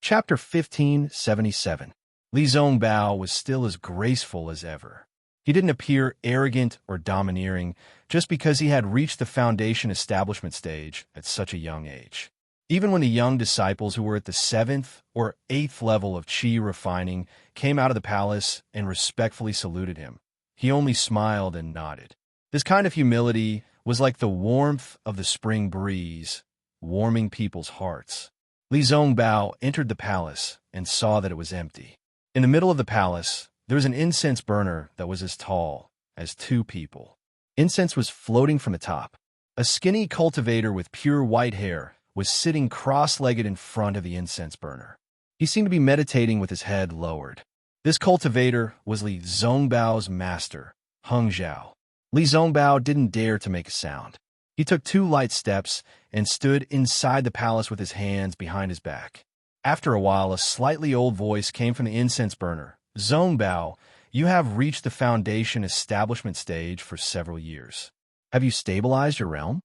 Chapter 1577. Li Zongbao was still as graceful as ever. He didn't appear arrogant or domineering just because he had reached the foundation establishment stage at such a young age. Even when the young disciples who were at the 7th or 8th level of qi refining came out of the palace and respectfully saluted him, he only smiled and nodded. This kind of humility was like the warmth of the spring breeze, warming people's hearts. Li Zongbao entered the palace and saw that it was empty. In the middle of the palace, there was an incense burner that was as tall as 2 people. Incense was floating from the top. A skinny cultivator with pure white hair was sitting cross-legged in front of the incense burner. He seemed to be meditating with his head lowered. This cultivator was Li Zongbao's master, Heng Zhao. Li Zongbao didn't dare to make a sound. He took 2 light steps and stood inside the palace with his hands behind his back. After a while, a slightly old voice came from the incense burner. Zongbao, you have reached the foundation establishment stage for several years. Have you stabilized your realm?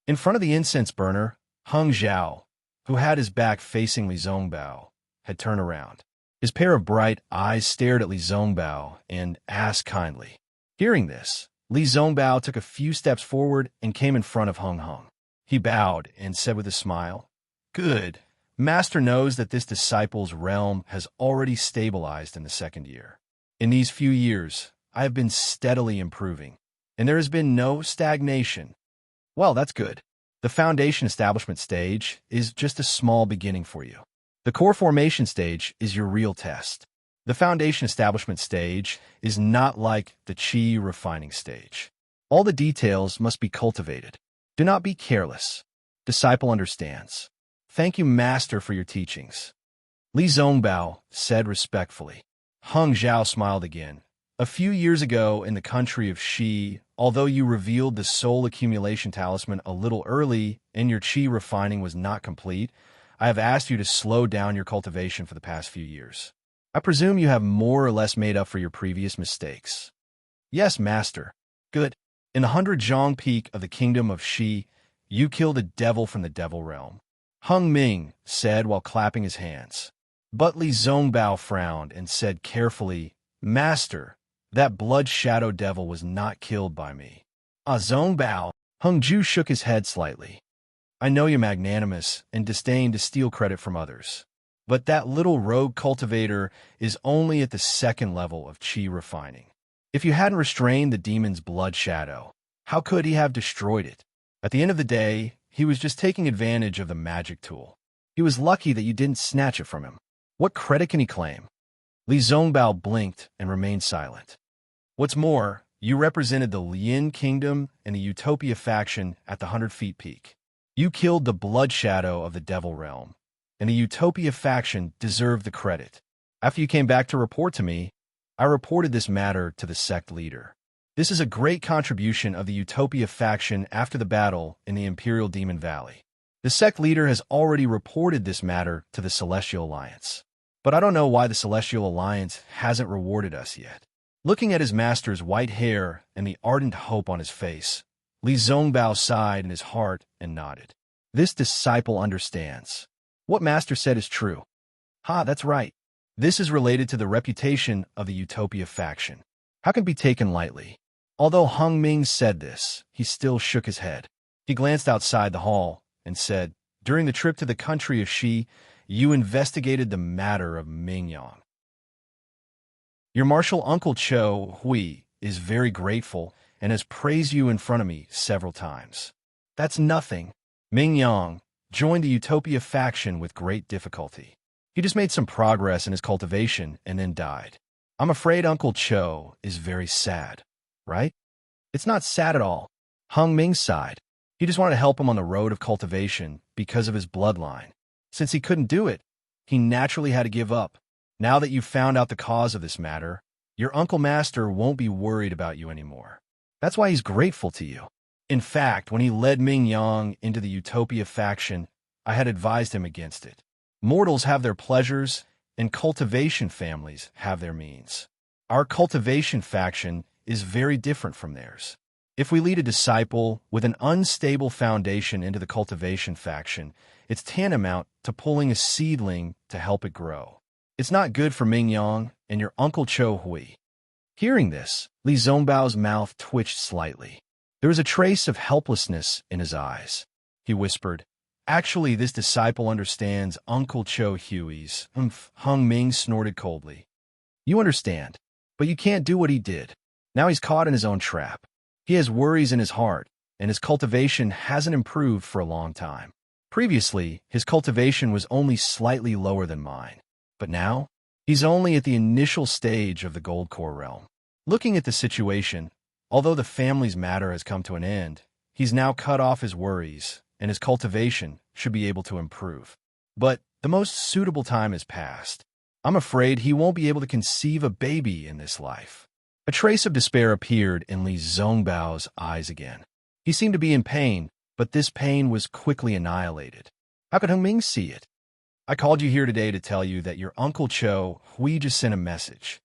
In front of the incense burner, Heng Zhao, who had his back facing Li Zongbao, had turned around. His pair of bright eyes stared at Li Zongbao and asked kindly. Hearing this, Li Zongbao took a few steps forward and came in front of Heng Heng. He bowed and said with a smile, Good. Master knows that this disciple's realm has already stabilized in the 2nd year. In these few years, I have been steadily improving, and there has been no stagnation. Well, that's good. The foundation establishment stage is just a small beginning for you. The core formation stage is your real test. The foundation establishment stage is not like the qi refining stage. All the details must be cultivated. Do not be careless. Disciple understands. Thank you, Master, for your teachings. Li Zongbao said respectfully. Heng Zhao smiled again. A few years ago in the country of Xi, although you revealed the soul accumulation talisman a little early and your qi refining was not complete, I have asked you to slow down your cultivation for the past few years. I presume you have more or less made up for your previous mistakes. Yes, Master. Good. In the 100 Zhang Peak of the kingdom of Xi, you killed a devil from the devil realm. Heng Ming said while clapping his hands. But Li Zongbao frowned and said carefully, Master, that blood shadow devil was not killed by me. Zongbao. Heng Ju shook his head slightly. I know you're magnanimous and disdain to steal credit from others. But that little rogue cultivator is only at the 2nd level of qi refining. If you hadn't restrained the demon's blood shadow, how could he have destroyed it? At the end of the day, he was just taking advantage of the magic tool. He was lucky that you didn't snatch it from him. What credit can he claim? Li Zongbao blinked and remained silent. What's more, you represented the Lin Kingdom and the Utopia faction at the 100 Feet Peak. You killed the blood shadow of the devil realm, and the Utopia faction deserved the credit. After you came back to report to me, I reported this matter to the sect leader. This is a great contribution of the Utopia faction after the battle in the Imperial Demon Valley. The sect leader has already reported this matter to the Celestial Alliance. But I don't know why the Celestial Alliance hasn't rewarded us yet. Looking at his master's white hair and the ardent hope on his face, Li Zongbao sighed in his heart and nodded. This disciple understands. What Master said is true. That's right. This is related to the reputation of the Utopia faction. How can it be taken lightly? Although Heng Ming said this, he still shook his head. He glanced outside the hall and said, During the trip to the country of Xi, you investigated the matter of Mingyang. Your martial uncle Cho Hui is very grateful and has praised you in front of me several times. That's nothing. Mingyang joined the Utopia faction with great difficulty. He just made some progress in his cultivation and then died. I'm afraid Uncle Cho is very sad, right? It's not sad at all. Heng Ming sighed. He just wanted to help him on the road of cultivation because of his bloodline. Since he couldn't do it, he naturally had to give up. Now that you've found out the cause of this matter, your Uncle Master won't be worried about you anymore. That's why he's grateful to you. In fact, when he led Mingyang into the Utopia faction, I had advised him against it. Mortals have their pleasures, and cultivation families have their means. Our cultivation faction is very different from theirs. If we lead a disciple with an unstable foundation into the cultivation faction, it's tantamount to pulling a seedling to help it grow. It's not good for Mingyang and your Uncle Cho Hui. Hearing this, Li Zongbao's mouth twitched slightly. There was a trace of helplessness in his eyes. He whispered, "Actually, this disciple understands Uncle Cho Hui's." Hung Ming snorted coldly. "You understand, but you can't do what he did. Now he's caught in his own trap. He has worries in his heart, and his cultivation hasn't improved for a long time. Previously, his cultivation was only slightly lower than mine, but now, he's only at the initial stage of the Gold Core realm. Looking at the situation, although the family's matter has come to an end, he's now cut off his worries, and his cultivation should be able to improve. But the most suitable time has passed. I'm afraid he won't be able to conceive a baby in this life." A trace of despair appeared in Li Zongbao's eyes again. He seemed to be in pain, but this pain was quickly annihilated. How could Hung Ming see it? "I called you here today to tell you that your Uncle Cho Hui just sent a message.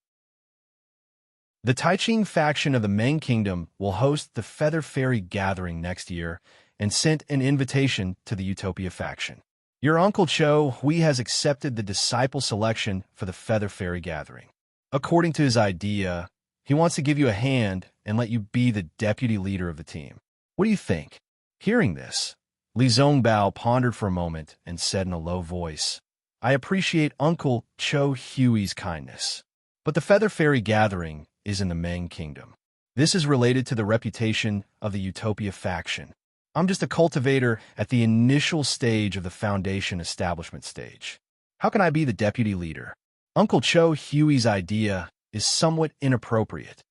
The Taiching faction of the Meng Kingdom will host the Feather Fairy Gathering next year and sent an invitation to the Utopia faction. Your Uncle Cho Hui has accepted the disciple selection for the Feather Fairy Gathering. According to his idea, he wants to give you a hand and let you be the deputy leader of the team. What do you think?" Hearing this, Li Zongbao pondered for a moment and said in a low voice, "I appreciate Uncle Cho Hui's kindness, but the Feather Fairy Gathering is in the Meng Kingdom. This is related to the reputation of the Utopia faction. I'm just a cultivator at the initial stage of the foundation establishment stage. How can I be the deputy leader? Uncle Cho Hui's idea is somewhat inappropriate."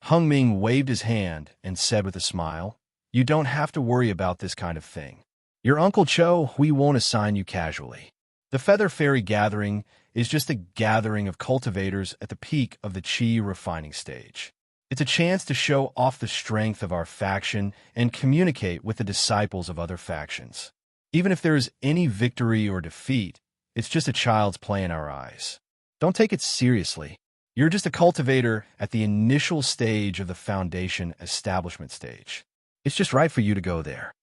Hung Ming waved his hand and said with a smile, "You don't have to worry about this kind of thing. Your Uncle Cho Hui won't assign you casually. The Feather Fairy Gathering is just a gathering of cultivators at the peak of the Qi refining stage. It's a chance to show off the strength of our faction and communicate with the disciples of other factions. Even if there is any victory or defeat, it's just a child's play in our eyes. Don't take it seriously. You're just a cultivator at the initial stage of the foundation establishment stage. It's just right for you to go there."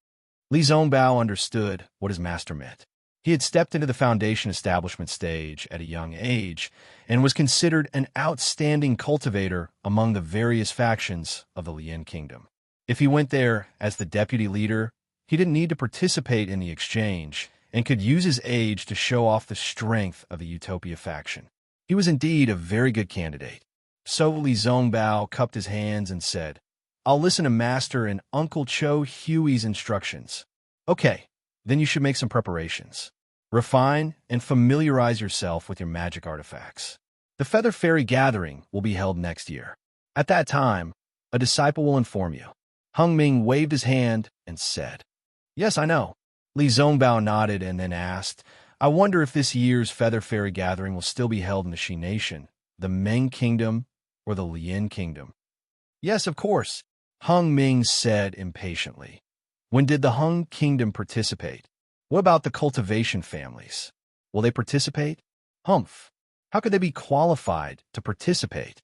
Li Zongbao understood what his master meant. He had stepped into the foundation establishment stage at a young age and was considered an outstanding cultivator among the various factions of the Lian Kingdom. If he went there as the deputy leader, he didn't need to participate in the exchange and could use his age to show off the strength of the Utopia faction. He was indeed a very good candidate. So Li Zongbao cupped his hands and said, "I'll listen to Master and Uncle Cho Hui's instructions." "Okay, then you should make some preparations. Refine and familiarize yourself with your magic artifacts. The Feather Fairy Gathering will be held next year. At that time, a disciple will inform you." Hung Ming waved his hand and said, "Yes, I know." Li Zongbao nodded and then asked, "I wonder if this year's Feather Fairy Gathering will still be held in the Qi Nation, the Meng Kingdom, or the Lian Kingdom?" "Yes, of course," Hung Ming said impatiently. "When did the Hung Kingdom participate? What about the cultivation families? Will they participate?" "Humph! How could they be qualified to participate?"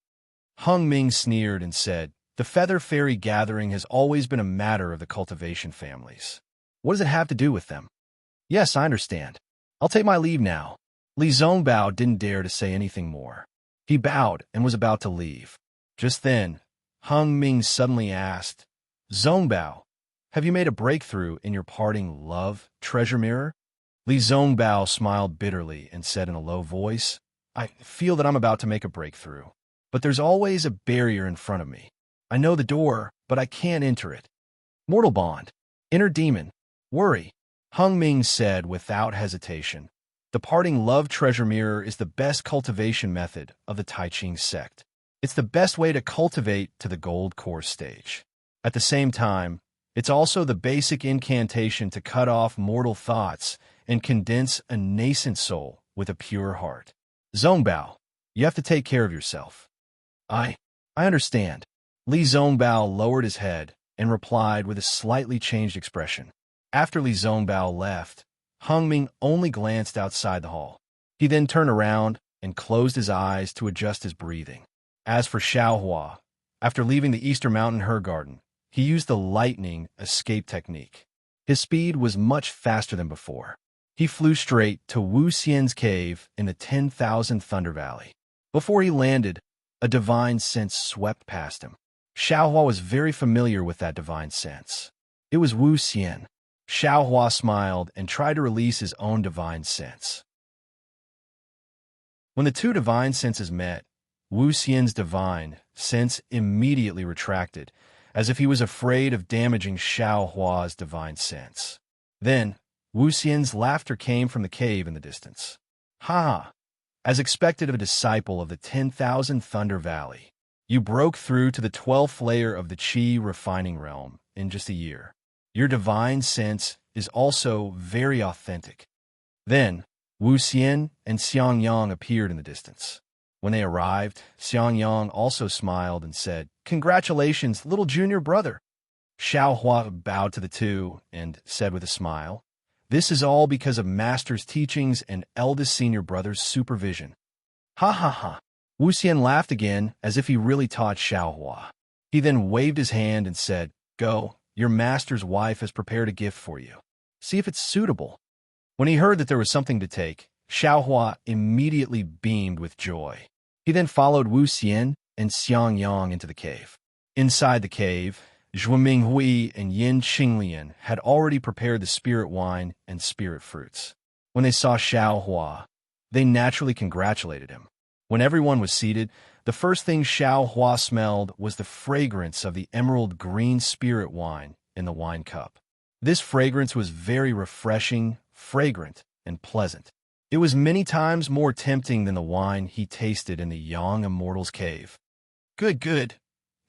Hung Ming sneered and said, "The Feather Fairy Gathering has always been a matter of the cultivation families. What does it have to do with them?" "Yes, I understand. I'll take my leave now." Li Zongbao didn't dare to say anything more. He bowed and was about to leave. Just then, Hung Ming suddenly asked, "Zongbao, have you made a breakthrough in your parting love treasure mirror?" Li Zongbao smiled bitterly and said in a low voice, "I feel that I'm about to make a breakthrough, but there's always a barrier in front of me. I know the door, but I can't enter it. Mortal bond, inner demon, worry." Hung Ming said without hesitation, "The parting love treasure mirror is the best cultivation method of the Taiching sect. It's the best way to cultivate to the gold core stage. At the same time, it's also the basic incantation to cut off mortal thoughts and condense a nascent soul with a pure heart. Zongbao, you have to take care of yourself." I understand." Li Zongbao lowered his head and replied with a slightly changed expression. After Li Zongbao left, Hung Ming only glanced outside the hall. He then turned around and closed his eyes to adjust his breathing. As for Xiaohua, after leaving the Eastern Mountain Her Garden, he used the lightning escape technique. His speed was much faster than before. He flew straight to Wu Xian's cave in the 10,000 Thunder Valley. Before he landed, a divine sense swept past him. Xiaohua was very familiar with that divine sense. It was Wu Xian. Xiaohua smiled and tried to release his own divine sense. When the two divine senses met, Wu Xian's divine sense immediately retracted, as if he was afraid of damaging Xiaohua's divine sense. Then, Wu Xian's laughter came from the cave in the distance. Ha ha! As expected of a disciple of the 10,000 Thunder Valley, you broke through to the 12th layer of the Qi refining realm in just a year. Your divine sense is also very authentic. Then, Wu Xian and Xiangyang appeared in the distance. When they arrived, Xiangyang also smiled and said, "Congratulations, little junior brother." Xiaohua bowed to the two and said with a smile, "This is all because of Master's teachings and eldest senior brother's supervision." Ha ha ha. Wu Xian laughed again as if he really taught Xiaohua. He then waved his hand and said, "Go, your master's wife has prepared a gift for you. See if it's suitable." When he heard that there was something to take, Xiaohua immediately beamed with joy. He then followed Wu Xian and Xiangyang into the cave. Inside the cave, Zhu Minghui and Yin Qinglian had already prepared the spirit wine and spirit fruits. When they saw Xiaohua, they naturally congratulated him. When everyone was seated, the first thing Xiaohua smelled was the fragrance of the emerald green spirit wine in the wine cup. This fragrance was very refreshing, fragrant, and pleasant. It was many times more tempting than the wine he tasted in the young immortal's cave. Good, good.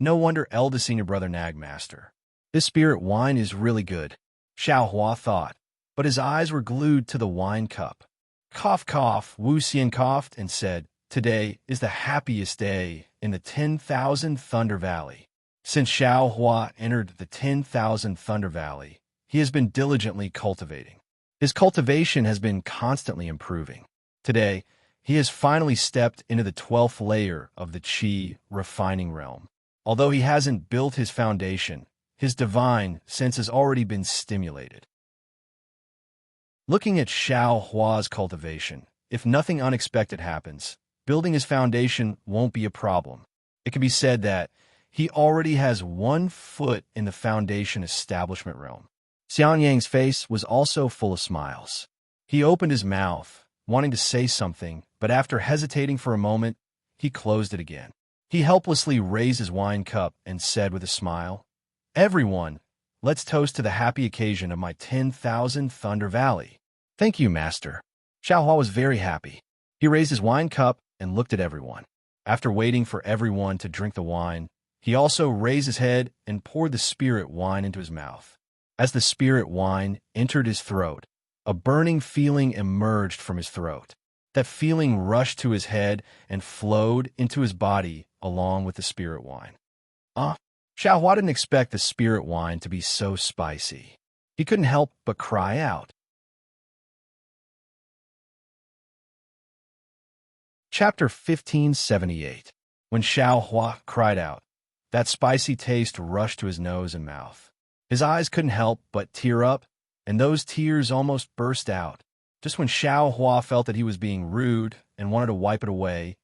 No wonder eldest senior brother nagged Master. This spirit wine is really good, Xiaohua thought, but his eyes were glued to the wine cup. Cough, cough, Wu Xian coughed and said, "Today is the happiest day in the 10,000 Thunder Valley." Since Xiaohua entered the 10,000 Thunder Valley, he has been diligently cultivating. His cultivation has been constantly improving. Today, he has finally stepped into the 12th layer of the Qi refining realm. Although he hasn't built his foundation, his divine sense has already been stimulated. Looking at Xiaohua's cultivation, if nothing unexpected happens, building his foundation won't be a problem. It can be said that he already has 1 foot in the foundation establishment realm. Xiangyang's face was also full of smiles. He opened his mouth, wanting to say something, but after hesitating for a moment, he closed it again. He helplessly raised his wine cup and said with a smile, "Everyone, let's toast to the happy occasion of my 10,000 Thunder Valley." "Thank you, Master." Xiaohua was very happy. He raised his wine cup and looked at everyone. After waiting for everyone to drink the wine, he also raised his head and poured the spirit wine into his mouth. As the spirit wine entered his throat, a burning feeling emerged from his throat. That feeling rushed to his head and flowed into his body along with the spirit wine. Xiaohua didn't expect the spirit wine to be so spicy. He couldn't help but cry out. Chapter 1578. When Xiaohua cried out, that spicy taste rushed to his nose and mouth. His eyes couldn't help but tear up, and those tears almost burst out. Just when Xiaohua felt that he was being rude and wanted to wipe it away,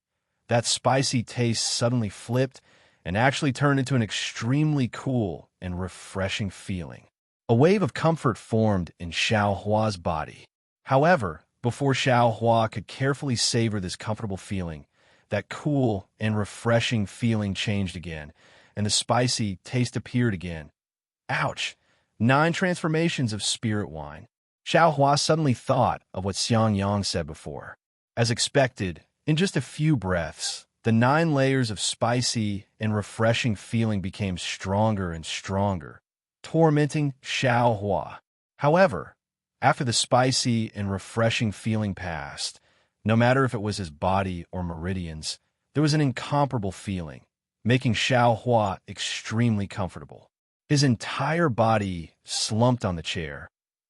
that spicy taste suddenly flipped and actually turned into an extremely cool and refreshing feeling. A wave of comfort formed in Xiaohua's body. However, before Xiaohua could carefully savor this comfortable feeling, that cool and refreshing feeling changed again, and the spicy taste appeared again. Ouch! 9 transformations of spirit wine. Xiaohua suddenly thought of what Xiangyang said before. As expected, in just a few breaths, the 9 layers of spicy and refreshing feeling became stronger and stronger, tormenting Xiaohua. However, after the spicy and refreshing feeling passed, no matter if it was his body or meridians, there was an incomparable feeling, making Xiaohua extremely comfortable. His entire body slumped on the chair,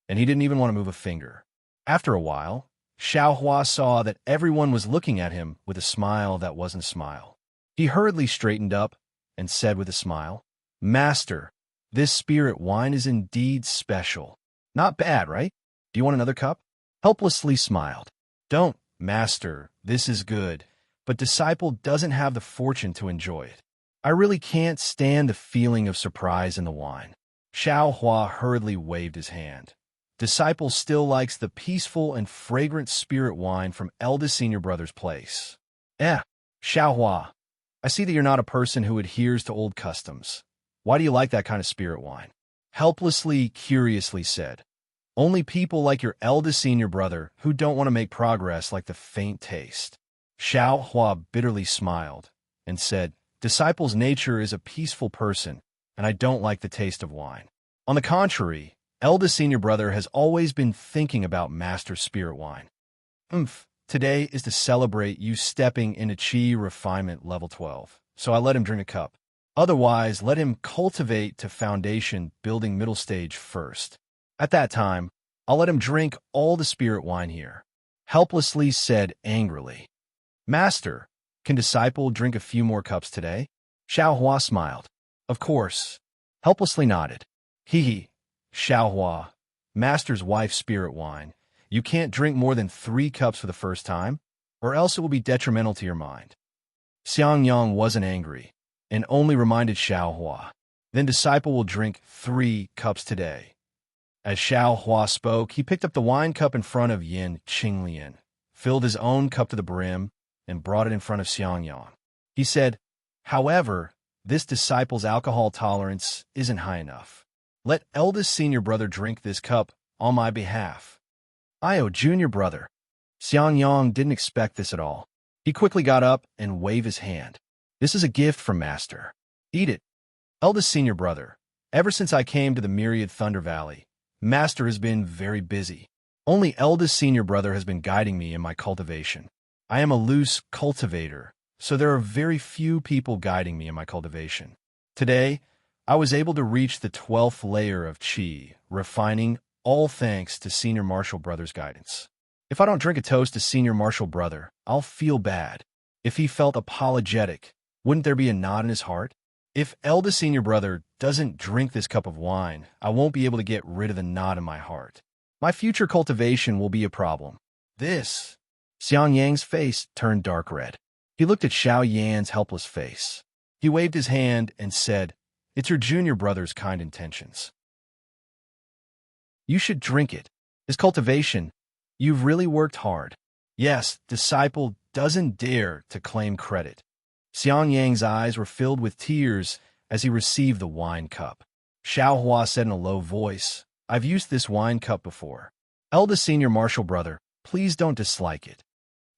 and he didn't even want to move a finger. After a while, Xiaohua saw that everyone was looking at him with a smile that wasn't a smile. He hurriedly straightened up and said with a smile, "Master, This spirit wine is indeed special. Not bad, right? Do you want another cup? Helplessly smiled. Don't, master, this is good, but disciple doesn't have the fortune to enjoy it. I really can't stand the feeling of surprise in the wine. Xiao Hua hurriedly waved his hand. Disciple still likes the peaceful and fragrant spirit wine from eldest senior brother's place. Xiao Hua, I see that you're not a person who adheres to old customs. Why do you like that kind of spirit wine? Helplessly, curiously said. Only people like your eldest senior brother who don't want to make progress like the faint taste. Xiao Hua bitterly smiled and said, Disciple's nature is a peaceful person, and I don't like the taste of wine. On the contrary, eldest senior brother has always been thinking about master spirit wine. Today is to celebrate you stepping into Qi refinement level 12, so I let him drink a cup. Otherwise, let him cultivate to foundation building middle stage first. At that time, I'll let him drink all the spirit wine here. Helplessly said angrily. Master, can disciple drink a few more cups today? Xiao Hua smiled. Of course. Helplessly nodded. Hee. Xiao Hua, master's wife's spirit wine. You can't drink more than 3 cups for the first time, or else it will be detrimental to your mind. Xiang Yang wasn't angry, and only reminded Xiao Hua. Then disciple will drink 3 cups today. As Xiao Hua spoke, he picked up the wine cup in front of Yin Qinglian, filled his own cup to the brim, and brought it in front of Xiang Yang. He said, However, this disciple's alcohol tolerance isn't high enough. Let eldest senior brother drink this cup on my behalf. Junior brother. Xiang Yang didn't expect this at all. He quickly got up and waved his hand. This is a gift from Master. Eat it. Eldest senior brother. Ever since I came to the Myriad Thunder Valley, Master has been very busy. Only eldest senior brother has been guiding me in my cultivation. I am a loose cultivator, so there are very few people guiding me in my cultivation. Today, I was able to reach the 12th layer of Qi, refining all thanks to Senior Marshal Brother's guidance. If I don't drink a toast to Senior Marshal Brother, I'll feel bad. If he felt apologetic, wouldn't there be a nod in his heart? If eldest senior brother doesn't drink this cup of wine, I won't be able to get rid of the knot in my heart. My future cultivation will be a problem. Xiang Yang's face turned dark red. He looked at Xiao Yan's helpless face. He waved his hand and said, It's your junior brother's kind intentions. You should drink it. His cultivation, you've really worked hard. Yes, disciple doesn't dare to claim credit. Xiang Yang's eyes were filled with tears as he received the wine cup. Xiao Hua said in a low voice, I've used this wine cup before. Eldest senior marshal brother, please don't dislike it.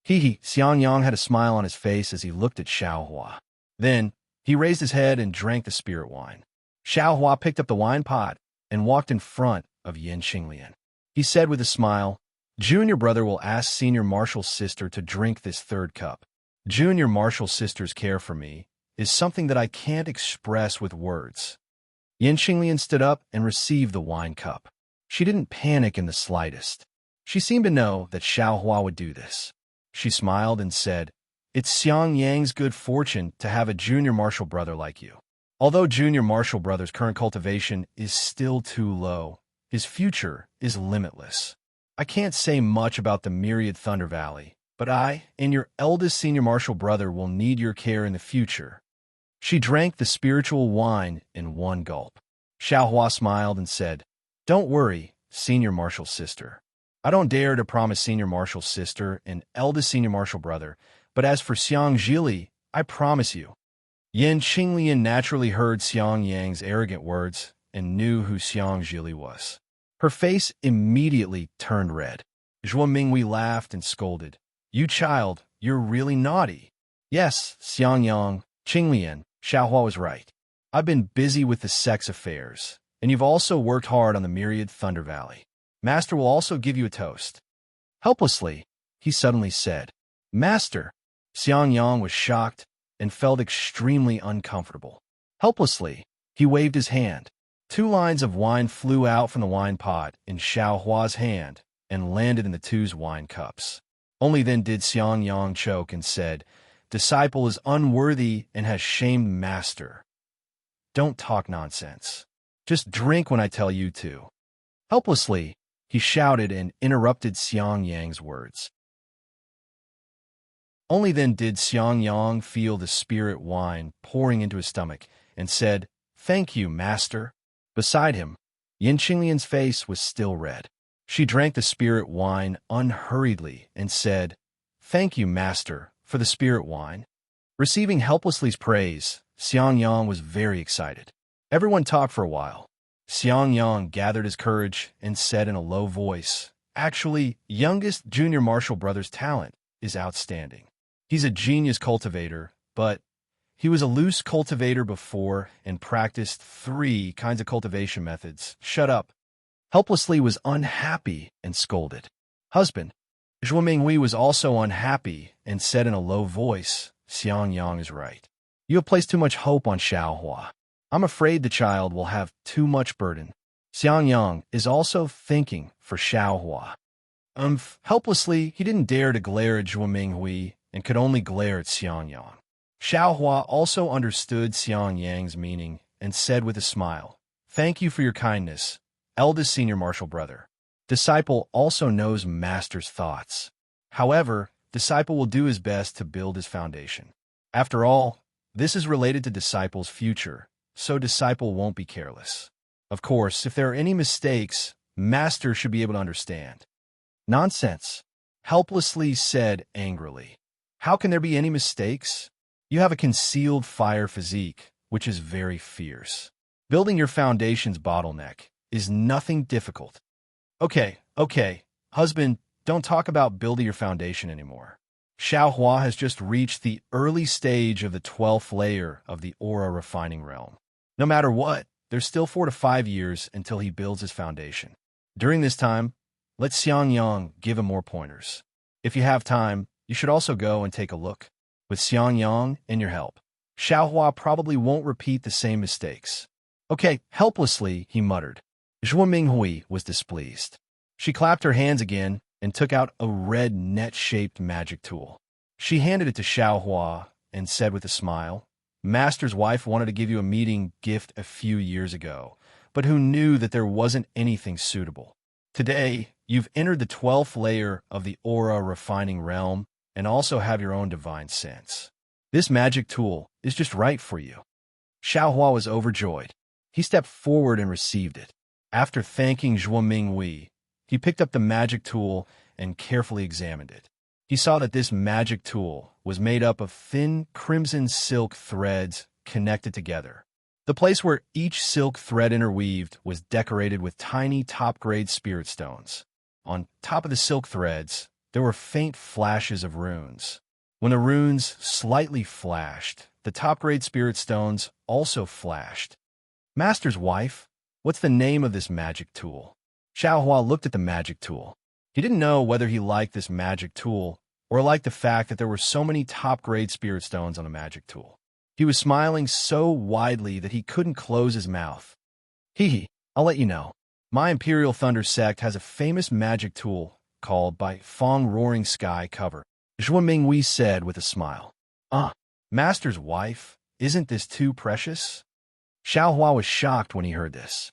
Xiang Yang had a smile on his face as he looked at Xiao Hua. Then, he raised his head and drank the spirit wine. Xiao Hua picked up the wine pot and walked in front of Yin Qinglian. He said with a smile, Junior brother will ask senior marshal's sister to drink this 3rd cup. Junior marshal's sister's care for me is something that I can't express with words. Yin Qinglian stood up and received the wine cup. She didn't panic in the slightest. She seemed to know that Xiao Hua would do this. She smiled and said, It's Xiang Yang's good fortune to have a junior marshal brother like you. Although junior marshal brother's current cultivation is still too low, his future is limitless. I can't say much about the Myriad Thunder Valley, but I and your eldest senior marshal brother will need your care in the future. She drank the spiritual wine in one gulp. Xiao Hua smiled and said, Don't worry, senior marshal's sister. I don't dare to promise senior marshal's sister and eldest senior marshal brother, but as for Xiang Zhili, I promise you. Yin Qinglian naturally heard Xiang Yang's arrogant words and knew who Xiang Zhili was. Her face immediately turned red. Zhuo Mingwei laughed and scolded. You child, you're really naughty. Yes, Xiang Yang, Qinglian, Xiao Hua was right. I've been busy with the sex affairs, and you've also worked hard on the Myriad Thunder Valley. Master will also give you a toast. Helplessly, he suddenly said, Master. Xiang Yang was shocked and felt extremely uncomfortable. Helplessly, he waved his hand. 2 lines of wine flew out from the wine pot in Xiao Hua's hand and landed in the 2's wine cups. Only then did Xiang Yang choke and said, Disciple is unworthy and has shamed Master. Don't talk nonsense. Just drink when I tell you to. Helplessly, he shouted and interrupted Xiang Yang's words. Only then did Xiang Yang feel the spirit wine pouring into his stomach and said, "Thank you, master." Beside him, Yin Qinglian's face was still red. She drank the spirit wine unhurriedly and said, "Thank you, master, for the spirit wine." Receiving Helplessly's praise, Xiang Yang was very excited. Everyone talked for a while. Xiang Yang gathered his courage and said in a low voice, "Actually, youngest junior martial brother's talent is outstanding. He's a genius cultivator, but he was a loose cultivator before and practiced 3 kinds of cultivation methods. Shut up." Helplessly was unhappy and scolded. Husband. Zhuo Minghui was also unhappy and said in a low voice, "Xiang Yang is right. You have placed too much hope on Xiaohua. I'm afraid the child will have too much burden." Xiang Yang is also thinking for Xiaohua. Helplessly, he didn't dare to glare at Zhuo Minghui and could only glare at Xiang Yang. Xiaohua also understood Xiang Yang's meaning and said with a smile, "Thank you for your kindness, eldest senior martial brother. Disciple also knows master's thoughts. However, disciple will do his best to build his foundation. After all, this is related to disciple's future, so disciple won't be careless. Of course, if there are any mistakes, master should be able to understand." "Nonsense," Helplessly said angrily. "How can there be any mistakes? You have a concealed fire physique, which is very fierce. Building your foundation's bottleneck is nothing difficult." Okay, husband, don't talk about building your foundation anymore. Xiaohua has just reached the early stage of the 12th layer of the aura refining realm. No matter what, there's still 4 to 5 years until he builds his foundation. During this time, let Xiang Yang give him more pointers. If you have time, you should also go and take a look. With Xiang Yang and your help, Xiaohua probably won't repeat the same mistakes. Okay, helplessly, he muttered. Zhuo Minghui was displeased. She clapped her hands again and took out a red net-shaped magic tool. She handed it to Xiaohua and said with a smile, "Master's wife wanted to give you a meeting gift a few years ago, but who knew that there wasn't anything suitable? Today, you've entered the 12th layer of the aura refining realm and also have your own divine sense. This magic tool is just right for you." Xiaohua was overjoyed. He stepped forward and received it. After thanking Zhuo Minghui, he picked up the magic tool and carefully examined it. He saw that this magic tool was made up of thin crimson silk threads connected together. The place where each silk thread interweaved was decorated with tiny top-grade spirit stones. On top of the silk threads, there were faint flashes of runes. When the runes slightly flashed, the top-grade spirit stones also flashed. "Master's wife, what's the name of this magic tool?" Xiaohua looked at the magic tool. He didn't know whether he liked this magic tool or liked the fact that there were so many top-grade spirit stones on the magic tool. He was smiling so widely that he couldn't close his mouth. "Hee, I'll let you know. My Imperial Thunder sect has a famous magic tool called by Fong Roaring Sky Cover," Zhuo Minghui said with a smile. Master's wife, isn't this too precious?" Xiaohua was shocked when he heard this.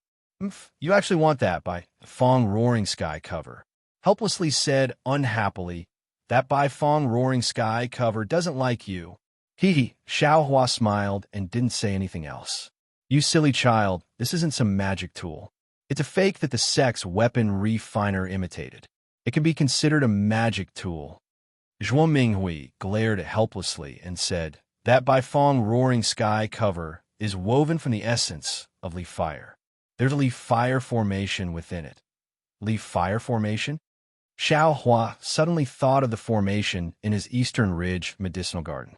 "You actually want that by Fong Roaring Sky Cover," Helplessly said unhappily. "That by Fong Roaring Sky Cover doesn't like you." Xiaohua smiled and didn't say anything else. "You silly child, this isn't some magic tool. It's a fake that the sect's weapon refiner imitated. It can be considered a magic tool." Zhuo Minghui glared helplessly and said, "That by Fong Roaring Sky Cover is woven from the essence of leaf fire. There's a leaf fire formation within it." Leaf fire formation? Xiaohua suddenly thought of the formation in his Eastern Ridge medicinal garden.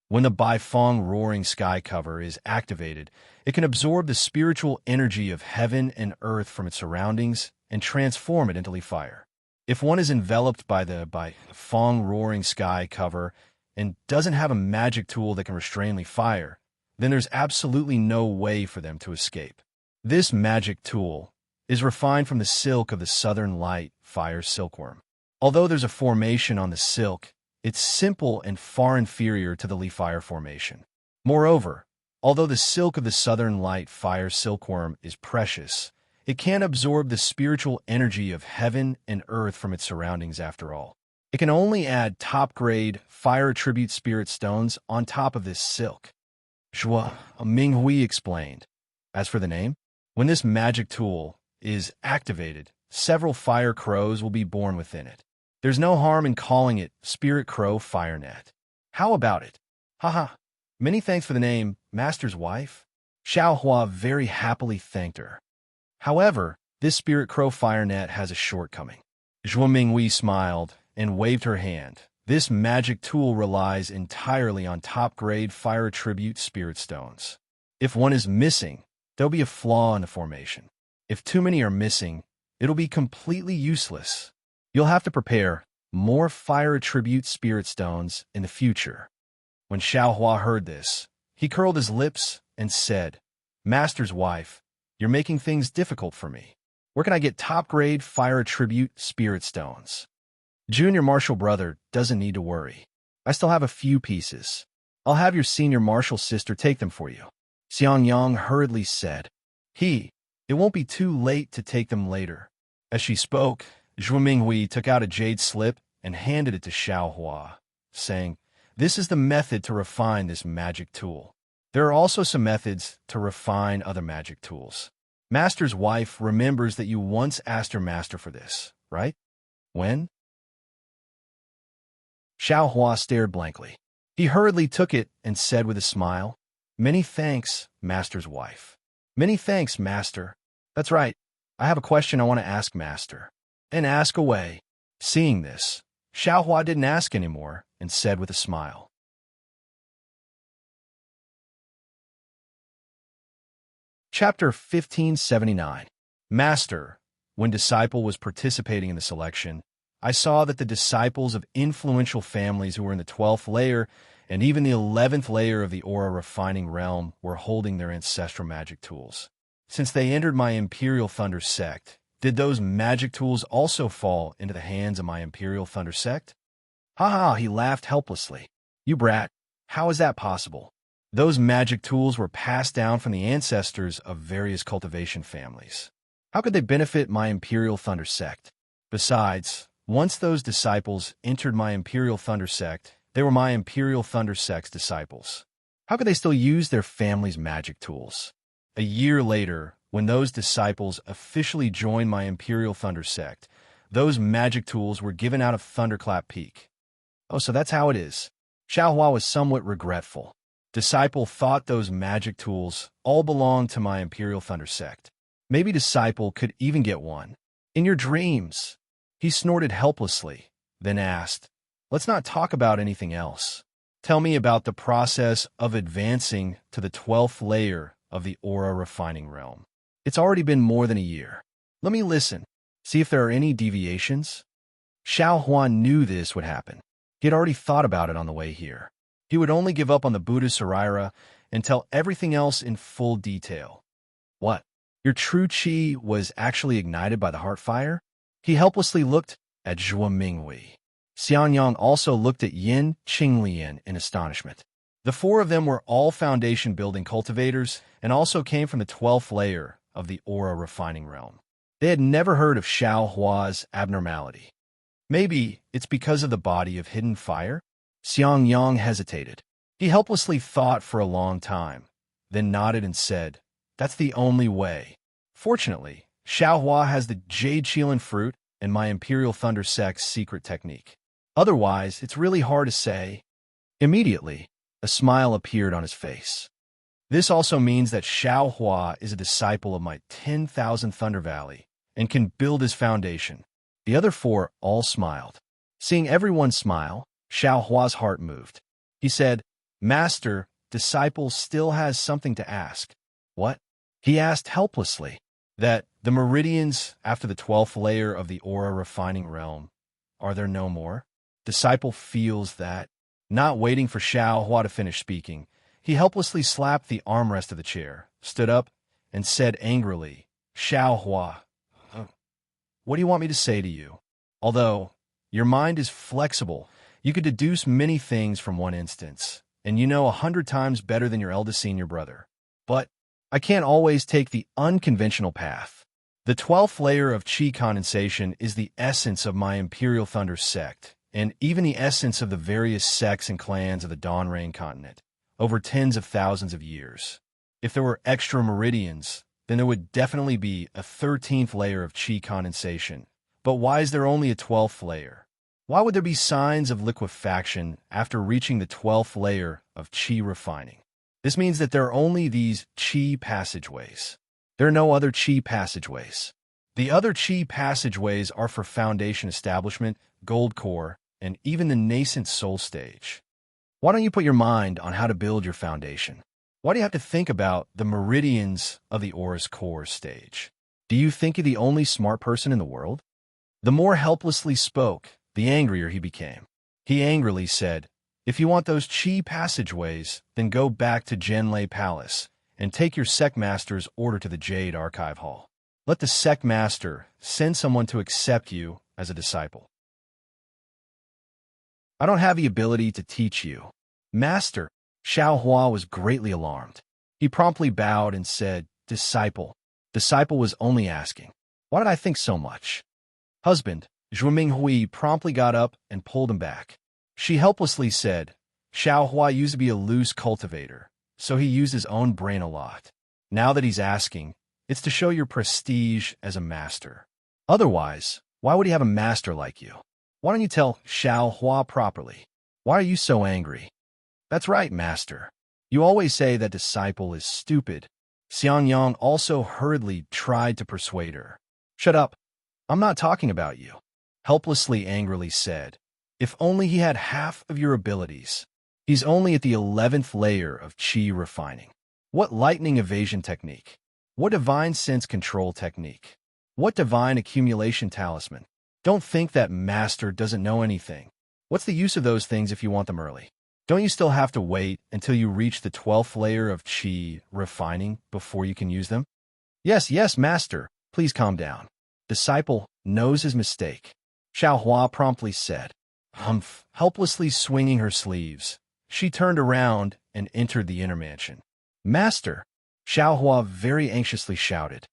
When the Baifeng Roaring Sky Cover is activated, it can absorb the spiritual energy of heaven and earth from its surroundings and transform it into leaf fire. If one is enveloped by the Baifeng Roaring Sky Cover and doesn't have a magic tool that can restrain leaf fire, then there's absolutely no way for them to escape. This magic tool is refined from the silk of the Southern Light Fire silkworm. Although there's a formation on the silk, it's simple and far inferior to the leaf fire formation. Moreover, Although the silk of the southern light fire silkworm is precious, it can't absorb the spiritual energy of heaven and earth from its surroundings after all. It can only add top-grade fire attribute spirit stones on top of this silk. Zhuo Minghui explained. As for the name, when this magic tool is activated, several fire crows will be born within it. There's no harm in calling it Spirit Crow Fire Net. How about it? Haha. Many thanks for the name, Master's wife. Xiao Hua very happily thanked her. However, this Spirit Crow Fire Net has a shortcoming. Zhuo Minghui smiled and waved her hand. This magic tool relies entirely on top-grade fire attribute spirit stones. If one is missing, there'll be a flaw in the formation. If too many are missing, it'll be completely useless. You'll have to prepare more fire attribute spirit stones in the future. When Xiao Hua heard this, he curled his lips and said, Master's wife, you're making things difficult for me. Where can I get top-grade fire attribute spirit stones? Junior martial brother doesn't need to worry. I still have a few pieces. I'll have your senior martial sister take them for you. Xiang Yang hurriedly said. It won't be too late to take them later. As she spoke, Zhuo Minghui took out a jade slip and handed it to Xiao Hua, saying, This is the method to refine this magic tool. There are also some methods to refine other magic tools. Master's wife remembers that you once asked her master for this, right? When? Xiao Hua stared blankly. He hurriedly took it and said with a smile, Many thanks, Master's wife. Many thanks, Master. That's right. I have a question I want to ask Master. And ask away. Seeing this, Xiao Hua didn't ask anymore and said with a smile. Chapter 1579. Master, when Disciple was participating in the selection, I saw that the disciples of influential families who were in the 12th layer and even the 11th layer of the aura refining realm were holding their ancestral magic tools. Since they entered my Imperial Thunder sect, did those magic tools also fall into the hands of my Imperial Thunder sect? Ha, he laughed helplessly. You brat, how is that possible? Those magic tools were passed down from the ancestors of various cultivation families. How could they benefit my Imperial Thunder sect? Besides, once those disciples entered my Imperial Thunder sect, they were my Imperial Thunder sect's disciples. How could they still use their family's magic tools? A year later, when those disciples officially joined my Imperial Thunder sect, those magic tools were given out of Thunderclap Peak. Oh, so that's how it is. Xiao Hua was somewhat regretful. Disciple thought those magic tools all belonged to my Imperial Thunder sect. Maybe Disciple could even get one. In your dreams. He snorted helplessly, then asked, Let's not talk about anything else. Tell me about the process of advancing to the 12th layer of the aura refining realm. It's already been more than a year. Let me listen, see if there are any deviations. Xiao Huan knew this would happen. He had already thought about it on the way here. He would only give up on the Buddha Saraira and tell everything else in full detail. What? Your true chi was actually ignited by the heart fire? He helplessly looked at Zhuo Minghui. Xiangyang also looked at Yin Qinglian in astonishment. The four of them were all foundation-building cultivators and also came from the 12th layer of the aura refining realm. They had never heard of Xiao Hua's abnormality. Maybe it's because of the body of hidden fire? Xiangyang hesitated. He helplessly thought for a long time, then nodded and said, That's the only way. Fortunately, Xiao Hua has the Jade Qilin fruit and my Imperial Thunder sect's secret technique. Otherwise, it's really hard to say. Immediately, a smile appeared on his face. This also means that Xiao Hua is a disciple of my 10,000 Thunder Valley and can build his foundation. The other four all smiled. Seeing everyone smile, Xiao Hua's heart moved. He said, Master, disciple still has something to ask. What? He asked helplessly. That the meridians after the 12th layer of the aura refining realm, are there no more? Disciple feels that. Not waiting for Xiao Hua to finish speaking, he helplessly slapped the armrest of the chair, stood up, and said angrily, Xiao Hua, what do you want me to say to you? Although your mind is flexible, you could deduce many things from one instance, and you know 100 times better than your eldest senior brother. But I can't always take the unconventional path. The 12th layer of chi condensation is the essence of my Imperial Thunder sect, and even the essence of the various sects and clans of the Dawn Rain continent, over tens of thousands of years. If there were extra meridians, then there would definitely be a 13th layer of chi condensation. But why is there only a 12th layer? Why would there be signs of liquefaction after reaching the 12th layer of chi refining? This means that there are only these chi passageways. There are no other chi passageways. The other chi passageways are for foundation establishment, gold core, and even the nascent soul stage. Why don't you put your mind on how to build your foundation? Why do you have to think about the meridians of the Aura's core stage? Do you think you're the only smart person in the world? The more helplessly spoke, the angrier he became. He angrily said, "If you want those chi passageways, then go back to Genlei Palace and take your sect master's order to the Jade Archive Hall. Let the sect master send someone to accept you as a disciple." "I don't have the ability to teach you, Master." Xiao Hua was greatly alarmed. He promptly bowed and said, "Disciple." Disciple was only asking. Why did I think so much? Husband, Zhuo Minghui promptly got up and pulled him back. She helplessly said, "Xiao Hua used to be a loose cultivator, so he used his own brain a lot. Now that he's asking, it's to show your prestige as a master. Otherwise, why would he have a master like you? Why don't you tell Xiao Hua properly? Why are you so angry?" "That's right, master. You always say that disciple is stupid." Xiang Yang also hurriedly tried to persuade her. "Shut up. I'm not talking about you," helplessly angrily said. "If only he had half of your abilities. He's only at the 11th layer of chi refining. What lightning evasion technique? What divine sense control technique? What divine accumulation talisman? Don't think that master doesn't know anything. What's the use of those things if you want them early? Don't you still have to wait until you reach the 12th layer of chi refining before you can use them?" Yes, master. Please calm down. Disciple knows his mistake," Xiao Hua promptly said. Humph, helplessly swinging her sleeves. She turned around and entered the inner mansion. "Master," Xiao Hua very anxiously shouted.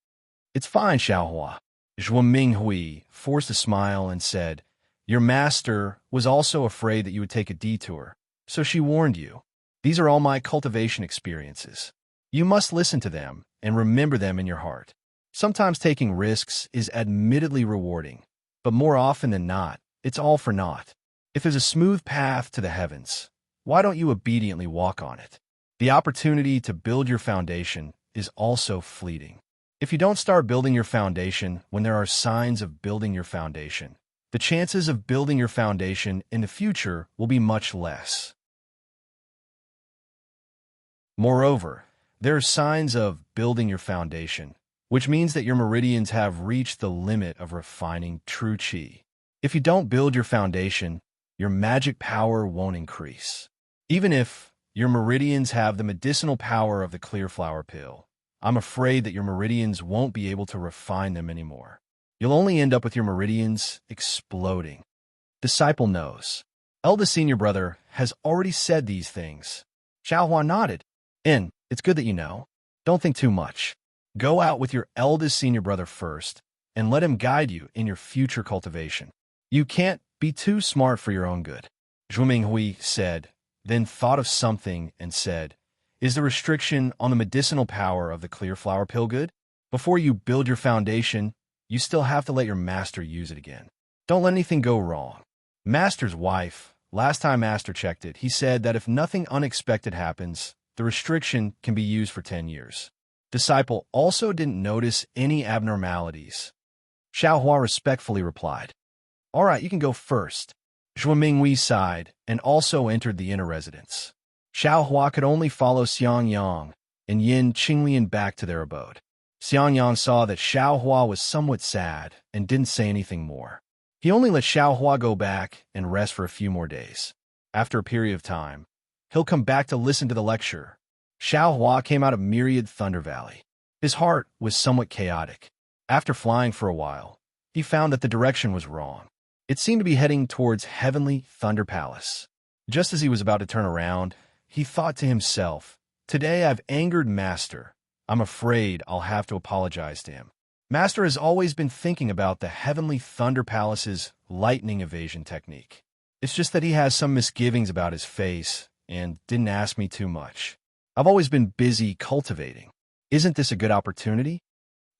"It's fine, Xiao Hua." Zhuo Minghui forced a smile and said, "Your master was also afraid that you would take a detour, so she warned you. These are all my cultivation experiences. You must listen to them and remember them in your heart. Sometimes taking risks is admittedly rewarding, but more often than not, it's all for naught. If there's a smooth path to the heavens, why don't you obediently walk on it? The opportunity to build your foundation is also fleeting. If you don't start building your foundation when there are signs of building your foundation, the chances of building your foundation in the future will be much less. Moreover, there are signs of building your foundation, which means that your meridians have reached the limit of refining true chi. If you don't build your foundation, your magic power won't increase. Even if your meridians have the medicinal power of the clear flower pill, I'm afraid that your meridians won't be able to refine them anymore. You'll only end up with your meridians exploding. Disciple knows. Eldest senior brother has already said these things. Xiao Hua nodded. It's good that you know. Don't think too much. Go out with your eldest senior brother first, and let him guide you in your future cultivation. You can't be too smart for your own good." Zhuo Minghui said, then thought of something and said, "Is the restriction on the medicinal power of the clear flower pill good? Before you build your foundation, you still have to let your master use it again. Don't let anything go wrong." Master's wife, last time Master checked it, he said that if nothing unexpected happens, the restriction can be used for 10 years. Disciple also didn't notice any abnormalities. Xiao Hua respectfully replied, "All right, you can go first." Zhuo Minghui sighed and also entered the inner residence. Xiao Hua could only follow Xiang Yang and Yin Qinglian back to their abode. Xiang Yang saw that Xiao Hua was somewhat sad and didn't say anything more. He only let Xiao Hua go back and rest for a few more days. After a period of time, he'll come back to listen to the lecture. Xiao Hua came out of Myriad Thunder Valley. His heart was somewhat chaotic. After flying for a while, he found that the direction was wrong. It seemed to be heading towards Heavenly Thunder Palace. Just as he was about to turn around, he thought to himself, "Today I've angered Master. I'm afraid I'll have to apologize to him." Master has always been thinking about the Heavenly Thunder Palace's lightning evasion technique. It's just that he has some misgivings about his face and didn't ask me too much. I've always been busy cultivating. Isn't this a good opportunity?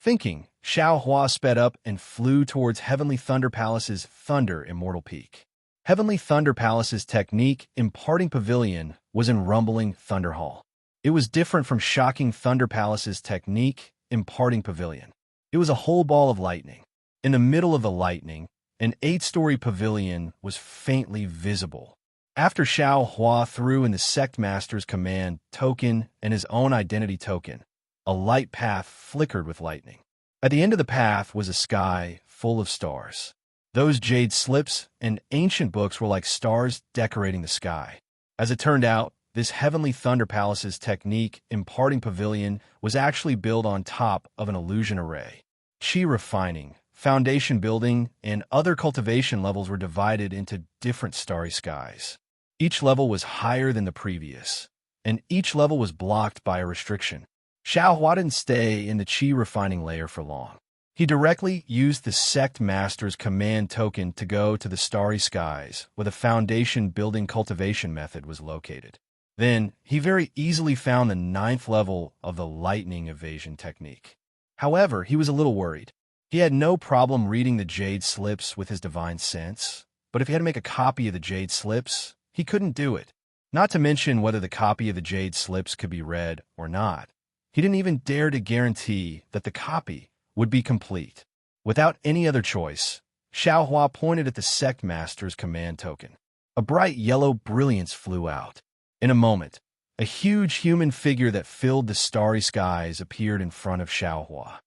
Thinking, Xiao Hua sped up and flew towards Heavenly Thunder Palace's Thunder Immortal Peak. Heavenly Thunder Palace's technique imparting pavilion was in rumbling Thunder Hall. It was different from shocking Thunder Palace's technique imparting pavilion. It was a whole ball of lightning. In the middle of the lightning, an 8-story pavilion was faintly visible. After Xiao Hua threw in the Sect Master's command token and his own identity token, a light path flickered with lightning. At the end of the path was a sky full of stars. Those jade slips and ancient books were like stars decorating the sky. As it turned out, this Heavenly Thunder Palace's technique imparting pavilion was actually built on top of an illusion array. Chi refining, foundation building, and other cultivation levels were divided into different starry skies. Each level was higher than the previous, and each level was blocked by a restriction. Xiao Hua didn't stay in the Chi refining layer for long. He directly used the Sect Master's command token to go to the starry skies where the foundation building cultivation method was located. Then, he very easily found the 9th level of the lightning evasion technique. However, he was a little worried. He had no problem reading the jade slips with his divine sense, but if he had to make a copy of the jade slips, he couldn't do it. Not to mention whether the copy of the jade slips could be read or not. He didn't even dare to guarantee that the copy would be complete. Without any other choice, Xiao Hua pointed at the Sect Master's command token. A bright yellow brilliance flew out. In a moment, a huge human figure that filled the starry skies appeared in front of Xiao Hua.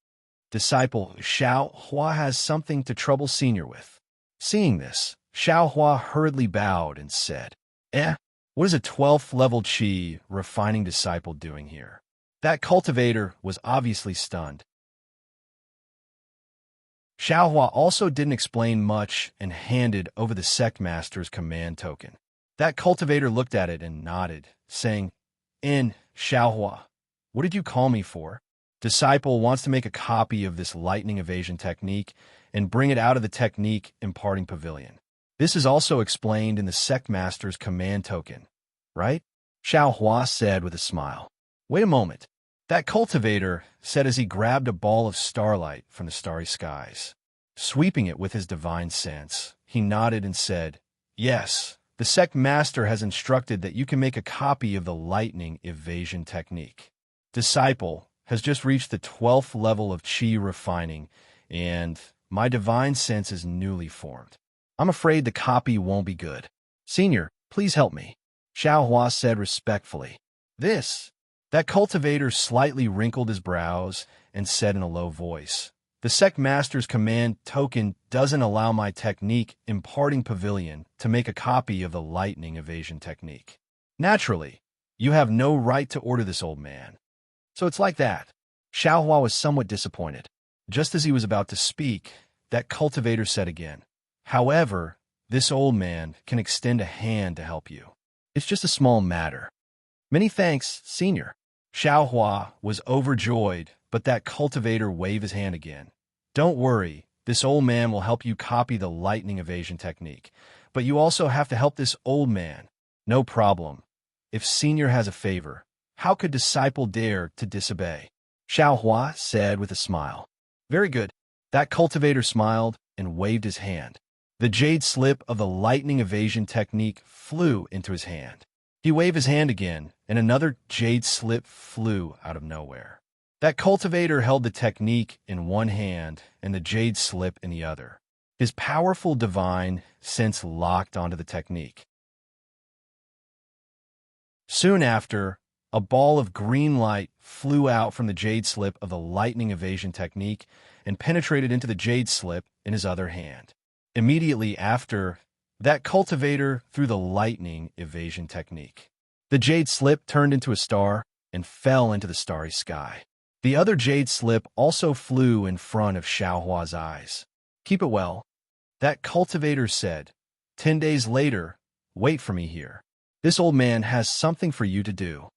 Disciple, Xiao Hua has something to trouble Senior with. Seeing this, Xiao Hua hurriedly bowed and said, What is a 12th level Qi refining disciple doing here? That cultivator was obviously stunned. Xiao Hua also didn't explain much and handed over the Sect Master's command token. That cultivator looked at it and nodded, saying, Xiao Hua, what did you call me for? Disciple wants to make a copy of this lightning evasion technique and bring it out of the technique imparting pavilion. This is also explained in the Sect Master's command token, right? Xiao Hua said with a smile. Wait a moment. That cultivator said as he grabbed a ball of starlight from the starry skies. Sweeping it with his divine sense, he nodded and said, Yes, the Sect Master has instructed that you can make a copy of the lightning evasion technique. Disciple has just reached the 12th level of Qi refining, and my divine sense is newly formed. I'm afraid the copy won't be good. Senior, please help me. Xiao Hua said respectfully. That cultivator slightly wrinkled his brows and said in a low voice, The Sect Master's command token doesn't allow my technique imparting pavilion to make a copy of the lightning evasion technique. Naturally, you have no right to order this, old man. So it's like that. Xiao Hua was somewhat disappointed. Just as he was about to speak, that cultivator said again, However, this old man can extend a hand to help you. It's just a small matter. Many thanks, Senior. Xiao Hua was overjoyed, but that cultivator waved his hand again. Don't worry, this old man will help you copy the lightning evasion technique, but you also have to help this old man. No problem. If Senior has a favor, how could disciple dare to disobey? Xiao Hua said with a smile. Very good. That cultivator smiled and waved his hand. The jade slip of the lightning evasion technique flew into his hand. He waved his hand again, and another jade slip flew out of nowhere. That cultivator held the technique in one hand and the jade slip in the other. His powerful divine sense locked onto the technique. Soon after, a ball of green light flew out from the jade slip of the lightning evasion technique and penetrated into the jade slip in his other hand. Immediately after, that cultivator threw the lightning evasion technique. The jade slip turned into a star and fell into the starry sky. The other jade slip also flew in front of Xiao Hua's eyes. Keep it well. That cultivator said, 10 days later, wait for me here. This old man has something for you to do.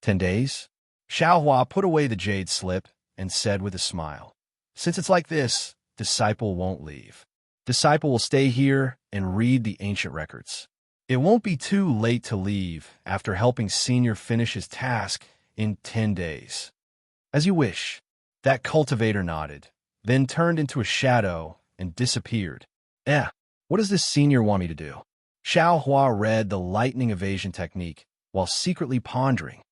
10 days? Xiao Hua put away the jade slip and said with a smile, "Since it's like this, disciple won't leave. Disciple will stay here and read the ancient records. It won't be too late to leave after helping Senior finish his task in 10 days. As you wish." That cultivator nodded, then turned into a shadow and disappeared. What does this Senior want me to do? Xiao Hua read the lightning evasion technique while secretly pondering.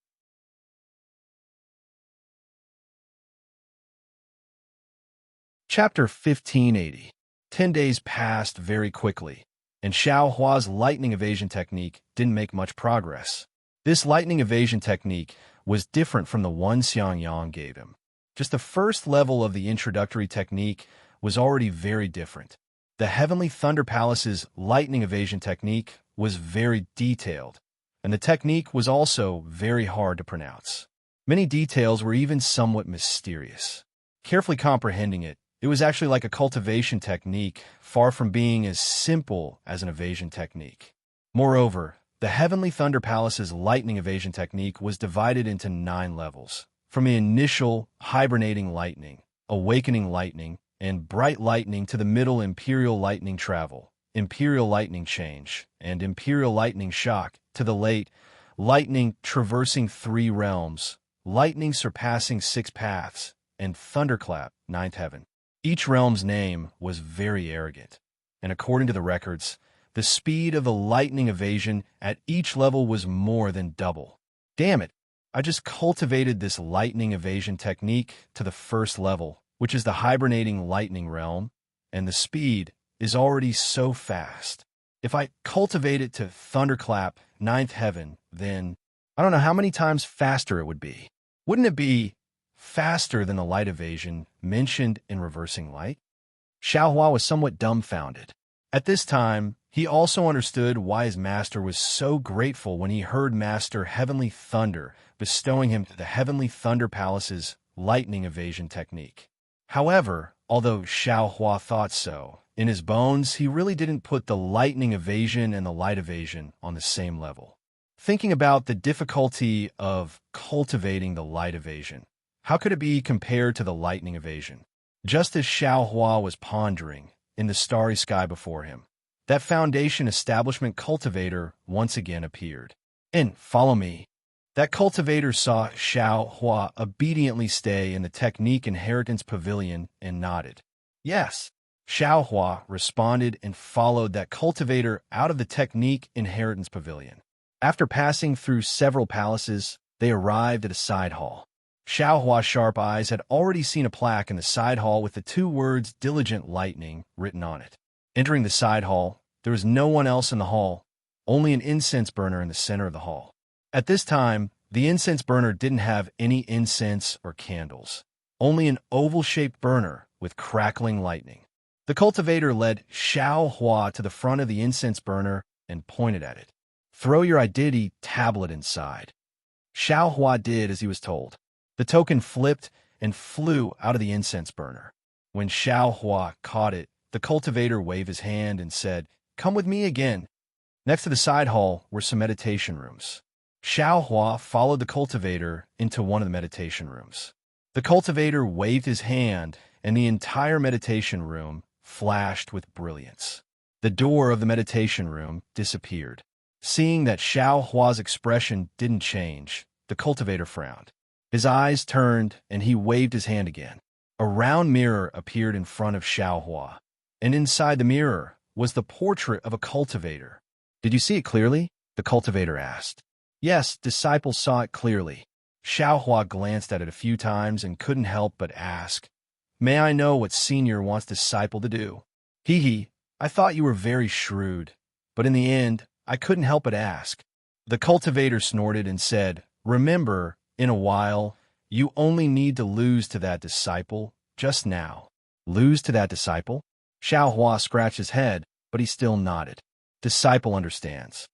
Chapter 1580. 10 days passed very quickly, and Xiao Hua's lightning evasion technique didn't make much progress. This lightning evasion technique was different from the one Xiang Yang gave him. Just the first level of the introductory technique was already very different. The Heavenly Thunder Palace's lightning evasion technique was very detailed, and the technique was also very hard to pronounce. Many details were even somewhat mysterious. Carefully comprehending it, it was actually like a cultivation technique, far from being as simple as an evasion technique. Moreover, the Heavenly Thunder Palace's lightning evasion technique was divided into 9 levels, from the initial hibernating lightning, awakening lightning, and bright lightning to the middle imperial lightning travel, imperial lightning change, and imperial lightning shock, to the late lightning traversing 3 realms, lightning surpassing 6 paths, and thunderclap, 9th heaven. Each realm's name was very arrogant, and according to the records, the speed of the lightning evasion at each level was more than double. Damn it, I just cultivated this lightning evasion technique to the first level, which is the hibernating lightning realm, and the speed is already so fast. If I cultivate it to thunderclap, 9th heaven, then I don't know how many times faster it would be. Wouldn't it be faster than the light evasion mentioned in Reversing Light? Xiao Hua was somewhat dumbfounded. At this time, he also understood why his master was so grateful when he heard Master Heavenly Thunder bestowing him the Heavenly Thunder Palace's lightning evasion technique. However, although Xiao Hua thought so, in his bones he really didn't put the lightning evasion and the light evasion on the same level. Thinking about the difficulty of cultivating the light evasion, how could it be compared to the lightning evasion? Just as Xiao Hua was pondering in the starry sky before him, that foundation establishment cultivator once again appeared. And follow me. That cultivator saw Xiao Hua obediently stay in the Technique Inheritance Pavilion and nodded. Yes. Xiao Hua responded and followed that cultivator out of the Technique Inheritance Pavilion. After passing through several palaces, they arrived at a side hall. Xiao Hua's sharp eyes had already seen a plaque in the side hall with the 2 words "Diligent Lightning" written on it. Entering the side hall, there was no one else in the hall, only an incense burner in the center of the hall. At this time, the incense burner didn't have any incense or candles, only an oval-shaped burner with crackling lightning. The cultivator led Xiao Hua to the front of the incense burner and pointed at it. "Throw your identity tablet inside." Xiao Hua did as he was told. The token flipped and flew out of the incense burner. When Xiao Hua caught it, the cultivator waved his hand and said, "Come with me again." Next to the side hall were some meditation rooms. Xiao Hua followed the cultivator into one of the meditation rooms. The cultivator waved his hand, and the entire meditation room flashed with brilliance. The door of the meditation room disappeared. Seeing that Xiao Hua's expression didn't change, the cultivator frowned. His eyes turned, and he waved his hand again. A round mirror appeared in front of Xiao Hua, and inside the mirror was the portrait of a cultivator. "Did you see it clearly?" the cultivator asked. Yes, disciples saw it clearly. Xiao Hua glanced at it a few times and couldn't help but ask, "May I know what Senior wants disciple to do?" Hee, I thought you were very shrewd, but in the end, I couldn't help but ask." The cultivator snorted and said, "Remember, in a while, you only need to lose to that disciple, just now." "Lose to that disciple?" Xiao Hua scratched his head, but he still nodded. "Disciple understands."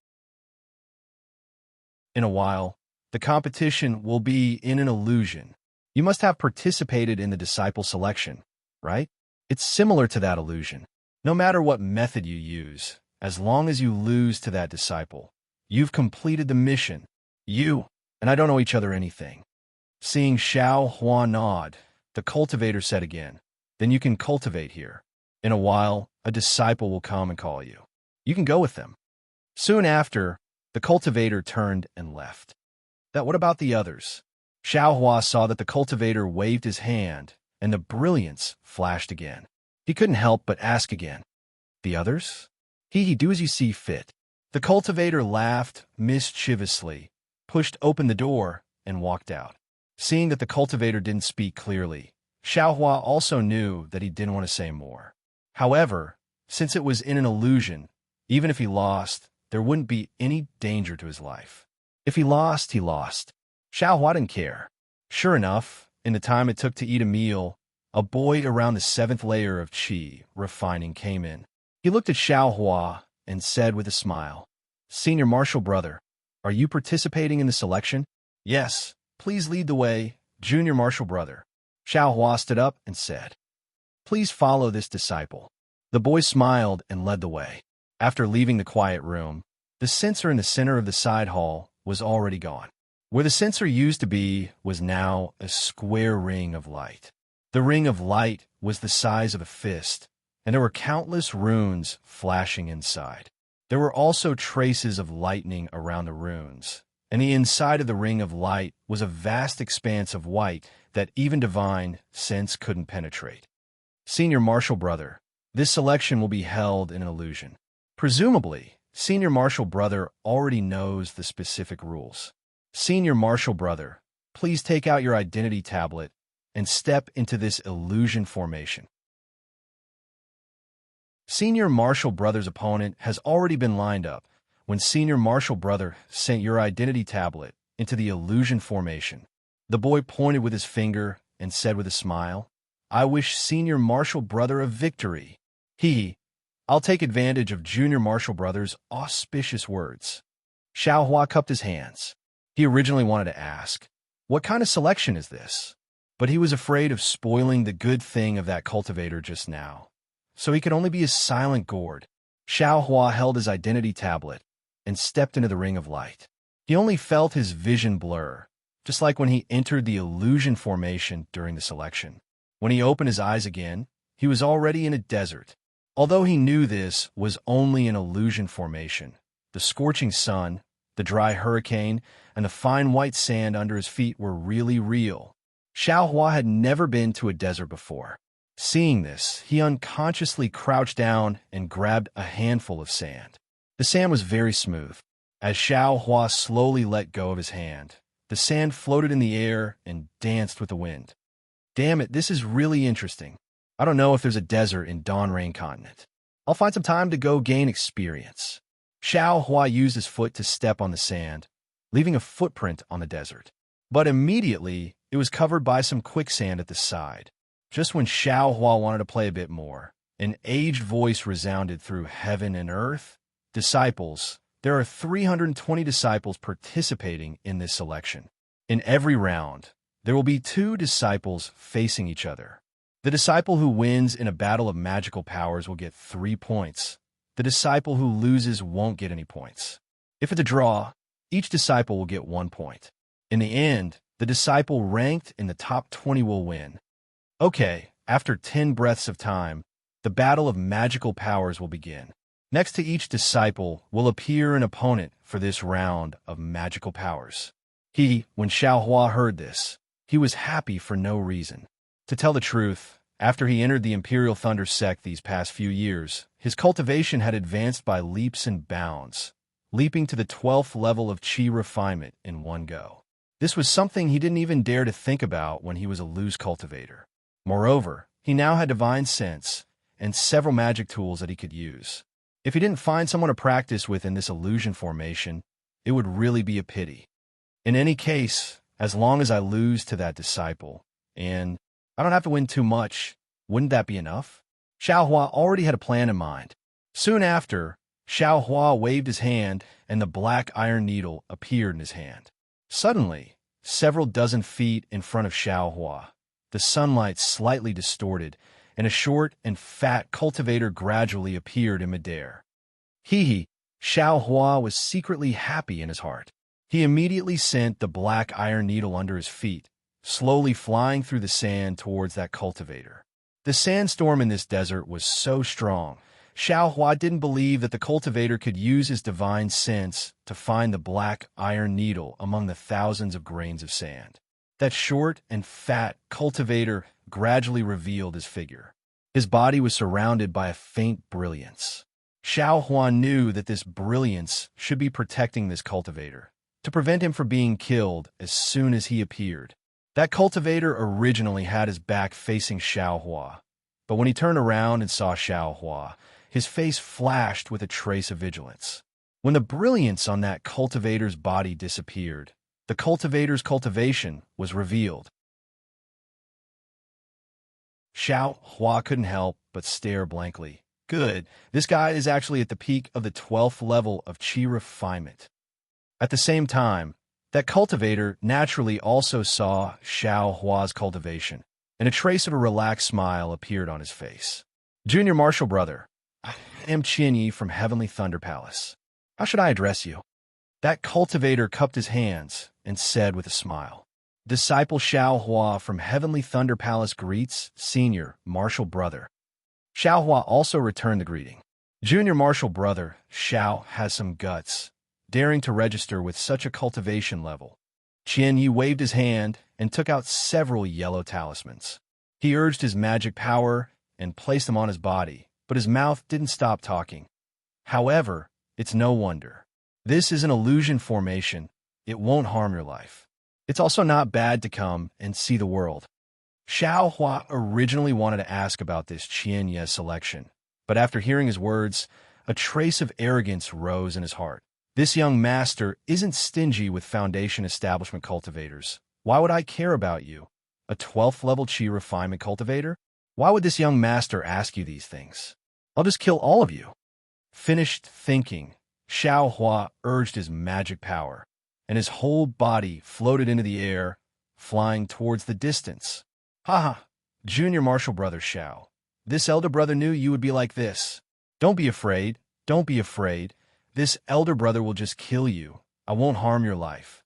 In a while, the competition will be in an illusion. You must have participated in the disciple selection, right? It's similar to that illusion. No matter what method you use, as long as you lose to that disciple, You've completed the mission. You and I don't know each other anything." Seeing Xiao Hua nod, the cultivator said again, "Then you can cultivate here. In a while, a disciple will come and call you. You can go with them." Soon after, the cultivator turned and left. What about the others? Xiao Hua saw that the cultivator waved his hand, and the brilliance flashed again. He couldn't help but ask again, "The others?" He do as you see fit." The cultivator laughed mischievously, pushed open the door, and walked out. Seeing that the cultivator didn't speak clearly, Xiao Hua also knew that he didn't want to say more. However, since it was in an illusion, even if he lost, there wouldn't be any danger to his life. If he lost, he lost. Xiao Hua didn't care. Sure enough, in the time it took to eat a meal, a boy around the 7th layer of qi refining came in. He looked at Xiao Hua and said with a smile, "Senior Martial Brother, are you participating in the selection?" "Yes, please lead the way, Junior Martial Brother." Xiao Hua stood up and said, "Please follow this disciple." The boy smiled and led the way. After leaving the quiet room, the censer in the center of the side hall was already gone. Where the censer used to be was now a square ring of light. The ring of light was the size of a fist, and there were countless runes flashing inside. There were also traces of lightning around the runes, and the inside of the ring of light was a vast expanse of white that even divine sense couldn't penetrate. Senior Martial Brother, this selection will be held in an illusion. Presumably, Senior Martial Brother already knows the specific rules. Senior Martial Brother, please take out your identity tablet and step into this illusion formation. Senior Martial Brother's opponent has already been lined up when Senior Martial Brother sent your identity tablet into the illusion formation. The boy pointed with his finger and said with a smile, "I wish Senior Martial Brother a victory." I'll take advantage of Junior Martial Brother's auspicious words. Xiao Hua cupped his hands. He originally wanted to ask, "What kind of selection is this?" But he was afraid of spoiling the good thing of that cultivator just now, so he could only be a silent gourd. Xiao Hua held his identity tablet and stepped into the ring of light. He only felt his vision blur, just like when he entered the illusion formation during the selection. When he opened his eyes again, he was already in a desert. Although he knew this was only an illusion formation, the scorching sun, the dry hurricane, and the fine white sand under his feet were really real. Xiao Hua had never been to a desert before. Seeing this, he unconsciously crouched down and grabbed a handful of sand. The sand was very smooth. As Xiao Hua slowly let go of his hand, the sand floated in the air and danced with the wind. Damn it, this is really interesting. I don't know if there's a desert in Dawn Rain Continent. I'll find some time to go gain experience. Xiao Hua used his foot to step on the sand, leaving a footprint on the desert. But immediately, it was covered by some quicksand at the side. Just when Xiao Hua wanted to play a bit more, an aged voice resounded through heaven and earth. "Disciples, there are 320 disciples participating in this selection. In every round, there will be 2 disciples facing each other. The disciple who wins in a battle of magical powers will get 3 points. The disciple who loses won't get any points. If it's a draw, each disciple will get 1 point. In the end, the disciple ranked in the top 20 will win." Okay, after 10 breaths of time, the battle of magical powers will begin. Next to each disciple will appear an opponent for this round of magical powers. When Xiao Hua heard this, he was happy for no reason. To tell the truth, after he entered the Imperial Thunder sect these past few years, his cultivation had advanced by leaps and bounds, leaping to the 12th level of Qi refinement in one go. This was something he didn't even dare to think about when he was a loose cultivator. Moreover, he now had divine sense and several magic tools that he could use. If he didn't find someone to practice with in this illusion formation, it would really be a pity. In any case, as long as I lose to that disciple, and I don't have to win too much, wouldn't that be enough? Xiao Hua already had a plan in mind. Soon after, Xiao Hua waved his hand and the black iron needle appeared in his hand. Suddenly, several dozen feet in front of Xiao Hua, the sunlight slightly distorted, and a short and fat cultivator gradually appeared in midair. Xiao Xiao Hua was secretly happy in his heart. He immediately sent the black iron needle under his feet, slowly flying through the sand towards that cultivator. The sandstorm in this desert was so strong, Xiao Hua didn't believe that the cultivator could use his divine sense to find the black iron needle among the thousands of grains of sand. That short and fat cultivator gradually revealed his figure. His body was surrounded by a faint brilliance. Xiao Hua knew that this brilliance should be protecting this cultivator, to prevent him from being killed as soon as he appeared. That cultivator originally had his back facing Xiao Hua, but when he turned around and saw Xiao Hua, his face flashed with a trace of vigilance. When the brilliance on that cultivator's body disappeared, the cultivator's cultivation was revealed. Xiao Hua couldn't help but stare blankly. Good, this guy is actually at the peak of the 12th level of Qi refinement. At the same time, that cultivator naturally also saw Xiao Hua's cultivation, and a trace of a relaxed smile appeared on his face. Junior Martial Brother, I am Qian Yi from Heavenly Thunder Palace. How should I address you? That cultivator cupped his hands and said with a smile. Disciple Xiao Hua from Heavenly Thunder Palace greets Senior Martial Brother. Xiao Hua also returned the greeting. Junior Martial Brother Xiao has some guts, daring to register with such a cultivation level. Qian Yi waved his hand and took out several yellow talismans. He urged his magic power and placed them on his body, but his mouth didn't stop talking. However, it's no wonder. This is an illusion formation. It won't harm your life. It's also not bad to come and see the world. Xiao Hua originally wanted to ask about this Qian Yi selection, but after hearing his words, a trace of arrogance rose in his heart. This young master isn't stingy with foundation establishment cultivators. Why would I care about you? A 12th level Qi refinement cultivator? Why would this young master ask you these things? I'll just kill all of you. Finished thinking, Xiao Hua urged his magic power, and his whole body floated into the air, flying towards the distance. Haha, Junior Martial Brother Xiao. This elder brother knew you would be like this. Don't be afraid. Don't be afraid. This elder brother will just kill you. I won't harm your life.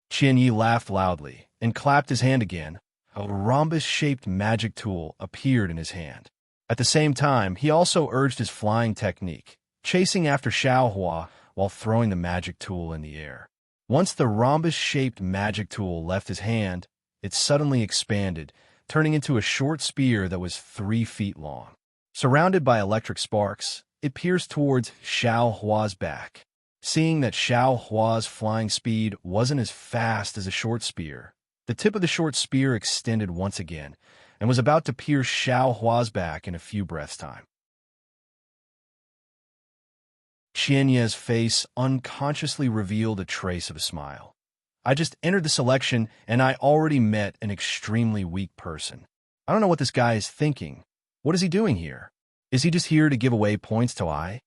Qian Yi laughed loudly and clapped his hand again. A rhombus-shaped magic tool appeared in his hand. At the same time, he also urged his flying technique, chasing after Xiao Hua while throwing the magic tool in the air. Once the rhombus-shaped magic tool left his hand, it suddenly expanded, turning into a short spear that was 3 feet long. Surrounded by electric sparks, it pierced towards Xiao Hua's back. Seeing that Xiao Hua's flying speed wasn't as fast as a short spear, the tip of the short spear extended once again and was about to pierce Xiao Hua's back in a few breaths' time. Qian Yi's face unconsciously revealed a trace of a smile. I just entered the selection and I already met an extremely weak person. I don't know what this guy is thinking. What is he doing here? Is he just here to give away points to I?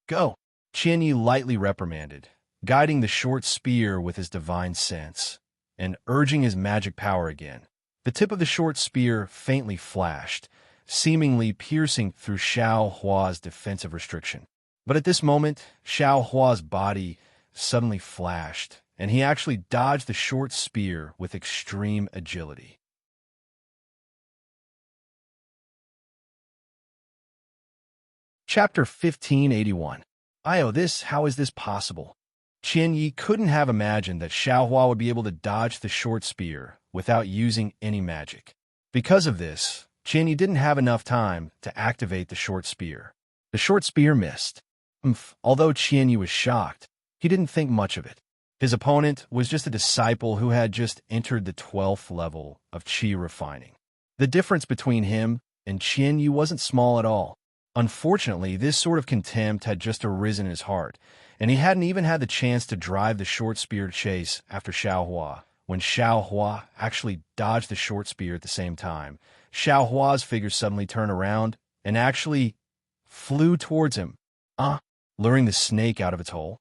Go! Qian Yi lightly reprimanded, guiding the short spear with his divine sense, and urging his magic power again. The tip of the short spear faintly flashed, seemingly piercing through Xiao Hua's defensive restriction. But at this moment, Xiao Hua's body suddenly flashed, and he actually dodged the short spear with extreme agility. Chapter 1581. How is this possible? Qian Yi couldn't have imagined that Xiao Hua would be able to dodge the short spear without using any magic. Because of this, Qian Yi didn't have enough time to activate the short spear. The short spear missed. Although Qian Yi was shocked, he didn't think much of it. His opponent was just a disciple who had just entered the 12th level of Qi refining. The difference between him and Qian Yi wasn't small at all. Unfortunately, this sort of contempt had just arisen in his heart, and he hadn't even had the chance to drive the short spear chase after Xiao Hua, when Xiao Hua actually dodged the short spear at the same time. Xiao Hua's figure suddenly turned around and actually flew towards him, luring the snake out of its hole.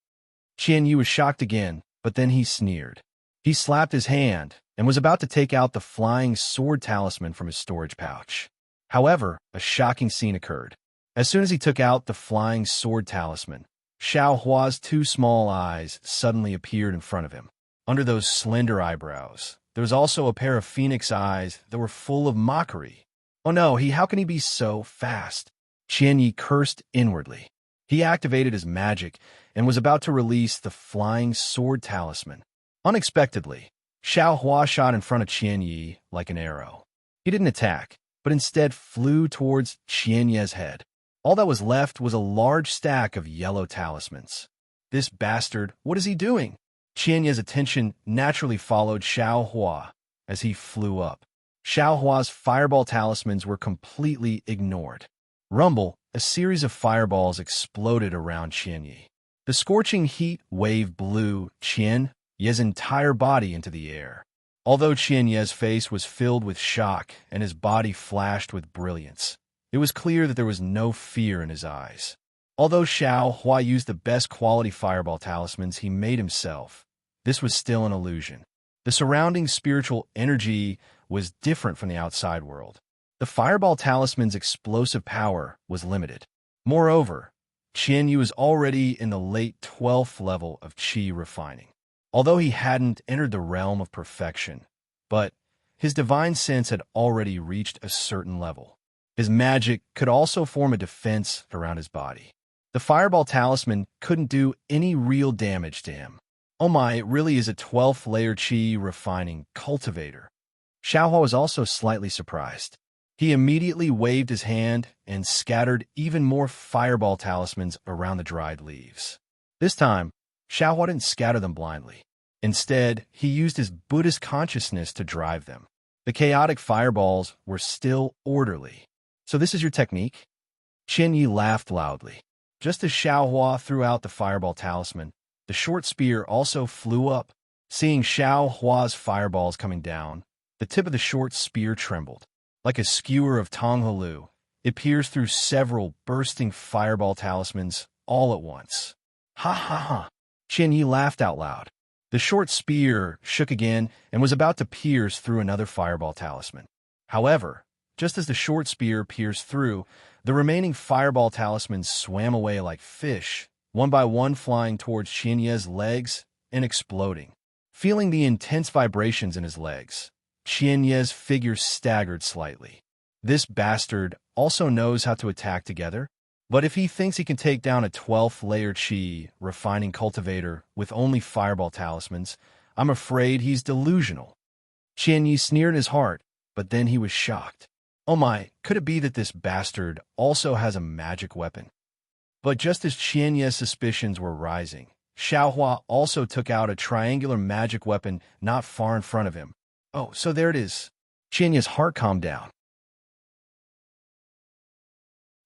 Qian Yi was shocked again, but then he sneered. He slapped his hand and was about to take out the flying sword talisman from his storage pouch. However, a shocking scene occurred. As soon as he took out the flying sword talisman, Xiao Hua's two small eyes suddenly appeared in front of him. Under those slender eyebrows, there was also a pair of phoenix eyes that were full of mockery. Oh no, how can he be so fast? Qian Yi cursed inwardly. He activated his magic and was about to release the flying sword talisman. Unexpectedly, Xiao Hua shot in front of Qian Yi like an arrow. He didn't attack, but instead flew towards Qian Yi's head. All that was left was a large stack of yellow talismans. This bastard, what is he doing? Qian Yi's attention naturally followed Xiao Hua as he flew up. Xiao Hua's fireball talismans were completely ignored. Rumble, a series of fireballs exploded around Qian Yi. The scorching heat wave blew Qian Yi's entire body into the air. Although Qian Yi's face was filled with shock and his body flashed with brilliance, it was clear that there was no fear in his eyes. Although Xiao Hua used the best quality fireball talismans he made himself, this was still an illusion. The surrounding spiritual energy was different from the outside world. The fireball talisman's explosive power was limited. Moreover, Qian Yi was already in the late 12th level of qi refining. Although he hadn't entered the realm of perfection, but his divine sense had already reached a certain level. His magic could also form a defense around his body. The fireball talisman couldn't do any real damage to him. Oh my, it really is a 12th layer qi refining cultivator. Xiao Hua was also slightly surprised. He immediately waved his hand and scattered even more fireball talismans around the dried leaves. This time, Xiao Hua didn't scatter them blindly. Instead, he used his Buddhist consciousness to drive them. The chaotic fireballs were still orderly. So this is your technique? Qian Yi laughed loudly. Just as Xiao Hua threw out the fireball talisman, the short spear also flew up. Seeing Xiao Hua's fireballs coming down, the tip of the short spear trembled. Like a skewer of Tonghalu, it pierced through several bursting fireball talismans all at once. Ha ha ha! Qian Yi laughed out loud. The short spear shook again and was about to pierce through another fireball talisman. However, just as the short spear pierced through, the remaining fireball talismans swam away like fish, one by one flying towards Qian Yi's legs and exploding. Feeling the intense vibrations in his legs, Qian Yi's figure staggered slightly. This bastard also knows how to attack together, but if he thinks he can take down a 12th layer qi refining cultivator with only fireball talismans, I'm afraid he's delusional. Qian Yi sneered in his heart, but then he was shocked. Oh my, could it be that this bastard also has a magic weapon? But just as Qian Yi's suspicions were rising, Xiao Hua also took out a triangular magic weapon not far in front of him. Oh, so there it is. Qian Yi's heart calmed down.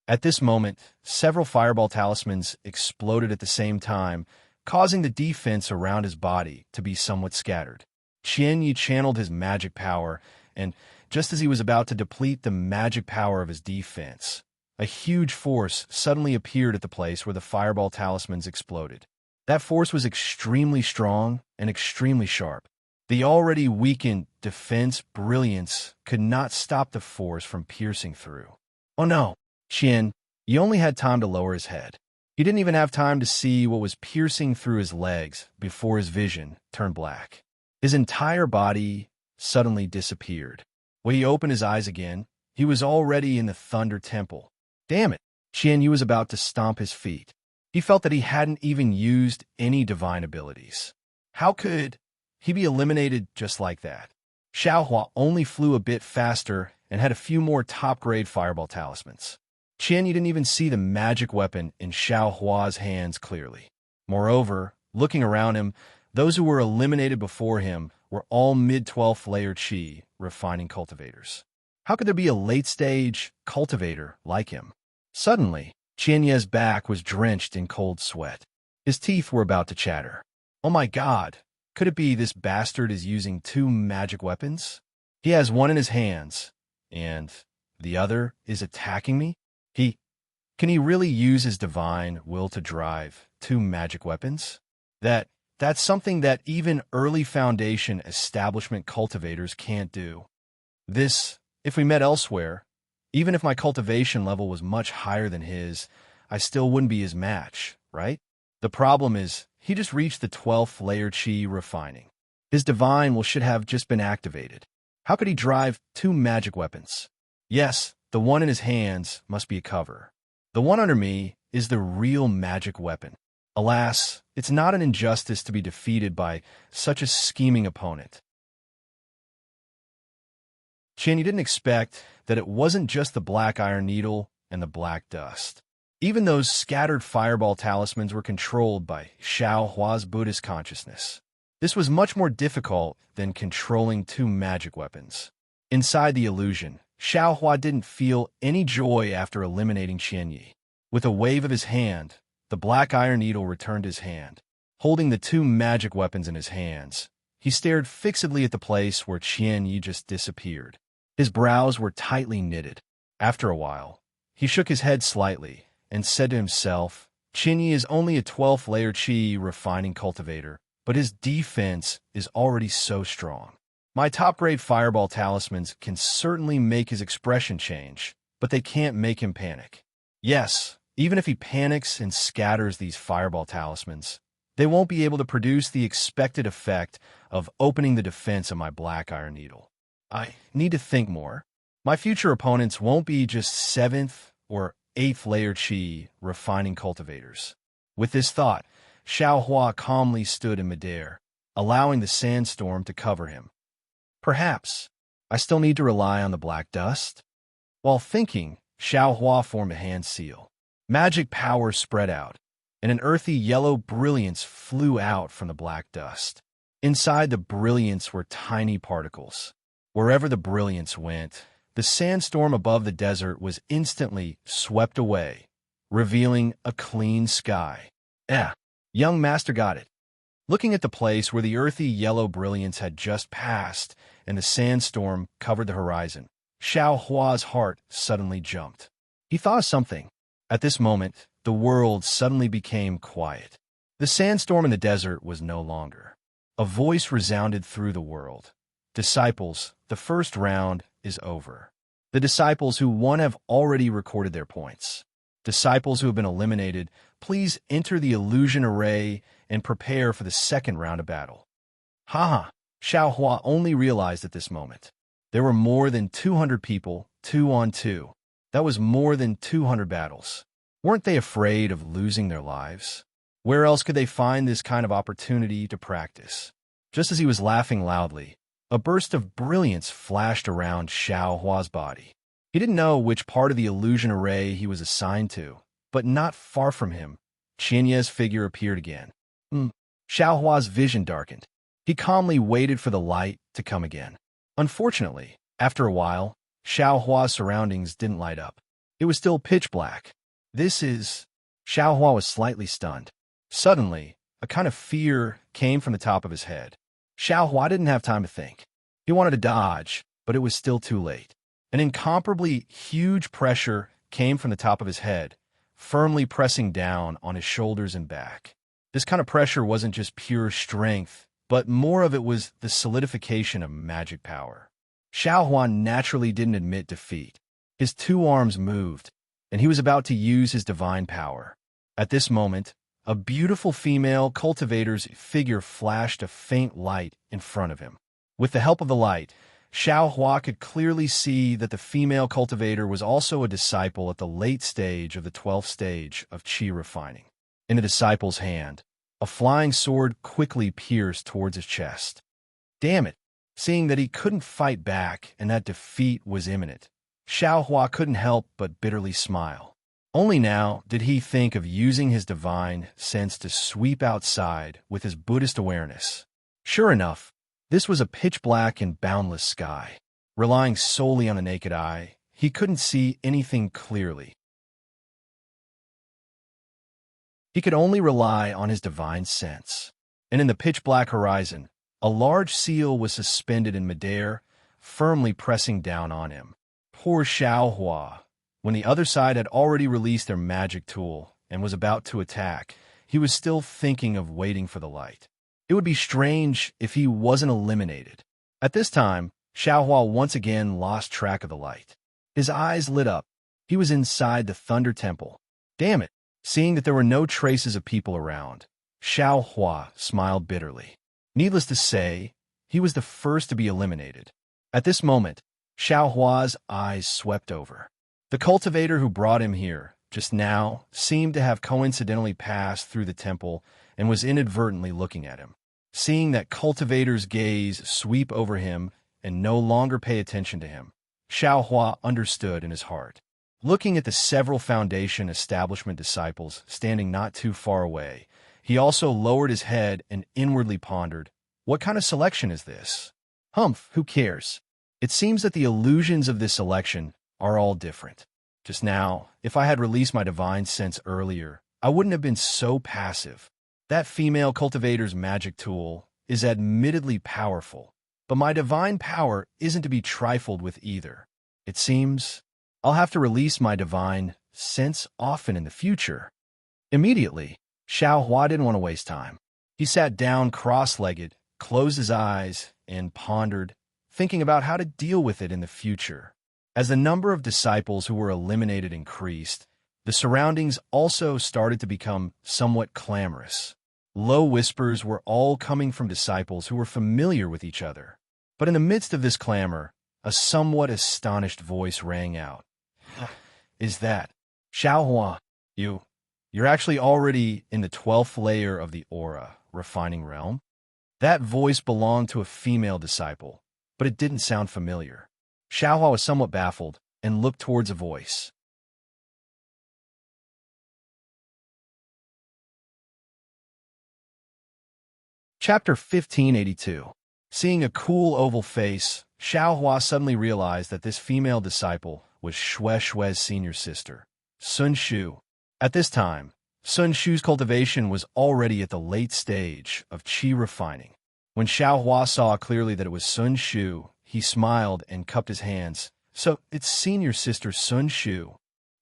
At this moment, several fireball talismans exploded at the same time, causing the defense around his body to be somewhat scattered. Qian Yi channeled his magic power, and just as he was about to deplete the magic power of his defense, a huge force suddenly appeared at the place where the fireball talismans exploded. That force was extremely strong and extremely sharp. The already weakened defense brilliance could not stop the force from piercing through. Oh no! Qian Yi only had time to lower his head. He didn't even have time to see what was piercing through his legs before his vision turned black. His entire body suddenly disappeared. When he opened his eyes again, he was already in the Thunder Temple. Damn it! Qian Yi was about to stomp his feet. He felt that he hadn't even used any divine abilities. How could he be eliminated just like that? Xiao Hua only flew a bit faster and had a few more top-grade fireball talismans. Qian Yi didn't even see the magic weapon in Xiao Hua's hands clearly. Moreover, looking around him, those who were eliminated before him were all mid-12th layer qi refining cultivators. How could there be a late-stage cultivator like him? Suddenly, Qian Yi's back was drenched in cold sweat. His teeth were about to chatter. Oh my god! Could it be this bastard is using two magic weapons? He has one in his hands, and the other is attacking me? Can he really use his divine will to drive two magic weapons? That's something that even early foundation establishment cultivators can't do. This, if we met elsewhere, even if my cultivation level was much higher than his, I still wouldn't be his match, right? The problem is, he just reached the 12th layer chi refining. His divine will should have just been activated. How could he drive two magic weapons? Yes, the one in his hands must be a cover. The one under me is the real magic weapon. Alas, it's not an injustice to be defeated by such a scheming opponent. Chin, you didn't expect that it wasn't just the black iron needle and the black dust. Even those scattered fireball talismans were controlled by Xiao Hua's Buddhist consciousness. This was much more difficult than controlling two magic weapons. Inside the illusion, Xiao Hua didn't feel any joy after eliminating Qianyi. With a wave of his hand, the black iron needle returned his hand. Holding the two magic weapons in his hands, he stared fixedly at the place where Qianyi just disappeared. His brows were tightly knitted. After a while, he shook his head slightly and said to himself, Qianyi is only a 12th layer chi refining cultivator, but his defense is already so strong. My top-grade fireball talismans can certainly make his expression change, but they can't make him panic. Yes, even if he panics and scatters these fireball talismans, they won't be able to produce the expected effect of opening the defense of my black iron needle. I need to think more. My future opponents won't be just 7th or 8th layer chi refining cultivators. With this thought, Xiao Hua calmly stood in midair, allowing the sandstorm to cover him. Perhaps I still need to rely on the black dust? While thinking, Xiao Hua formed a hand seal. Magic power spread out, and an earthy yellow brilliance flew out from the black dust. Inside the brilliance were tiny particles. Wherever the brilliance went, the sandstorm above the desert was instantly swept away, revealing a clean sky. Young master got it. Looking at the place where the earthy yellow brilliance had just passed and the sandstorm covered the horizon, Xiao Hua's heart suddenly jumped. He thought of something. At this moment, the world suddenly became quiet. The sandstorm in the desert was no longer. A voice resounded through the world. Disciples, the first round is over. The disciples who won have already recorded their points. Disciples who have been eliminated, please enter the illusion array and prepare for the second round of battle. Xiao Hua only realized at this moment. There were more than 200 people, 2-on-2. That was more than 200 battles. Weren't they afraid of losing their lives? Where else could they find this kind of opportunity to practice? Just as he was laughing loudly, a burst of brilliance flashed around Xiao Hua's body. He didn't know which part of the illusion array he was assigned to, but not far from him, Qianyi's figure appeared again. Xiao Hua's vision darkened. He calmly waited for the light to come again. Unfortunately, after a while, Xiao Hua's surroundings didn't light up. It was still pitch black. Xiao Hua was slightly stunned. Suddenly, a kind of fear came from the top of his head. Xiao Hua didn't have time to think. He wanted to dodge, but it was still too late. An incomparably huge pressure came from the top of his head, firmly pressing down on his shoulders and back. This kind of pressure wasn't just pure strength, but more of it was the solidification of magic power. Xiao Hua naturally didn't admit defeat. His two arms moved, and he was about to use his divine power. At this moment, a beautiful female cultivator's figure flashed a faint light in front of him. With the help of the light, Xiao Hua could clearly see that the female cultivator was also a disciple at the late stage of the 12th stage of qi refining. In the disciple's hand, a flying sword quickly pierced towards his chest. Damn it! Seeing that he couldn't fight back and that defeat was imminent, Xiao Hua couldn't help but bitterly smile. Only now did he think of using his divine sense to sweep outside with his Buddhist awareness. Sure enough, this was a pitch-black and boundless sky. Relying solely on the naked eye, he couldn't see anything clearly. He could only rely on his divine sense. And in the pitch-black horizon, a large seal was suspended in midair, firmly pressing down on him. Poor Xiao Hua. When the other side had already released their magic tool and was about to attack, he was still thinking of waiting for the light. It would be strange if he wasn't eliminated. At this time, Xiao Hua once again lost track of the light. His eyes lit up. He was inside the Thunder Temple. Damn it! Seeing that there were no traces of people around, Xiao Hua smiled bitterly. Needless to say, he was the first to be eliminated. At this moment, Xiao Hua's eyes swept over. The cultivator who brought him here just now seemed to have coincidentally passed through the temple and was inadvertently looking at him. Seeing that cultivator's gaze sweep over him and no longer pay attention to him, Xiao Hua understood in his heart. Looking at the several Foundation establishment disciples standing not too far away, he also lowered his head and inwardly pondered, what kind of selection is this? Humph, who cares? It seems that the illusions of this selection are all different. Just now, if I had released my divine sense earlier, I wouldn't have been so passive. That female cultivator's magic tool is admittedly powerful, but my divine power isn't to be trifled with either. It seems I'll have to release my divine sense often in the future. Immediately, Xiao Hua didn't want to waste time. He sat down cross-legged, closed his eyes, and pondered, thinking about how to deal with it in the future. As the number of disciples who were eliminated increased, the surroundings also started to become somewhat clamorous. Low whispers were all coming from disciples who were familiar with each other. But in the midst of this clamor, a somewhat astonished voice rang out. Is that Xiao Hua? You're actually already in the 12th layer of the aura, refining realm? That voice belonged to a female disciple, but it didn't sound familiar. Xiao Hua was somewhat baffled and looked towards a voice. Chapter 1582. Seeing a cool oval face, Xiao Hua suddenly realized that this female disciple was Shue's senior sister, Sun Shu. At this time, Sun Shu's cultivation was already at the late stage of qi refining. When Xiao Hua saw clearly that it was Sun Shu, he smiled and cupped his hands. So, it's senior sister Sun Shu.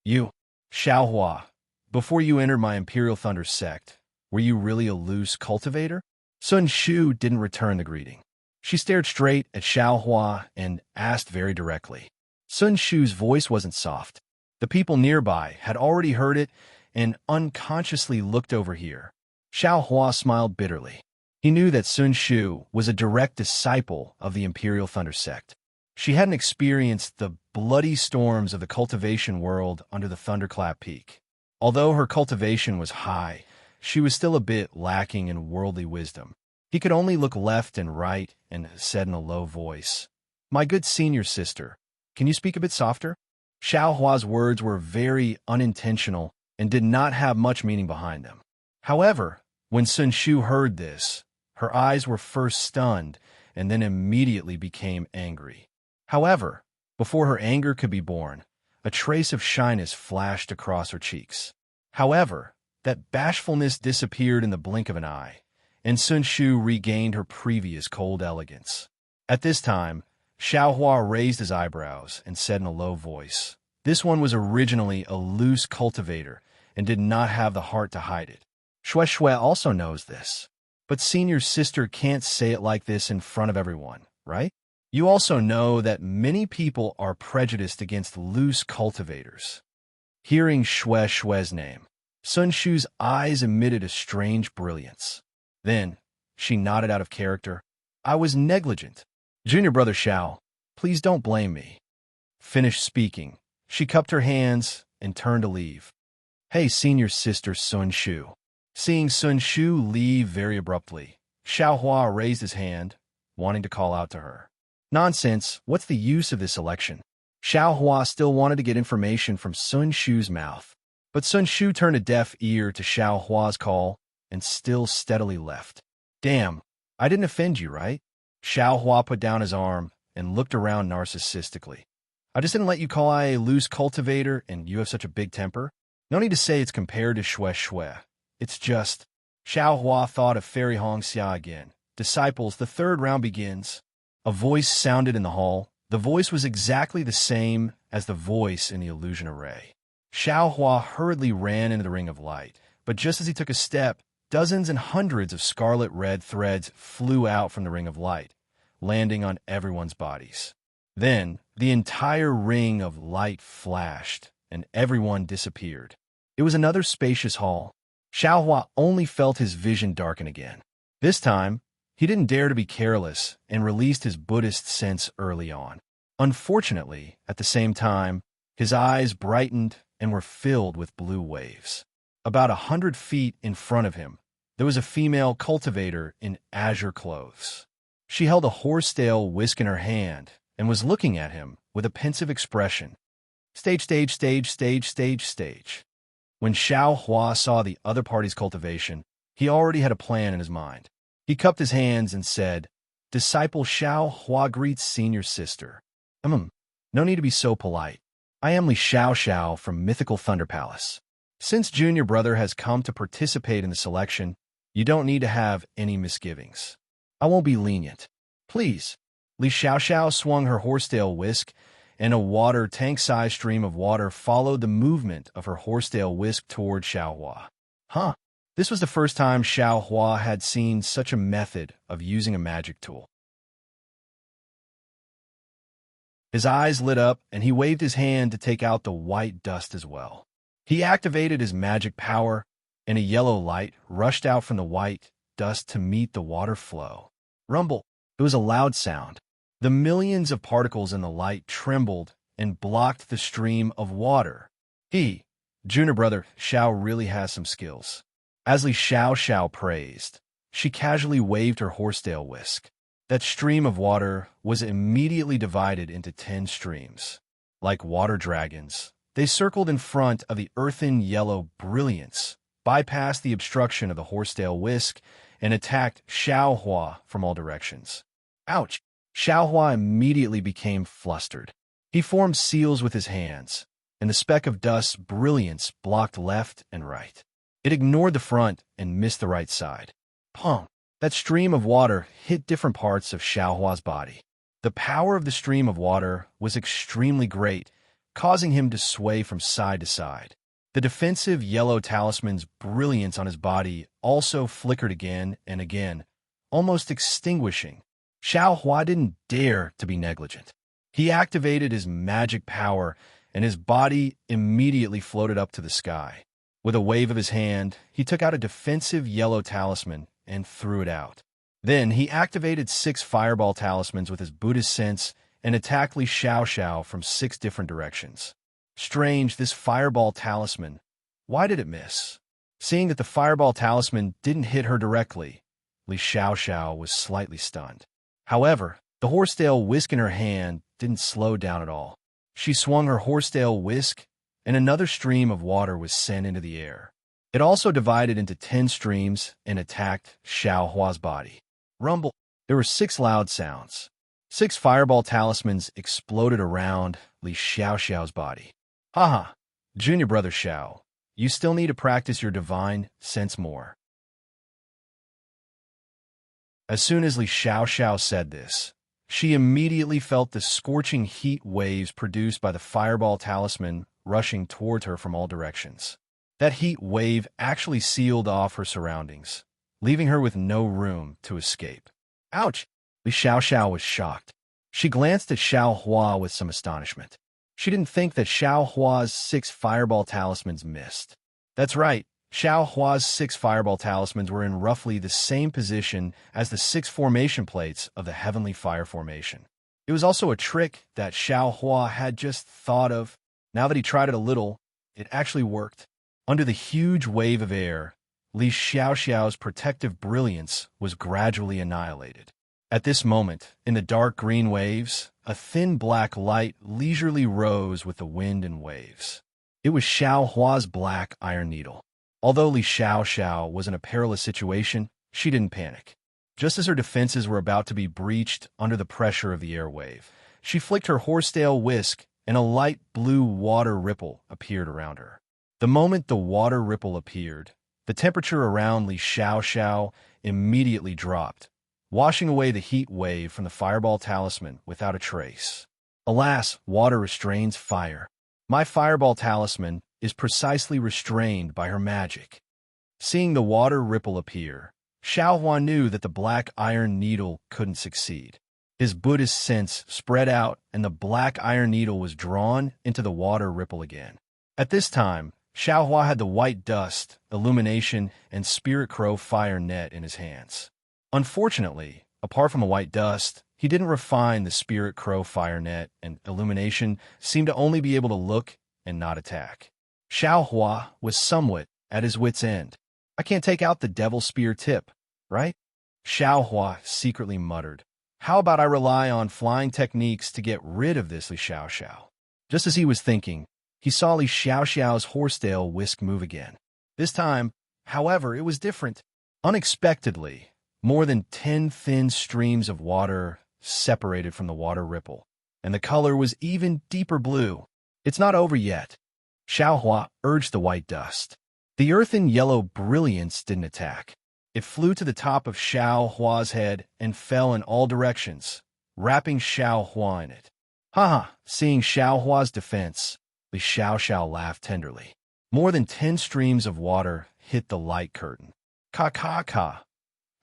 You, Xiao Hua, before you entered my Imperial Thunder sect, were you really a loose cultivator? Sun Shu didn't return the greeting. She stared straight at Xiao Hua and asked very directly. Sun Shu's voice wasn't soft. The people nearby had already heard it and unconsciously looked over here. Xiao Hua smiled bitterly. He knew that Sun Shu was a direct disciple of the Imperial Thunder sect. She hadn't experienced the bloody storms of the cultivation world under the Thunderclap Peak. Although her cultivation was high, she was still a bit lacking in worldly wisdom. He could only look left and right and said in a low voice, "My good senior sister, can you speak a bit softer?" Xiao Hua's words were very unintentional and did not have much meaning behind them. However, when Sun Shu heard this, her eyes were first stunned and then immediately became angry. However, before her anger could be born, a trace of shyness flashed across her cheeks. However, that bashfulness disappeared in the blink of an eye, and Sun Shu regained her previous cold elegance. At this time, Xiao Hua raised his eyebrows and said in a low voice, "This one was originally a loose cultivator and did not have the heart to hide it. Shui also knows this. But senior sister can't say it like this in front of everyone, right? You also know that many people are prejudiced against loose cultivators." Hearing Shue's name, Sun Shu's eyes emitted a strange brilliance. Then, she nodded out of character. "I was negligent. Junior brother Xiao, please don't blame me." Finished speaking, she cupped her hands and turned to leave. "Hey, senior sister Sun Shu." Seeing Sun Shu leave very abruptly, Xiao Hua raised his hand, wanting to call out to her. "Nonsense, what's the use of this election?" Xiao Hua still wanted to get information from Sun Shu's mouth. But Sun Shu turned a deaf ear to Xiao Hua's call and still steadily left. "Damn, I didn't offend you, right?" Xiao Hua put down his arm and looked around narcissistically. "I just didn't let you call I a loose cultivator and you have such a big temper. No need to say it's compared to Shui. It's just..." Xiao Hua thought of Fairy Hongxia again. "Disciples, the third round begins." A voice sounded in the hall. The voice was exactly the same as the voice in the illusion array. Xiao Hua hurriedly ran into the ring of light, but just as he took a step, dozens and hundreds of scarlet-red threads flew out from the ring of light, landing on everyone's bodies. Then, the entire ring of light flashed, and everyone disappeared. It was another spacious hall. Xiaohua only felt his vision darken again. This time, he didn't dare to be careless and released his Buddhist sense early on. Unfortunately, at the same time, his eyes brightened and were filled with blue waves. About 100 feet in front of him, there was a female cultivator in azure clothes. She held a horsetail whisk in her hand and was looking at him with a pensive expression. Stage, stage, stage, stage, stage, stage. When Xiao Hua saw the other party's cultivation, he already had a plan in his mind. He cupped his hands and said, "Disciple Xiao Hua greets senior sister. No need to be so polite. I am Li Xiao Xiao from Mythical Thunder Palace. Since junior brother has come to participate in the selection, you don't need to have any misgivings. I won't be lenient. Please." Li Xiao Xiao swung her horsetail whisk, and a water tank-sized stream of water followed the movement of her horsetail whisk toward Xiao Hua. This was the first time Xiao Hua had seen such a method of using a magic tool. His eyes lit up, and he waved his hand to take out the white dust as well. He activated his magic power, and a yellow light rushed out from the white dust to meet the water flow. Rumble! It was a loud sound. The millions of particles in the light trembled and blocked the stream of water. Junior brother Xiao really has some skills. As Li Xiao Xiao praised, she casually waved her horsetail whisk. That stream of water was immediately divided into 10 streams. Like water dragons, they circled in front of the earthen yellow brilliance, bypassed the obstruction of the horsetail whisk, and attacked Xiao Hua from all directions. Ouch! Xiao Hua immediately became flustered. He formed seals with his hands, and the speck of dust's brilliance blocked left and right. It ignored the front and missed the right side. Pong! That stream of water hit different parts of Xiao Hua's body. The power of the stream of water was extremely great, causing him to sway from side to side. The defensive yellow talisman's brilliance on his body also flickered again and again, almost extinguishing. Xiao Hua didn't dare to be negligent. He activated his magic power, and his body immediately floated up to the sky. With a wave of his hand, he took out a defensive yellow talisman and threw it out. Then he activated 6 fireball talismans with his Buddhist sense and attacked Li Xiao Xiao from 6 different directions. Strange, this fireball talisman. Why did it miss? Seeing that the fireball talisman didn't hit her directly, Li Xiao Xiao was slightly stunned. However, the horsetail whisk in her hand didn't slow down at all. She swung her horsetail whisk, and another stream of water was sent into the air. It also divided into 10 streams and attacked Xiao Hua's body. Rumble! There were 6 loud sounds. 6 fireball talismans exploded around Li Xiao Xiao's body. Haha! Junior brother Xiao, you still need to practice your divine sense more. As soon as Li Xiao Xiao said this, she immediately felt the scorching heat waves produced by the fireball talisman rushing toward her from all directions. That heat wave actually sealed off her surroundings, leaving her with no room to escape. Ouch! Li Xiao Xiao was shocked. She glanced at Xiao Hua with some astonishment. She didn't think that Xiao Hua's 6 fireball talismans missed. That's right. Xiao Hua's 6 fireball talismans were in roughly the same position as the 6 formation plates of the Heavenly Fire Formation. It was also a trick that Xiao Hua had just thought of. Now that he tried it a little, it actually worked. Under the huge wave of air, Li Xiao Xiao's protective brilliance was gradually annihilated. At this moment, in the dark green waves, a thin black light leisurely rose with the wind and waves. It was Xiao Hua's black iron needle. Although Li Xiao Xiao was in a perilous situation, she didn't panic. Just as her defenses were about to be breached under the pressure of the air wave, she flicked her horsetail whisk, and a light blue water ripple appeared around her. The moment the water ripple appeared, the temperature around Li Xiao Xiao immediately dropped, washing away the heat wave from the fireball talisman without a trace. Alas, water restrains fire. My fireball talisman is precisely restrained by her magic. Seeing the water ripple appear, Xiao Hua knew that the black iron needle couldn't succeed. His Buddhist sense spread out, and the black iron needle was drawn into the water ripple again. At this time, Xiaohua had the white dust, illumination, and spirit crow fire net in his hands. Unfortunately, apart from the white dust, he didn't refine the spirit crow fire net, and illumination seemed to only be able to look and not attack. Xiaohua was somewhat at his wit's end. I can't take out the devil spear tip, right? Xiaohua secretly muttered. How about I rely on flying techniques to get rid of this Li Xiaoxiao? Just as he was thinking, he saw Li Xiaoxiao's horsetail whisk move again. This time, however, it was different. Unexpectedly, more than 10 thin streams of water separated from the water ripple, and the color was even deeper blue. It's not over yet. Xiaohua urged the white dust. The earthen yellow brilliance didn't attack. It flew to the top of Xiaohua's head and fell in all directions, wrapping Xiaohua in it. Haha, seeing Xiaohua's defense, Li Xiaoxiao laughed tenderly. More than 10 streams of water hit the light curtain. Ka-ka-ka.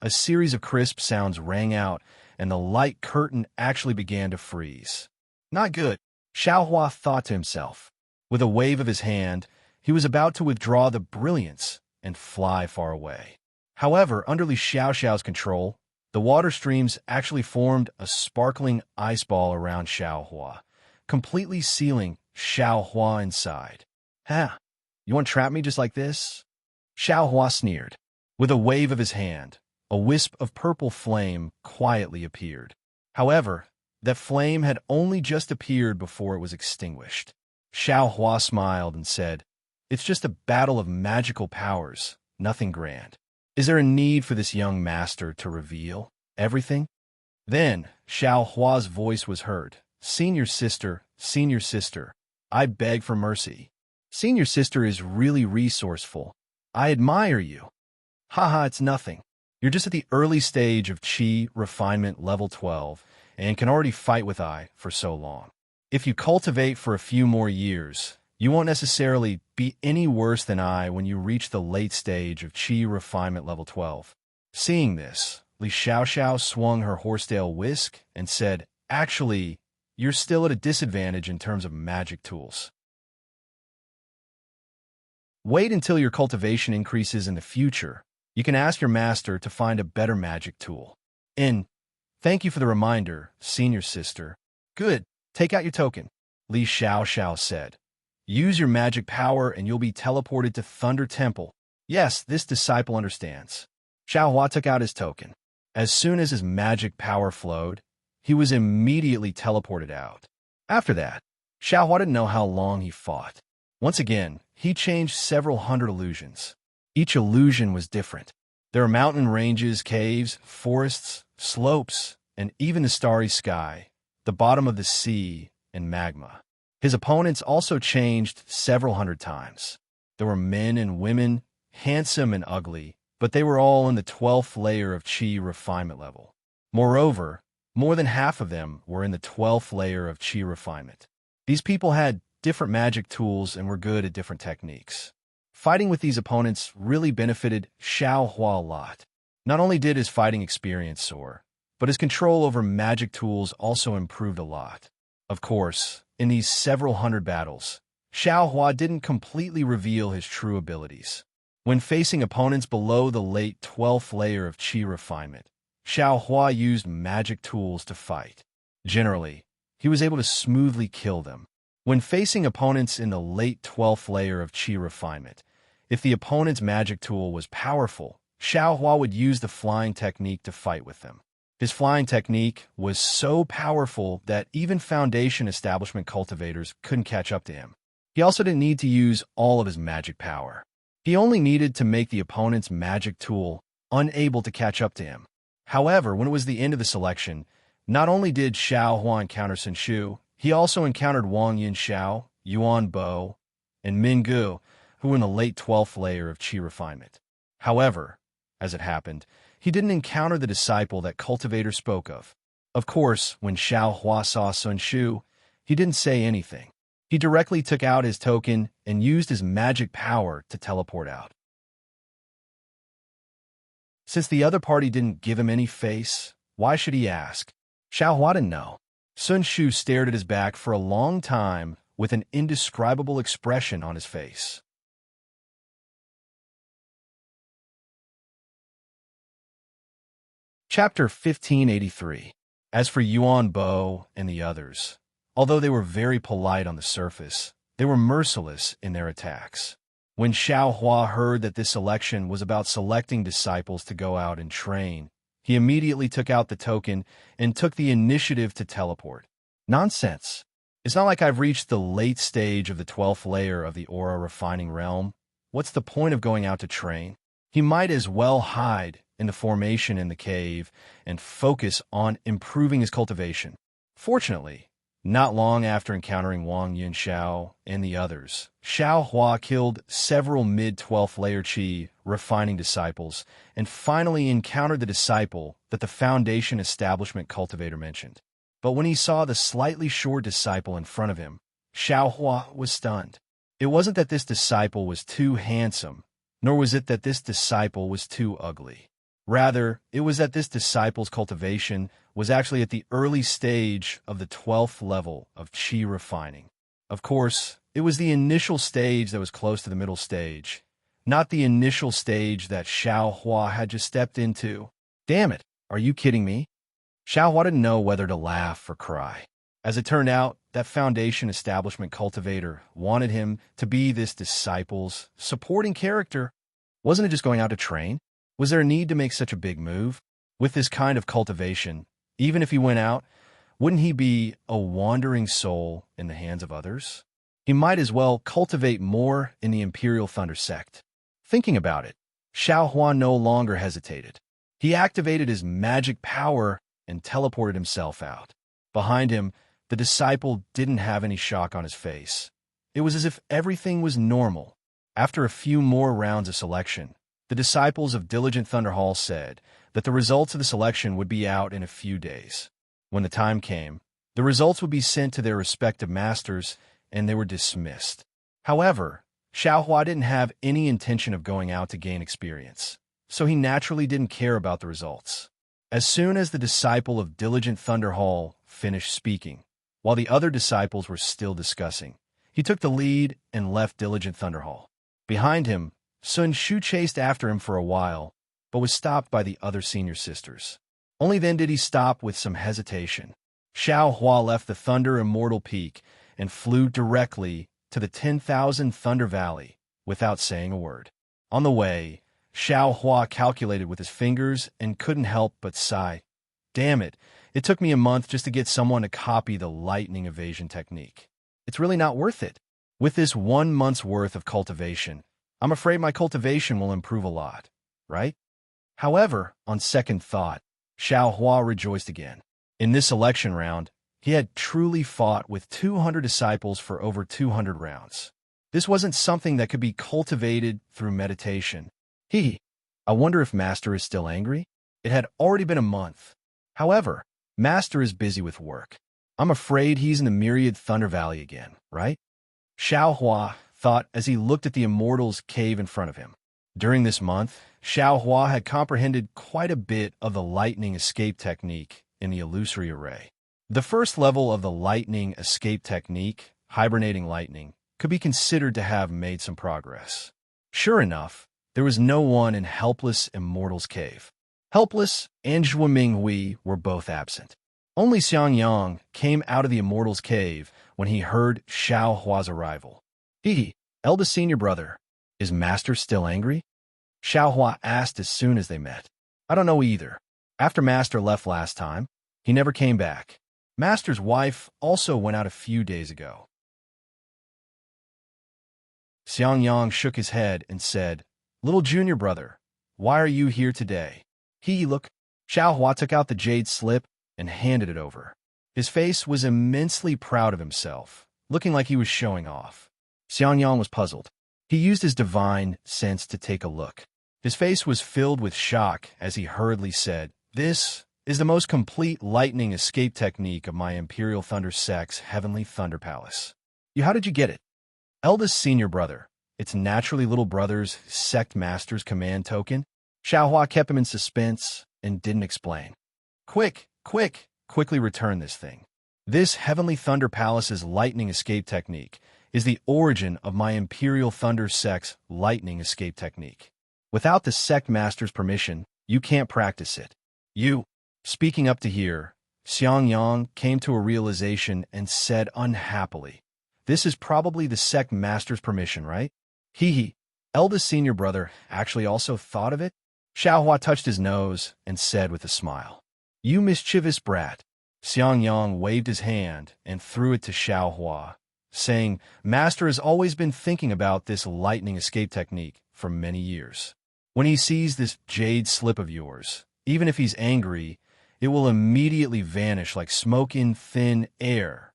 A series of crisp sounds rang out, and the light curtain actually began to freeze. Not good, Xiaohua thought to himself. With a wave of his hand, he was about to withdraw the brilliance and fly far away. However, under Li Xiaoxiao's control, the water streams actually formed a sparkling ice ball around Xiaohua, completely sealing Xiaohua inside. Ha! You want to trap me just like this? Xiaohua sneered. With a wave of his hand, a wisp of purple flame quietly appeared. However, that flame had only just appeared before it was extinguished. Xiaohua smiled and said, "It's just a battle of magical powers, nothing grand. Is there a need for this young master to reveal everything?" Then Xiaohua's voice was heard. Senior sister, I beg for mercy. Senior sister is really resourceful. I admire you. Haha, it's nothing. You're just at the early stage of Qi refinement level 12 and can already fight with I for so long. If you cultivate for a few more years, you won't necessarily be any worse than I when you reach the late stage of Qi refinement level 12. Seeing this, Li Xiaoxiao swung her horsetail whisk and said, "Actually, you're still at a disadvantage in terms of magic tools. Wait until your cultivation increases in the future. You can ask your master to find a better magic tool." Thank you for the reminder, senior sister. Good, take out your token, Li Xiaoxiao said. Use your magic power and you'll be teleported to Thunder Temple. Yes, this disciple understands. Xiaohua took out his token. As soon as his magic power flowed, he was immediately teleported out. After that, Xiaohua didn't know how long he fought. Once again, he changed several hundred illusions. Each illusion was different. There were mountain ranges, caves, forests, slopes, and even the starry sky, the bottom of the sea, and magma. His opponents also changed several hundred times. There were men and women, handsome and ugly, but they were all in the 12th layer of Qi refinement level. Moreover, more than half of them were in the 12th layer of Qi refinement. These people had different magic tools and were good at different techniques. Fighting with these opponents really benefited Xiaohua a lot. Not only did his fighting experience soar, but his control over magic tools also improved a lot. Of course, in these several hundred battles, Xiaohua didn't completely reveal his true abilities. When facing opponents below the late 12th layer of Qi refinement, Xiaohua used magic tools to fight. Generally, he was able to smoothly kill them. When facing opponents in the late 12th layer of Qi refinement, if the opponent's magic tool was powerful, Xiaohua would use the flying technique to fight with them. His flying technique was so powerful that even Foundation establishment cultivators couldn't catch up to him. He also didn't need to use all of his magic power. He only needed to make the opponent's magic tool unable to catch up to him. However, when it was the end of the selection, not only did Xiaohua encounter Sun Shu, he also encountered Wang Yinxiao, Yuan Bo, and Minggu, who were in the late 12th layer of Qi refinement. However, as it happened, he didn't encounter the disciple that cultivator spoke of. Of course, when Xiaohua saw Sun Shu, he didn't say anything. He directly took out his token and used his magic power to teleport out. Since the other party didn't give him any face, why should he ask? Xiaohua didn't know. Sun Shu stared at his back for a long time with an indescribable expression on his face. Chapter 1583. As for Yuan Bo and the others, although they were very polite on the surface, they were merciless in their attacks. When Xiao Hua heard that this election was about selecting disciples to go out and train, he immediately took out the token and took the initiative to teleport. Nonsense. It's not like I've reached the late stage of the 12th layer of the aura refining realm. What's the point of going out to train? He might as well hide in the formation in the cave and focus on improving his cultivation. Fortunately, not long after encountering Wang Yunxiao and the others, Xiao Hua killed several mid-12th layer Qi refining disciples and finally encountered the disciple that the Foundation Establishment cultivator mentioned. But when he saw the slightly short disciple in front of him, Xiao Hua was stunned. It wasn't that this disciple was too handsome, nor was it that this disciple was too ugly. Rather, it was that this disciple's cultivation was actually at the early stage of the 12th level of Qi refining. Of course, it was the initial stage that was close to the middle stage, not the initial stage that Xiao Hua had just stepped into. Damn it, are you kidding me? Xiao Hua didn't know whether to laugh or cry. As it turned out, that Foundation Establishment cultivator wanted him to be this disciple's supporting character. Wasn't it just going out to train? Was there a need to make such a big move? With this kind of cultivation, even if he went out, wouldn't he be a wandering soul in the hands of others? He might as well cultivate more in the Imperial Thunder sect. Thinking about it, Xiao Hua no longer hesitated. He activated his magic power and teleported himself out. Behind him, the disciple didn't have any shock on his face. It was as if everything was normal. After a few more rounds of selection, the disciples of Diligent Thunder Hall said that the results of the selection would be out in a few days. When the time came, the results would be sent to their respective masters, and they were dismissed. However, Xiao Hua didn't have any intention of going out to gain experience, so he naturally didn't care about the results. As soon as the disciple of Diligent Thunder Hall finished speaking, while the other disciples were still discussing, he took the lead and left Diligent Thunder Hall. Behind him, Sun Shu chased after him for a while, but was stopped by the other senior sisters. Only then did he stop with some hesitation. Xiao Hua left the Thunder Immortal Peak and flew directly to the 10,000 Thunder Valley without saying a word. On the way, Xiao Hua calculated with his fingers and couldn't help but sigh. Damn it, it took me a month just to get someone to copy the lightning evasion technique. It's really not worth it. With this 1 month's worth of cultivation, I'm afraid my cultivation will improve a lot, right? However, on second thought, Xiao Hua rejoiced again. In this election round, he had truly fought with 200 disciples for over 200 rounds. This wasn't something that could be cultivated through meditation. I wonder if Master is still angry? It had already been a month. However, Master is busy with work. I'm afraid he's in the Myriad Thunder Valley again, right? Xiao Hua thought as he looked at the Immortal's cave in front of him. During this month, Xiao Hua had comprehended quite a bit of the lightning escape technique in the illusory array. The first level of the lightning escape technique, hibernating lightning, could be considered to have made some progress. Sure enough, there was no one in Helpless Immortal's cave. Helpless and Zhuo Minghui were both absent. Only Xiang Yang came out of the Immortal's cave when he heard Xiao Hua's arrival. Eldest senior brother, is Master still angry? Xiao Hua asked as soon as they met. I don't know either. After Master left last time, he never came back. Master's wife also went out a few days ago. Xiang Yang shook his head and said, Little junior brother, why are you here today? Look. Xiao Hua took out the jade slip and handed it over. His face was immensely proud of himself, looking like he was showing off. Xiang Yang was puzzled. He used his divine sense to take a look. His face was filled with shock as he hurriedly said, This is the most complete lightning escape technique of my Imperial Thunder Sect's Heavenly Thunder Palace. How did you get it? Eldest senior brother. It's naturally little brother's sect master's command token. Xiao Hua kept him in suspense and didn't explain. Quickly return this thing. This Heavenly Thunder Palace's lightning escape technique is the origin of my Imperial Thunder Sect's lightning escape technique. Without the sect master's permission, you can't practice it. You. Speaking up to hear, Xiangyang came to a realization and said unhappily, "This is probably the sect master's permission, right?" Hee. Eldest senior brother actually also thought of it? Xiaohua touched his nose and said with a smile, "You mischievous brat." Xiangyang waved his hand and threw it to Xiaohua, saying, "Master has always been thinking about this lightning escape technique for many years. When he sees this jade slip of yours, even if he's angry, it will immediately vanish like smoke in thin air."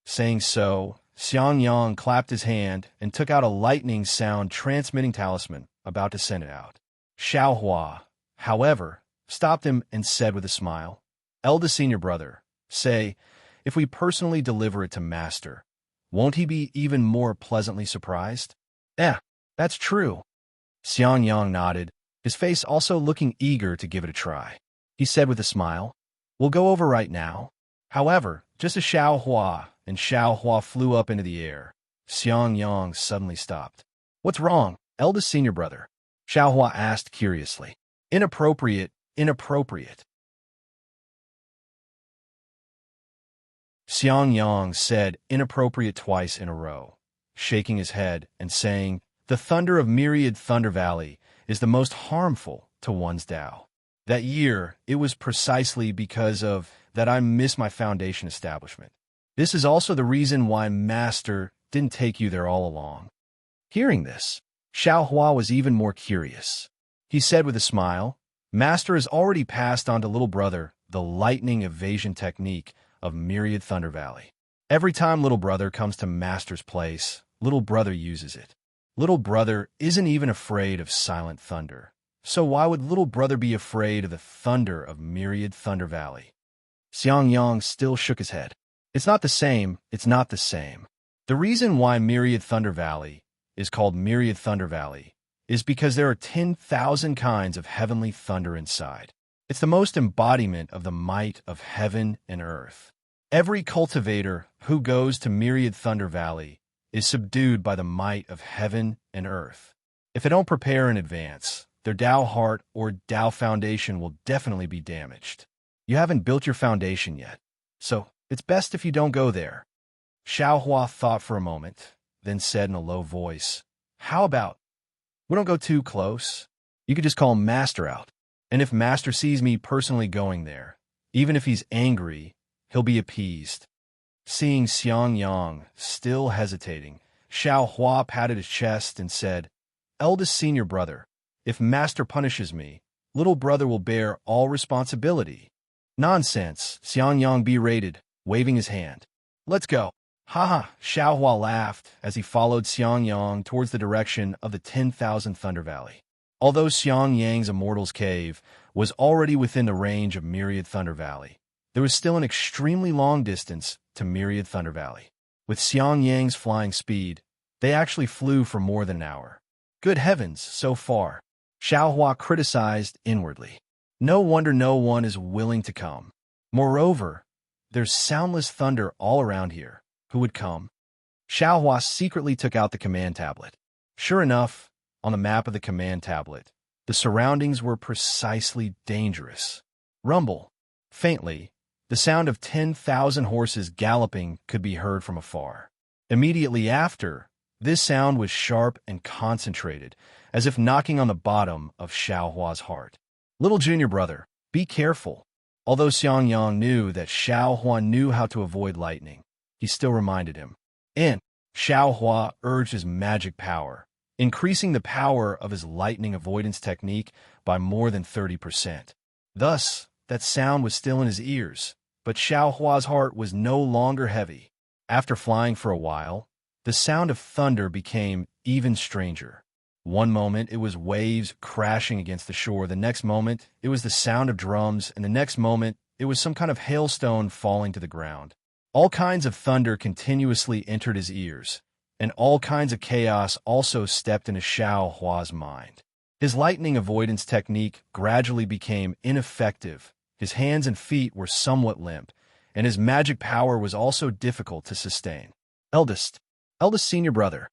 Saying so, Xiangyang clapped his hand and took out a lightning sound transmitting talisman, about to send it out. Xiaohua, however, stopped him and said with a smile, "Eldest senior brother, say, if we personally deliver it to Master, won't he be even more pleasantly surprised?" That's true." Xiangyang nodded, his face also looking eager to give it a try. He said with a smile, "We'll go over right now." However, just as Xiaohua flew up into the air, Xiangyang suddenly stopped. "What's wrong, eldest senior brother?" Xiaohua asked curiously. Inappropriate. Xiangyang said inappropriate twice in a row, shaking his head and saying, "The thunder of myriad Thunder Valley is the most harmful to one's Tao. That year, it was precisely because of that I missed my foundation establishment. This is also the reason why Master didn't take you there all along." Hearing this, Xiaohua was even more curious. He said with a smile, "Master has already passed on to little brother the lightning evasion technique of myriad Thunder Valley. Every time little brother comes to Master's place, little brother uses it. Little brother isn't even afraid of silent thunder. So why would little brother be afraid of the thunder of myriad Thunder Valley?" Xiangyang still shook his head. It's not the same. The reason why myriad Thunder Valley is called myriad Thunder Valley is because there are 10,000 kinds of heavenly thunder inside. It's the most embodiment of the might of heaven and earth. Every cultivator who goes to myriad Thunder Valley is subdued by the might of heaven and earth. If they don't prepare in advance, their Tao heart or Tao foundation will definitely be damaged. You haven't built your foundation yet, so it's best if you don't go there." Xiaohua thought for a moment, then said in a low voice, "How about we don't go too close? You could just call Master out. And if Master sees me personally going there, even if he's angry, he'll be appeased." Seeing Xiangyang still hesitating, Xiaohua patted his chest and said, "Eldest senior brother, if Master punishes me, little brother will bear all responsibility." "Nonsense," Xiangyang berated, waving his hand. "Let's go." "Haha," Xiaohua laughed as he followed Xiangyang towards the direction of the 10,000 Thunder Valley. Although Xiangyang's Immortal's Cave was already within the range of myriad Thunder Valley, there was still an extremely long distance to myriad Thunder Valley. With Xiangyang's flying speed, they actually flew for more than an hour. "Good heavens, so far," Xiaohua criticized inwardly. "No wonder no one is willing to come. Moreover, there's soundless thunder all around here. Who would come?" Xiaohua secretly took out the command tablet. Sure enough, on the map of the command tablet, the surroundings were precisely dangerous. Rumble. Faintly, the sound of 10,000 horses galloping could be heard from afar. Immediately after, this sound was sharp and concentrated, as if knocking on the bottom of Xiaohua's heart. "Little junior brother, be careful." Although Xiangyang knew that Xiaohua knew how to avoid lightning, he still reminded him. And Xiaohua urged his magic power, increasing the power of his lightning avoidance technique by more than 30%. Thus, that sound was still in his ears, but Xiaohua's heart was no longer heavy. After flying for a while, the sound of thunder became even stranger. One moment it was waves crashing against the shore, the next moment it was the sound of drums, and the next moment it was some kind of hailstone falling to the ground. All kinds of thunder continuously entered his ears, and all kinds of chaos also stepped into Xiaohua's mind. His lightning avoidance technique gradually became ineffective, his hands and feet were somewhat limp, and his magic power was also difficult to sustain. Eldest senior brother."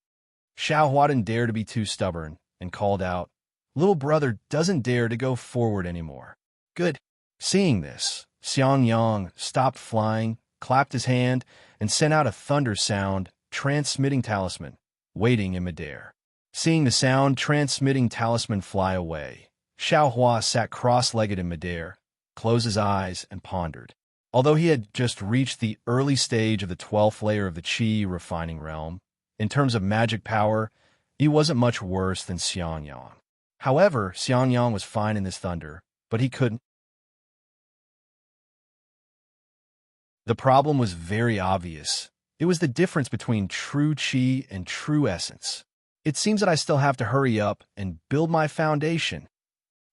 Xiaohua didn't dare to be too stubborn and called out, "Little brother doesn't dare to go forward anymore." "Good. Seeing this, Xiang Yang stopped flying, clapped his hand, and sent out a thunder sound transmitting talisman, waiting in midair. Seeing the sound transmitting talisman fly away, Xiao Hua sat cross-legged in midair, closed his eyes, and pondered. Although he had just reached the early stage of the 12th layer of the Qi refining realm, in terms of magic power, he wasn't much worse than Xiang Yang. However, Xiang Yang was fine in this thunder, but he couldn't. The problem was very obvious. It was the difference between true Qi and true essence. It seems that I still have to hurry up and build my foundation,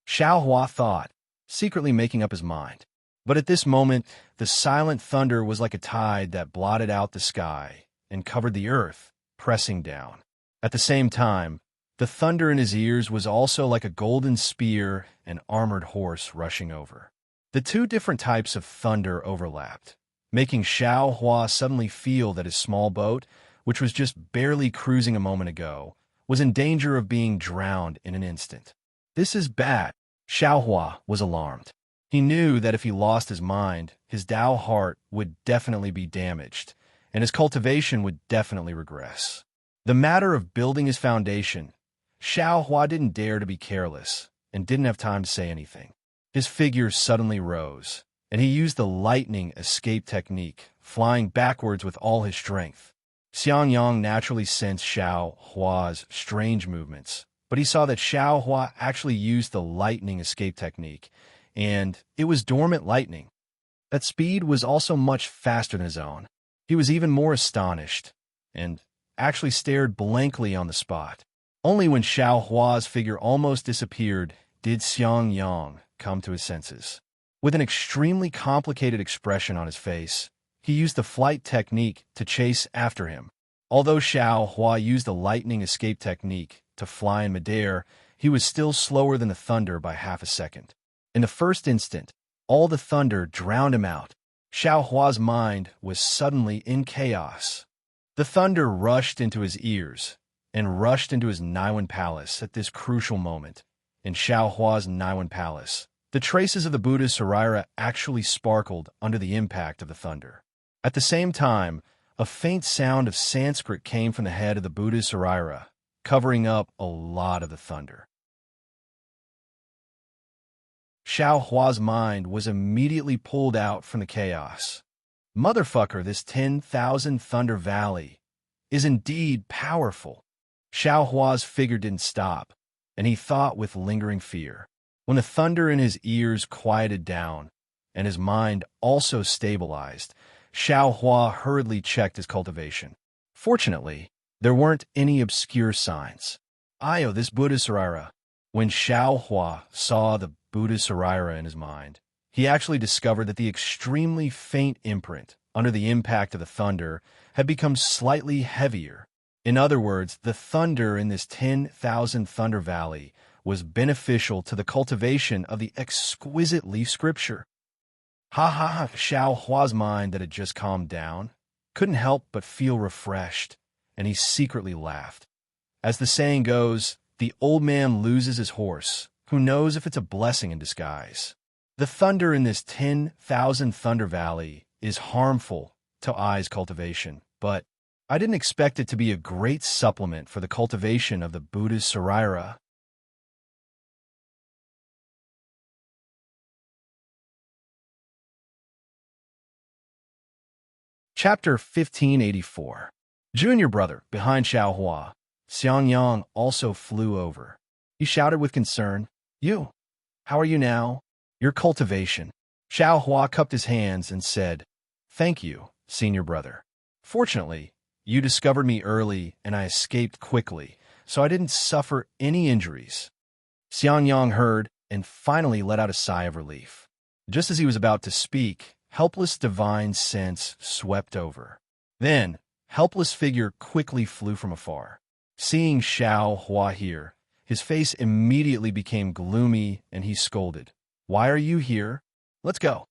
Xiao Hua thought, secretly making up his mind. But at this moment, the silent thunder was like a tide that blotted out the sky and covered the earth, pressing down. At the same time, the thunder in his ears was also like a golden spear and armored horse rushing over. The two different types of thunder overlapped, making Xiao Hua suddenly feel that his small boat, which was just barely cruising a moment ago, was in danger of being drowned in an instant. This is bad. Xiao Hua was alarmed. He knew that if he lost his mind, his Dao heart would definitely be damaged, and his cultivation would definitely regress. The matter of building his foundation, Xiao Hua didn't dare to be careless, and didn't have time to say anything. His figure suddenly rose, and he used the lightning escape technique, flying backwards with all his strength. Xiang Yang naturally sensed Xiao Hua's strange movements, but he saw that Xiao Hua actually used the lightning escape technique, and it was dormant lightning. That speed was also much faster than his own. He was even more astonished, and actually stared blankly on the spot. Only when Xiao Hua's figure almost disappeared did Xiang Yang come to his senses. With an extremely complicated expression on his face, he used the flight technique to chase after him. Although Xiao Hua used the lightning escape technique to fly in midair, he was still slower than the thunder by half a second. In the first instant, all the thunder drowned him out. Xiao Hua's mind was suddenly in chaos. The thunder rushed into his ears and rushed into his Naiwan Palace at this crucial moment. In Xiao Hua's Naiwan Palace, the traces of the Buddha Sarira actually sparkled under the impact of the thunder. At the same time, a faint sound of Sanskrit came from the head of the Buddha Sarira, covering up a lot of the thunder. Xiao Hua's mind was immediately pulled out from the chaos. Motherfucker, this 10,000 Thunder Valley is indeed powerful. Xiao Hua's figure didn't stop, and he thought with lingering fear. When the thunder in his ears quieted down, and his mind also stabilized, Xiao Hua hurriedly checked his cultivation. Fortunately, there weren't any obscure signs. This Buddha Sarira. When Xiao Hua saw the Buddha Sarira in his mind, he actually discovered that the extremely faint imprint under the impact of the thunder had become slightly heavier. In other words, the thunder in this 10,000 Thunder Valley was beneficial to the cultivation of the exquisite leaf scripture. Xiao Hua's mind that had just calmed down couldn't help but feel refreshed, and he secretly laughed. As the saying goes, the old man loses his horse. Who knows if it's a blessing in disguise? The thunder in this 10,000 Thunder Valley is harmful to Ai's cultivation, but I didn't expect it to be a great supplement for the cultivation of the Buddha Sarira. Chapter 1584. Junior brother, behind Xiao Hua, Xiang Yang also flew over. He shouted with concern, "You, how are you now? Your cultivation." Xiao Hua cupped his hands and said, "Thank you, senior brother. Fortunately, you discovered me early and I escaped quickly, so I didn't suffer any injuries." Xiang Yang heard and finally let out a sigh of relief. Just as he was about to speak, helpless divine sense swept over. Then, helpless figure quickly flew from afar. Seeing Xiao Hua here, his face immediately became gloomy and he scolded, "Why are you here? Let's go."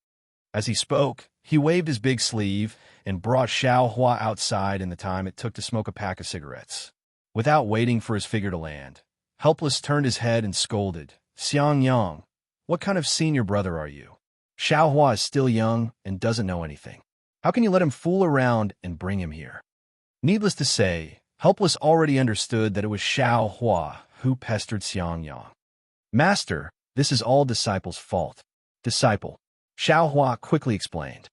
As he spoke, he waved his big sleeve and brought Xiao Hua outside in the time it took to smoke a pack of cigarettes. Without waiting for his figure to land, Helpless turned his head and scolded, "Xiang Yang, what kind of senior brother are you? Xiao Hua is still young and doesn't know anything. How can you let him fool around and bring him here? Needless to say, Helpless already understood that it was Xiao Hua who pestered Xiang Yang. Master, this is all Disciple's fault. Disciple. Xiao Hua quickly explained.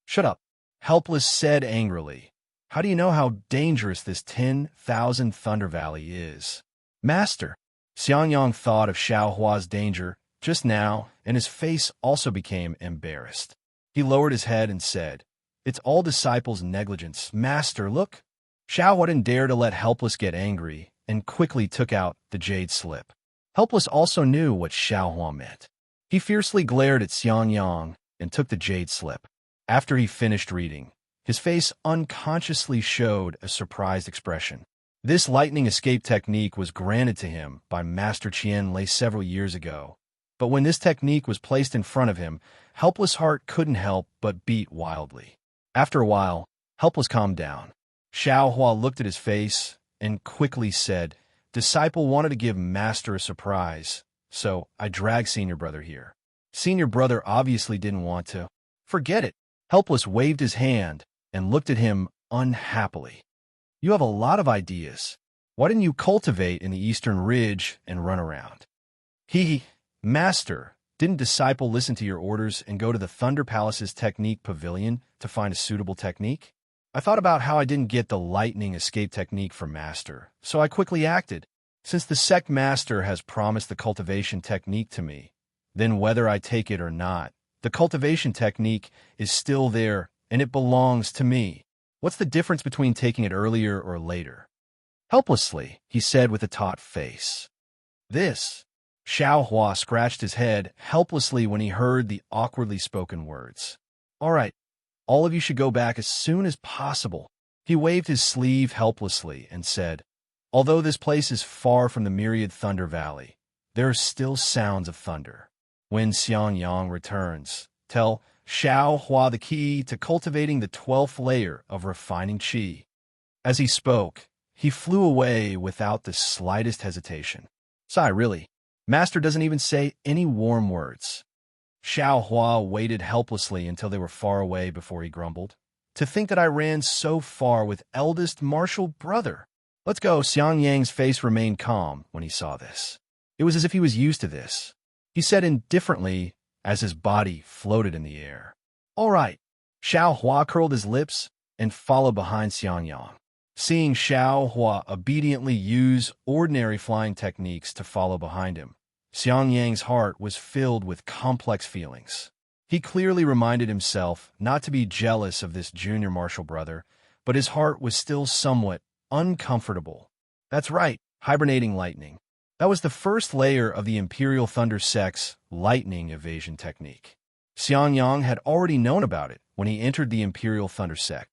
Shut up, Helpless said angrily. How do you know how dangerous this 10,000 Thunder Valley is? Master. Xiang Yang thought of Xiao Hua's danger just now, and his face also became embarrassed. He lowered his head and said, It's all Disciple's negligence. Master, look. Xiao Hua didn't dare to let Helpless get angry and quickly took out the jade slip. Helpless also knew what Xiao Hua meant. He fiercely glared at Xiang Yang and took the jade slip. After he finished reading, his face unconsciously showed a surprised expression. This lightning escape technique was granted to him by Master Qian Lei several years ago, but when this technique was placed in front of him, Helpless' heart couldn't help but beat wildly. After a while, Helpless calmed down. Xiao Hua looked at his face and quickly said, Disciple wanted to give Master a surprise, so I dragged Senior Brother here. Senior Brother obviously didn't want to. Forget it. Helpless waved his hand and looked at him unhappily. You have a lot of ideas. Why didn't you cultivate in the Eastern Ridge and run around? Master, didn't Disciple listen to your orders and go to the Thunder Palace's technique pavilion to find a suitable technique? I thought about how I didn't get the lightning escape technique from Master, so I quickly acted. Since the sect Master has promised the cultivation technique to me, then whether I take it or not, the cultivation technique is still there and it belongs to me. What's the difference between taking it earlier or later? Helplessly, he said with a taut face. This. Xiao Hua scratched his head helplessly when he heard the awkwardly spoken words. All right. All of you should go back as soon as possible. He waved his sleeve helplessly and said, Although this place is far from the myriad Thunder Valley, there are still sounds of thunder. When Xiang Yang returns, tell Xiao Hua the key to cultivating the 12th layer of refining qi. As he spoke, he flew away without the slightest hesitation. Sigh, really. Master doesn't even say any warm words. Xiao Hua waited helplessly until they were far away before he grumbled. To think that I ran so far with eldest martial brother. Let's go. Xiang Yang's face remained calm when he saw this. It was as if he was used to this. He said indifferently as his body floated in the air. All right. Xiao Hua curled his lips and followed behind Xiang Yang. Seeing Xiao Hua obediently use ordinary flying techniques to follow behind him, Xiang Yang's heart was filled with complex feelings. He clearly reminded himself not to be jealous of this junior martial brother, but his heart was still somewhat uncomfortable. That's right, hibernating lightning. That was the first layer of the Imperial Thunder Sect's lightning evasion technique. Xiang Yang had already known about it when he entered the Imperial Thunder Sect.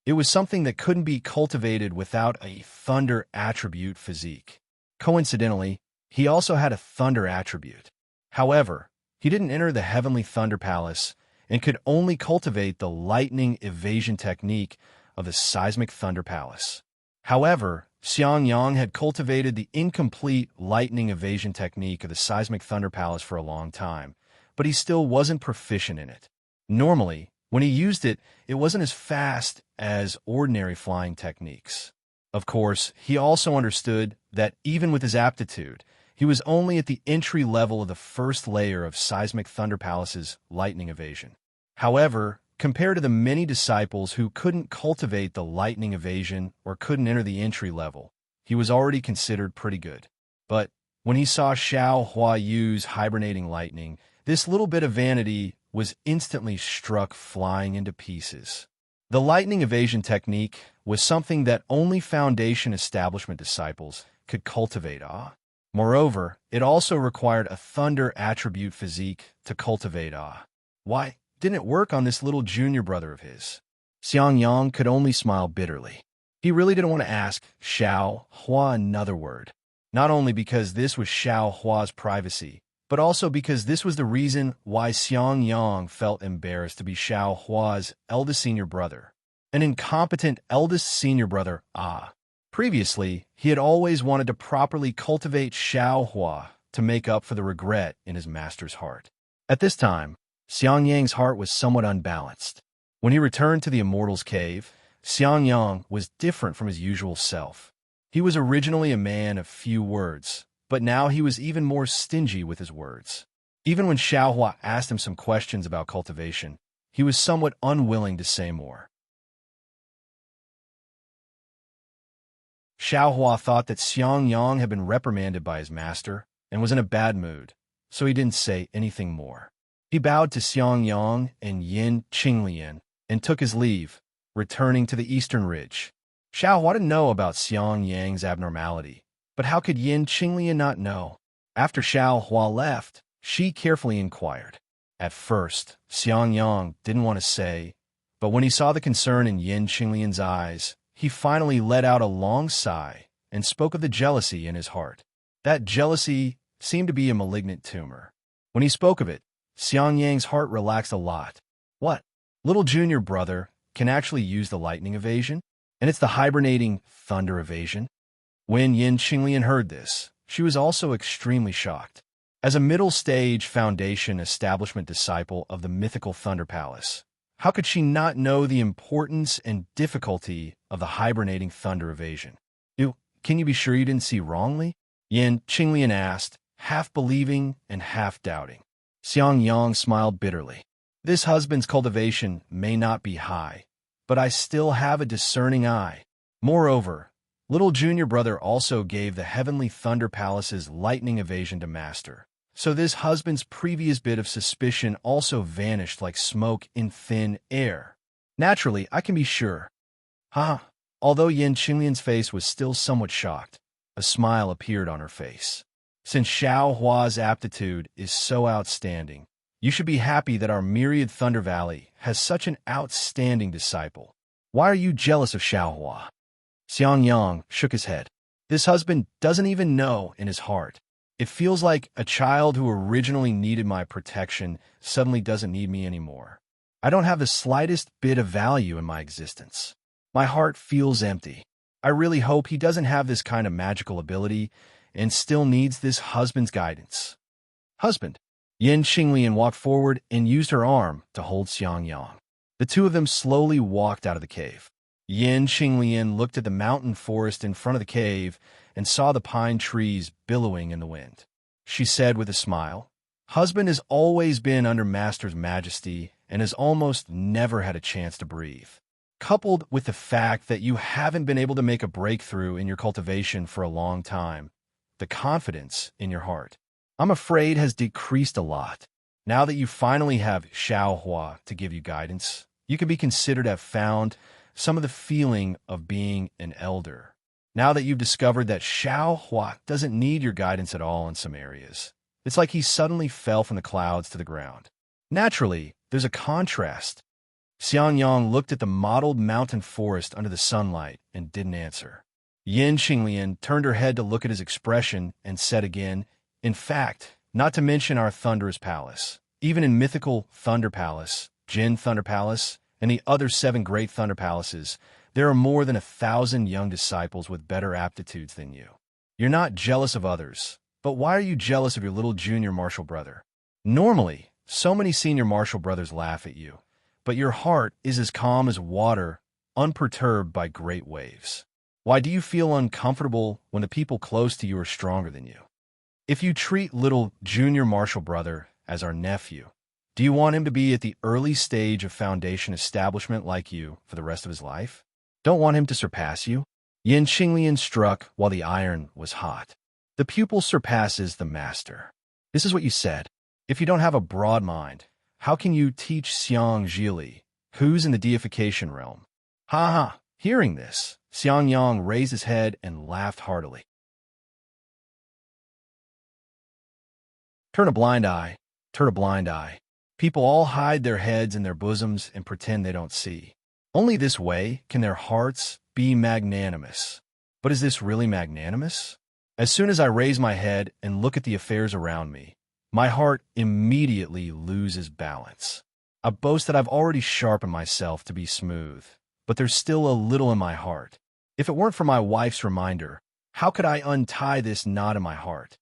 It was something that couldn't be cultivated without a thunder attribute physique. Coincidentally, he also had a thunder attribute. However, he didn't enter the Heavenly Thunder Palace and could only cultivate the lightning evasion technique of the Seismic Thunder Palace. However, Xiang Yang had cultivated the incomplete lightning evasion technique of the Seismic Thunder Palace for a long time, but he still wasn't proficient in it. Normally, when he used it, it wasn't as fast as ordinary flying techniques. Of course, he also understood that even with his aptitude, he was only at the entry level of the first layer of Seismic Thunder Palace's lightning evasion. However, compared to the many disciples who couldn't cultivate the lightning evasion or couldn't enter the entry level, he was already considered pretty good. But when he saw Xiao Hua use hibernating lightning, this little bit of vanity was instantly struck flying into pieces. The lightning evasion technique was something that only Foundation Establishment disciples could cultivate. Moreover, it also required a thunder attribute physique to cultivate. Why didn't it work on this little junior brother of his? Xiang Yang could only smile bitterly. He really didn't want to ask Xiao Hua another word, not only because this was Xiao Hua's privacy, but also because this was the reason why Xiang Yang felt embarrassed to be Xiao Hua's eldest senior brother. An incompetent eldest senior brother, Previously, he had always wanted to properly cultivate Xiao Hua, to make up for the regret in his master's heart. At this time, Xiang Yang's heart was somewhat unbalanced. When he returned to the Immortal's cave, Xiang Yang was different from his usual self. He was originally a man of few words, but now he was even more stingy with his words. Even when Xiaohua asked him some questions about cultivation, he was somewhat unwilling to say more. Xiaohua thought that Xiang Yang had been reprimanded by his master and was in a bad mood, so he didn't say anything more. He bowed to Xiang Yang and Yin Qinglian and took his leave, returning to the eastern ridge. Xiaohua didn't know about Xiang Yang's abnormality, but how could Yin Qinglian not know? After Xiaohua left, she carefully inquired. At first, Xiang Yang didn't want to say, but when he saw the concern in Yin Qinglian's eyes, he finally let out a long sigh and spoke of the jealousy in his heart. That jealousy seemed to be a malignant tumor. When he spoke of it, Xiang Yang's heart relaxed a lot. What? Little junior brother can actually use the lightning evasion? And it's the hibernating thunder evasion? When Yin Qinglian heard this, she was also extremely shocked. As a middle-stage Foundation establishment disciple of the mythical Thunder Palace, how could she not know the importance and difficulty of the hibernating thunder evasion? Can you be sure you didn't see wrongly? Yin Qinglian asked, half believing and half doubting. Xiang Yang smiled bitterly. This husband's cultivation may not be high, but I still have a discerning eye. Moreover, little junior brother also gave the heavenly Thunder Palace's lightning evasion to master. So this husband's previous bit of suspicion also vanished like smoke in thin air. Naturally, I can be sure. Although Yin Qinglian's face was still somewhat shocked, a smile appeared on her face. Since Xiaohua's aptitude is so outstanding, you should be happy that our myriad Thunder Valley has such an outstanding disciple. Why are you jealous of Xiaohua? Xiang Yang shook his head. This husband doesn't even know in his heart. It feels like a child who originally needed my protection suddenly doesn't need me anymore. I don't have the slightest bit of value in my existence. My heart feels empty. I really hope he doesn't have this kind of magical ability and still needs this husband's guidance. Husband. Yin Qinglian walked forward and used her arm to hold Xiang Yang. The two of them slowly walked out of the cave. Yin Qinglian looked at the mountain forest in front of the cave and saw the pine trees billowing in the wind. She said with a smile, Husband has always been under Master's majesty and has almost never had a chance to breathe. Coupled with the fact that you haven't been able to make a breakthrough in your cultivation for a long time, the confidence in your heart, I'm afraid, has decreased a lot. Now that you finally have Xiaohua to give you guidance, you can be considered to have found some of the feeling of being an elder. Now that you've discovered that Xiaohua doesn't need your guidance at all in some areas, it's like he suddenly fell from the clouds to the ground. Naturally, there's a contrast. Xiang Yang looked at the mottled mountain forest under the sunlight and didn't answer. Yin Qinglian turned her head to look at his expression and said again, In fact, not to mention our Thunderous Palace, even in mythical Thunder Palace, Jin Thunder Palace, and the other 7 great Thunder Palaces, there are more than 1,000 young disciples with better aptitudes than you. You're not jealous of others, but why are you jealous of your little junior martial brother? Normally, so many senior martial brothers laugh at you, but your heart is as calm as water, unperturbed by great waves. Why do you feel uncomfortable when the people close to you are stronger than you? If you treat little junior martial brother as our nephew, do you want him to be at the early stage of Foundation establishment like you for the rest of his life? Don't want him to surpass you? Yin Qinglian struck while the iron was hot. The pupil surpasses the master. This is what you said. If you don't have a broad mind, how can you teach Xiang Zhili, who's in the deification realm? Hearing this, Xiang Yang raised his head and laughed heartily. Turn a blind eye, turn a blind eye. People all hide their heads in their bosoms and pretend they don't see. Only this way can their hearts be magnanimous. But is this really magnanimous? As soon as I raise my head and look at the affairs around me, my heart immediately loses balance. I boast that I've already sharpened myself to be smooth, but there's still a little in my heart. If it weren't for my wife's reminder, how could I untie this knot in my heart?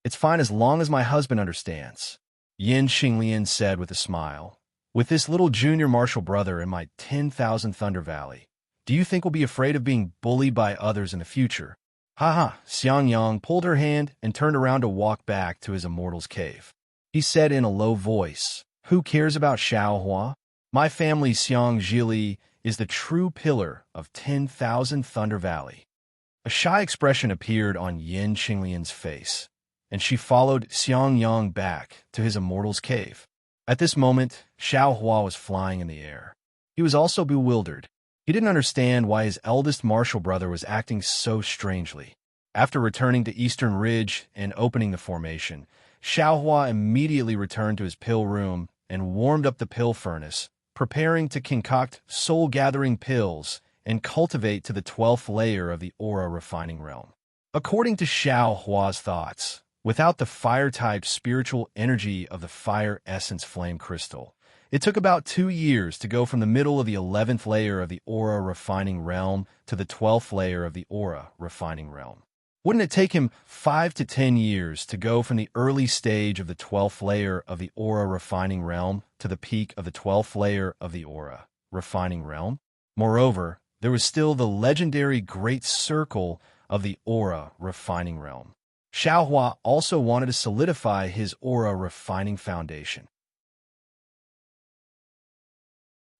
It's fine as long as my husband understands, Yin Xinglian said with a smile. With this little junior martial brother in my 10,000 Thunder Valley, do you think we'll be afraid of being bullied by others in the future? Haha, Xiang Yang pulled her hand and turned around to walk back to his immortal's cave. He said in a low voice, "Who cares about Xiaohua? My family Xiang Zhili is the true pillar of 10,000 Thunder Valley." A shy expression appeared on Yin Xinglian's face, and she followed Xiang Yang back to his immortal's cave. At this moment, Xiaohua was flying in the air. He was also bewildered. He didn't understand why his eldest martial brother was acting so strangely. After returning to Eastern Ridge and opening the formation, Xiaohua immediately returned to his pill room and warmed up the pill furnace, preparing to concoct soul-gathering pills and cultivate to the 12th layer of the aura refining realm. According to Xiaohua's thoughts, without the fire-type spiritual energy of the fire essence flame crystal, it took about 2 years to go from the middle of the 11th layer of the aura refining realm to the 12th layer of the aura refining realm. Wouldn't it take him 5 to 10 years to go from the early stage of the 12th layer of the aura refining realm to the peak of the 12th layer of the aura refining realm? Moreover, there was still the legendary Great Circle of the aura refining realm. Xiaohua also wanted to solidify his aura refining foundation.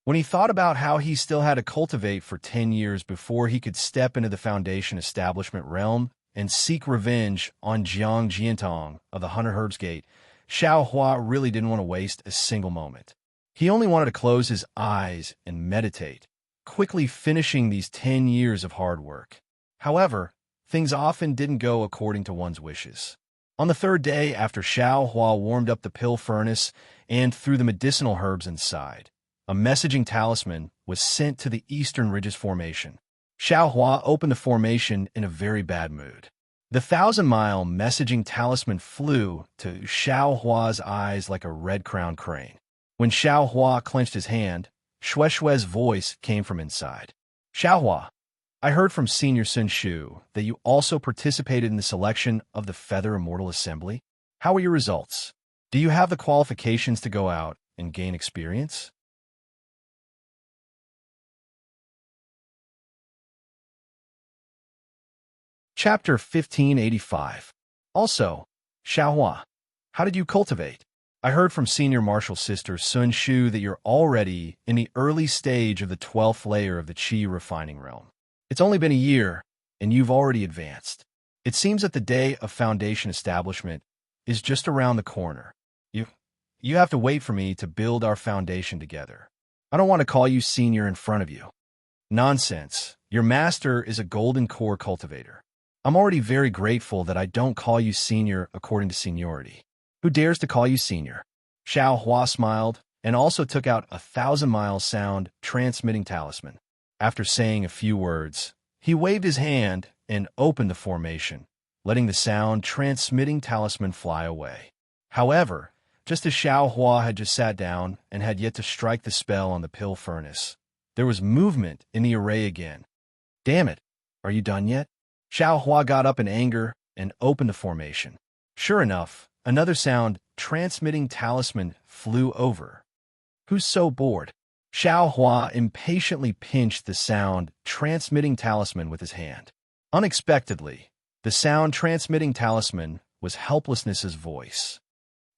When he thought about how he still had to cultivate for 10 years before he could step into the foundation establishment realm and seek revenge on Jiang Jiantong of the Hunter Herb's Gate, Xiaohua really didn't want to waste a single moment. He only wanted to close his eyes and meditate, quickly finishing these 10 years of hard work. However, things often didn't go according to one's wishes. On the 3rd day after Xiaohua warmed up the pill furnace and threw the medicinal herbs inside, a messaging talisman was sent to the Eastern Ridges formation. Xiaohua opened the formation in a very bad mood. The 1,000-mile messaging talisman flew to Xiaohua's eyes like a red-crowned crane. When Xiaohua clenched his hand, Shueshue's voice came from inside. "Xiaohua, I heard from Senior Sun Shu that you also participated in the selection of the Feather Immortal Assembly. How are your results? Do you have the qualifications to go out and gain experience?" Chapter 1585. Also, Xiaohua, how did you cultivate? I heard from Senior Martial Sister Sun Shu that you're already in the early stage of the 12th layer of the Qi refining realm. It's only been a year, and you've already advanced. It seems that the day of foundation establishment is just around the corner. You have to wait for me to build our foundation together. I don't want to call you senior in front of you. Nonsense. Your master is a golden core cultivator. I'm already very grateful that I don't call you senior according to seniority. Who dares to call you senior? Xiaohua smiled and also took out a 1,000-mile sound transmitting talisman. After saying a few words, he waved his hand and opened the formation, letting the sound transmitting talisman fly away. However, just as Xiaohua had just sat down and had yet to strike the spell on the pill furnace, there was movement in the array again. Damn it, are you done yet? Xiaohua got up in anger and opened the formation. Sure enough, another sound transmitting talisman flew over. Who's so bored? Xiaohua impatiently pinched the sound transmitting talisman with his hand. Unexpectedly, the sound transmitting talisman was Helplessness's voice.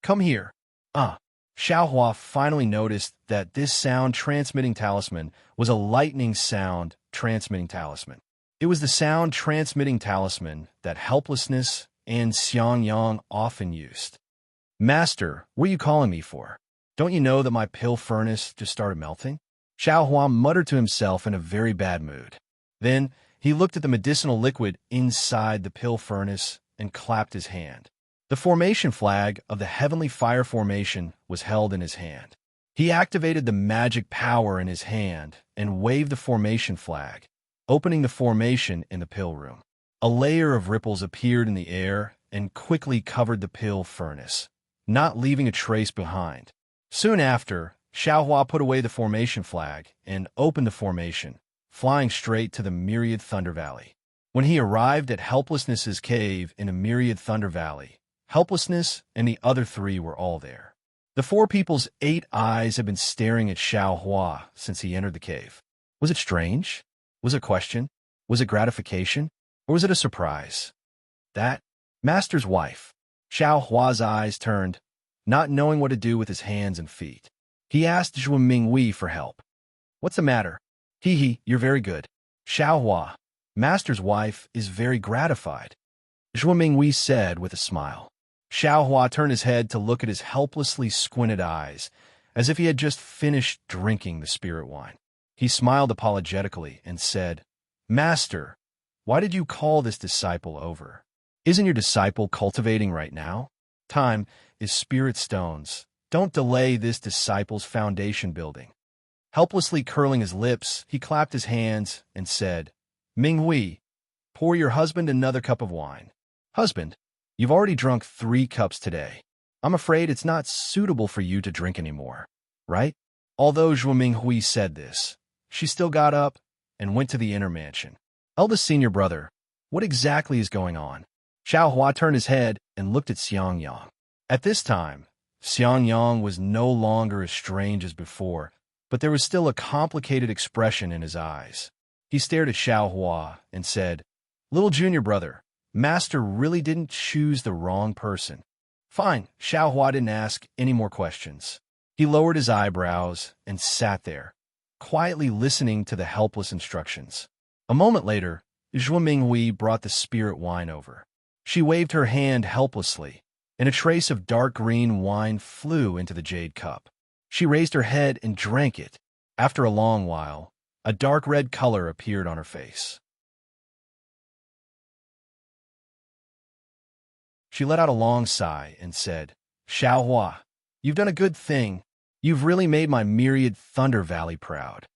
Come here. Xiaohua finally noticed that this sound transmitting talisman was a lightning sound transmitting talisman. It was the sound transmitting talisman that Helplessness and Xiang Yang often used. Master, what are you calling me for? Don't you know that my pill furnace just started melting? Xiaohua muttered to himself in a very bad mood. Then he looked at the medicinal liquid inside the pill furnace and clapped his hand. The formation flag of the Heavenly Fire Formation was held in his hand. He activated the magic power in his hand and waved the formation flag, opening the formation in the pill room. A layer of ripples appeared in the air and quickly covered the pill furnace, not leaving a trace behind. Soon after, Xiaohua put away the formation flag and opened the formation, flying straight to the Myriad Thunder Valley. When he arrived at Helplessness's cave in a Myriad Thunder Valley, Helplessness and the other three were all there. The four people's 8 eyes had been staring at Xiao Hua since he entered the cave. Was it strange? Was it question? Was it gratification? Or was it a surprise? That master's wife. Xiao Hua's eyes turned, not knowing what to do with his hands and feet. He asked Zhuo Minghui for help. What's the matter? Hee, you're very good. Xiao Hua, master's wife, is very gratified, Zhuo Minghui said with a smile. Xiao Hua turned his head to look at his helplessly squinted eyes, as if he had just finished drinking the spirit wine. He smiled apologetically and said, Master, why did you call this disciple over? Isn't your disciple cultivating right now? Time is spirit stones. Don't delay this disciple's foundation building. Helplessly curling his lips, he clapped his hands and said, Minghui, pour your husband another cup of wine. Husband, you've already drunk 3 cups today. I'm afraid it's not suitable for you to drink anymore, right? Although Zhuo Minghui said this, she still got up and went to the inner mansion. Eldest senior brother, what exactly is going on? Xiao Hua turned his head and looked at Xiang Yang. At this time, Xiang Yang was no longer as strange as before, but there was still a complicated expression in his eyes. He stared at Xiao Hua and said, Little junior brother, Master really didn't choose the wrong person. Fine, Xiao Hua didn't ask any more questions. He lowered his eyebrows and sat there, quietly listening to the helpless instructions. A moment later, Zhuo Minghui brought the spirit wine over. She waved her hand helplessly, and a trace of dark green wine flew into the jade cup. She raised her head and drank it. After a long while, a dark red color appeared on her face. She let out a long sigh and said, Xiao Hua, you've done a good thing. You've really made my myriad Thunder Valley proud.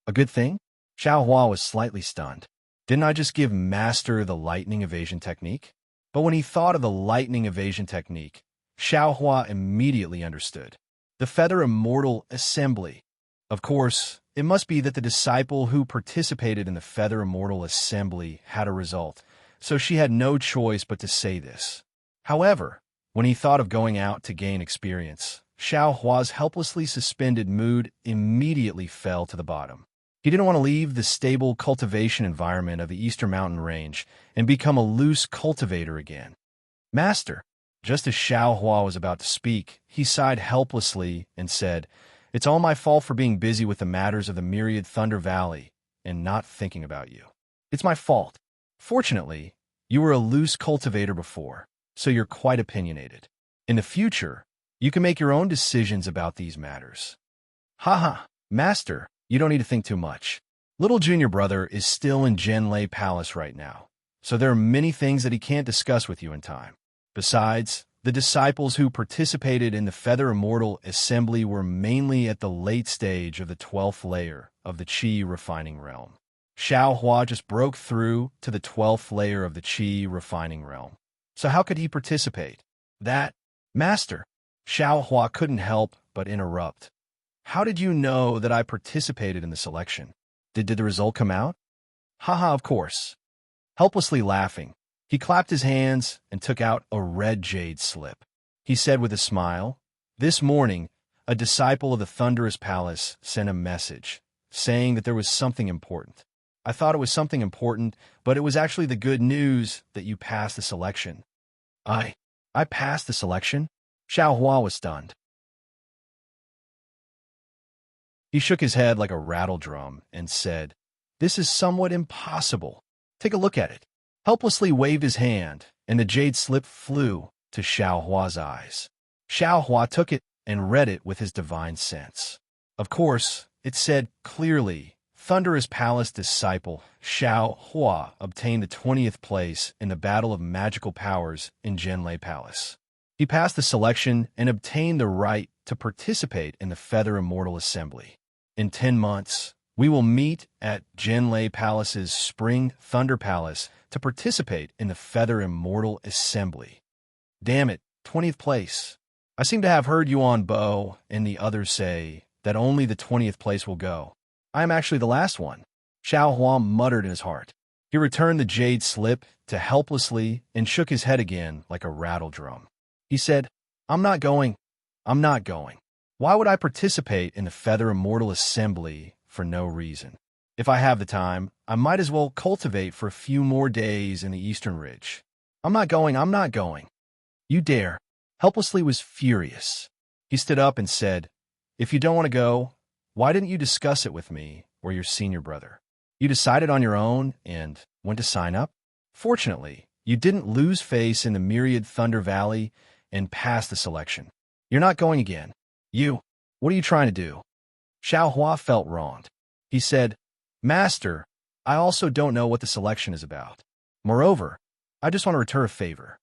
A good thing? Xiao Hua was slightly stunned. Didn't I just give Master the lightning evasion technique? But when he thought of the lightning evasion technique, Xiao Hua immediately understood. The Feather Immortal Assembly. Of course, it must be that the disciple who participated in the Feather Immortal Assembly had a result, so she had no choice but to say this. However, when he thought of going out to gain experience, Xiao Hua's helplessly suspended mood immediately fell to the bottom. He didn't want to leave the stable cultivation environment of the Eastern Mountain Range and become a loose cultivator again. Master, just as Xiao Hua was about to speak, he sighed helplessly and said, It's all my fault for being busy with the matters of the myriad Thunder Valley and not thinking about you. It's my fault. Fortunately, you were a loose cultivator before, so you're quite opinionated. In the future, you can make your own decisions about these matters. Haha, Master, you don't need to think too much. Little junior brother is still in Zhenlei Palace right now, so there are many things that he can't discuss with you in time. Besides, the disciples who participated in the Feather Immortal Assembly were mainly at the late stage of the 12th layer of the Qi refining realm. Xiao Hua just broke through to the 12th layer of the Qi refining realm. So how could he participate? That, Master, Xiao Hua couldn't help but interrupt. How did you know that I participated in the selection? Did the result come out? Haha, of course. Helplessly laughing, he clapped his hands and took out a red jade slip. He said with a smile, This morning, a disciple of the Thunderous Palace sent a message, saying that there was something important. I thought it was something important, but it was actually the good news that you passed the selection. I passed the selection? Xiao Hua was stunned. He shook his head like a rattle drum and said, This is somewhat impossible. Take a look at it. Helplessly waved his hand, and the jade slip flew to Xiao Hua's eyes. Xiao Hua took it and read it with his divine sense. Of course, it said clearly, Thunderous Palace disciple Xiao Hua obtained the 20th place in the Battle of Magical Powers in Zhenlei Palace. He passed the selection and obtained the right to participate in the Feather Immortal Assembly. In 10 months, we will meet at Zhenlei Palace's Spring Thunder Palace to participate in the Feather Immortal Assembly. Damn it, 20th place. I seem to have heard Yuan Bo and the others say that only the 20th place will go. I am actually the last one. Xiao Hua muttered in his heart. He returned the jade slip to helplessly and shook his head again like a rattle drum. He said, I'm not going. I'm not going. Why would I participate in the Feather Immortal Assembly for no reason? If I have the time, I might as well cultivate for a few more days in the Eastern Ridge. I'm not going. I'm not going. You dare. Helplessly was furious. He stood up and said, If you don't want to go, why didn't you discuss it with me or your senior brother? You decided on your own and went to sign up? Fortunately, you didn't lose face in the myriad Thunder Valley and pass the selection. You're not going again. What are you trying to do? Xiao Hua felt wronged. He said, Master, I also don't know what the selection is about. Moreover, I just want to return a favor.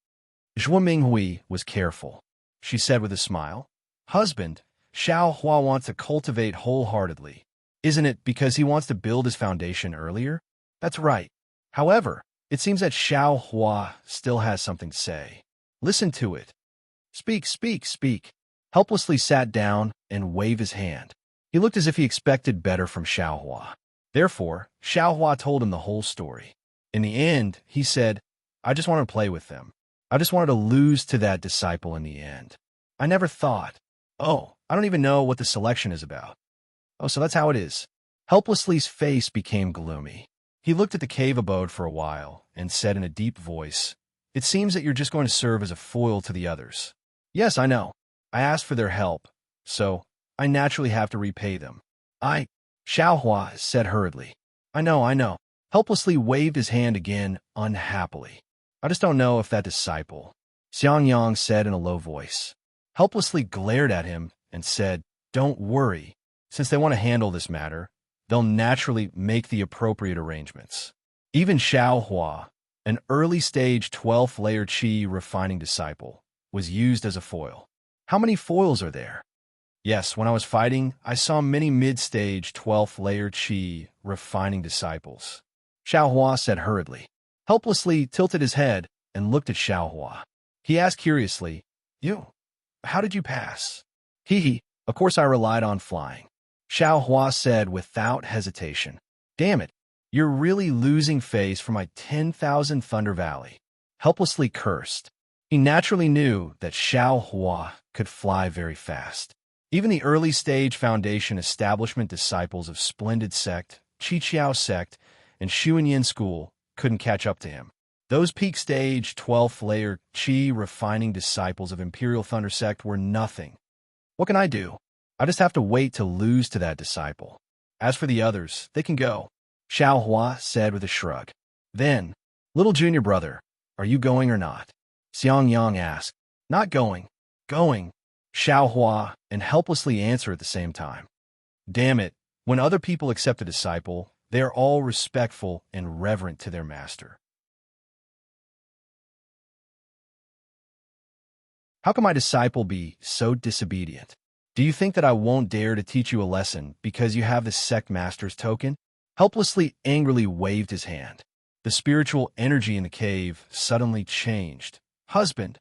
Zhuo Minghui was careful. She said with a smile, Husband, Xiao Hua wants to cultivate wholeheartedly. Isn't it because he wants to build his foundation earlier? That's right. However, it seems that Xiao Hua still has something to say. Listen to it. Speak, speak, speak. Helplessly sat down and waved his hand. He looked as if he expected better from Xiao Hua. Therefore, Xiao Hua told him the whole story. In the end, he said, I just wanted to play with them. I just wanted to lose to that disciple in the end. I never thought, I don't even know what the selection is about. Oh, so that's how it is. Helplessly's face became gloomy. He looked at the cave abode for a while and said in a deep voice, It seems that you're just going to serve as a foil to the others. Yes, I know. I asked for their help, so I naturally have to repay them. Xiao Hua said hurriedly. I know. Helplessly waved his hand again, unhappily. I just don't know if that disciple, Xiang Yang said in a low voice. Helplessly glared at him and said, Don't worry. Since they want to handle this matter, they'll naturally make the appropriate arrangements. Even Xiao Hua, an early-stage 12th layer Qi refining disciple, was used as a foil. How many foils are there? Yes, when I was fighting, I saw many mid-stage 12th layer Qi refining disciples. Xiao Hua said hurriedly. Helplessly tilted his head and looked at Xiao Hua. He asked curiously, How did you pass? Of course I relied on flying. Xiao Hua said without hesitation. Damn it, you're really losing face for my 10,000 Thunder Valley. Helplessly cursed. He naturally knew that Xiao Hua could fly very fast. Even the early-stage Foundation establishment disciples of Splendid Sect, Qiqiao Sect, and Xuanyin School couldn't catch up to him. Those peak-stage 12th layer Qi refining disciples of Imperial Thunder Sect were nothing. What can I do? I just have to wait to lose to that disciple. As for the others, they can go, Xiao Hua said with a shrug. Then, little junior brother, are you going or not? Xiang Yang asked. Not going. Going, Xiao Hua and helplessly answered at the same time. Damn it, when other people accept a disciple, they are all respectful and reverent to their master. How can my disciple be so disobedient? Do you think that I won't dare to teach you a lesson because you have the sect master's token? Helplessly, angrily waved his hand. The spiritual energy in the cave suddenly changed. Husband.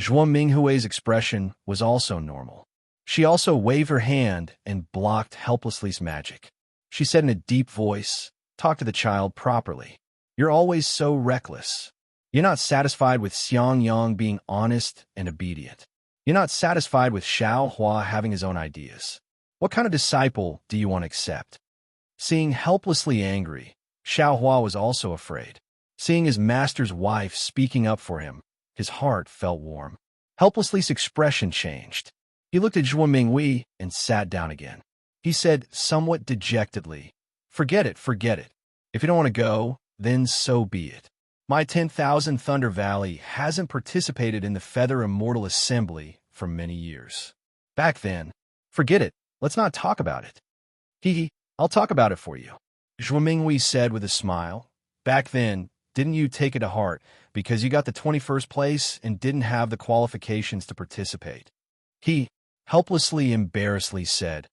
Zhuo Minghui's expression was also normal. She also waved her hand and blocked Helplessly's magic. She said in a deep voice, Talk to the child properly. You're always so reckless. You're not satisfied with Xiang Yang being honest and obedient. You're not satisfied with Xiao Hua having his own ideas. What kind of disciple do you want to accept? Seeing helplessly angry, Xiao Hua was also afraid. Seeing his master's wife speaking up for him, his heart felt warm. Helplessly's expression changed. He looked at Zhuo Minghui and sat down again. He said somewhat dejectedly, Forget it. If you don't want to go, then so be it. My 10,000 Thunder Valley hasn't participated in the Feather Immortal Assembly for many years. Back then, forget it. Let's not talk about it. I'll talk about it for you. Zhuo Minghui said with a smile. Back then, didn't you take it to heart because you got the 21st place and didn't have the qualifications to participate? He helplessly, embarrassedly said,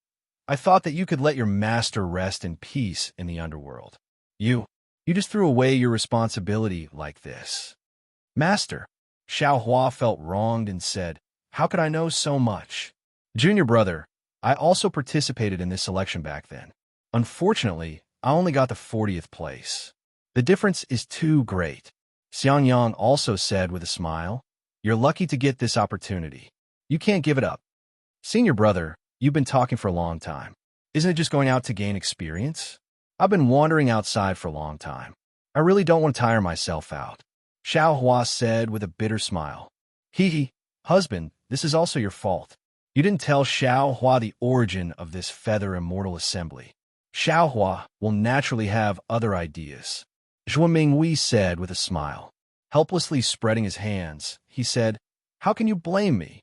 I thought that you could let your master rest in peace in the underworld. You just threw away your responsibility like this. Master, Xiao Hua felt wronged and said, How could I know so much? Junior brother, I also participated in this selection back then. Unfortunately, I only got the 40th place. The difference is too great. Xiang Yang also said with a smile, You're lucky to get this opportunity. You can't give it up. Senior brother, you've been talking for a long time. Isn't it just going out to gain experience? I've been wandering outside for a long time. I really don't want to tire myself out. Xiao Hua said with a bitter smile. Hee, husband, this is also your fault. You didn't tell Xiao Hua the origin of this feather immortal assembly. Xiao Hua will naturally have other ideas. Zhuo Mingwei said with a smile. Helplessly spreading his hands, he said, How can you blame me?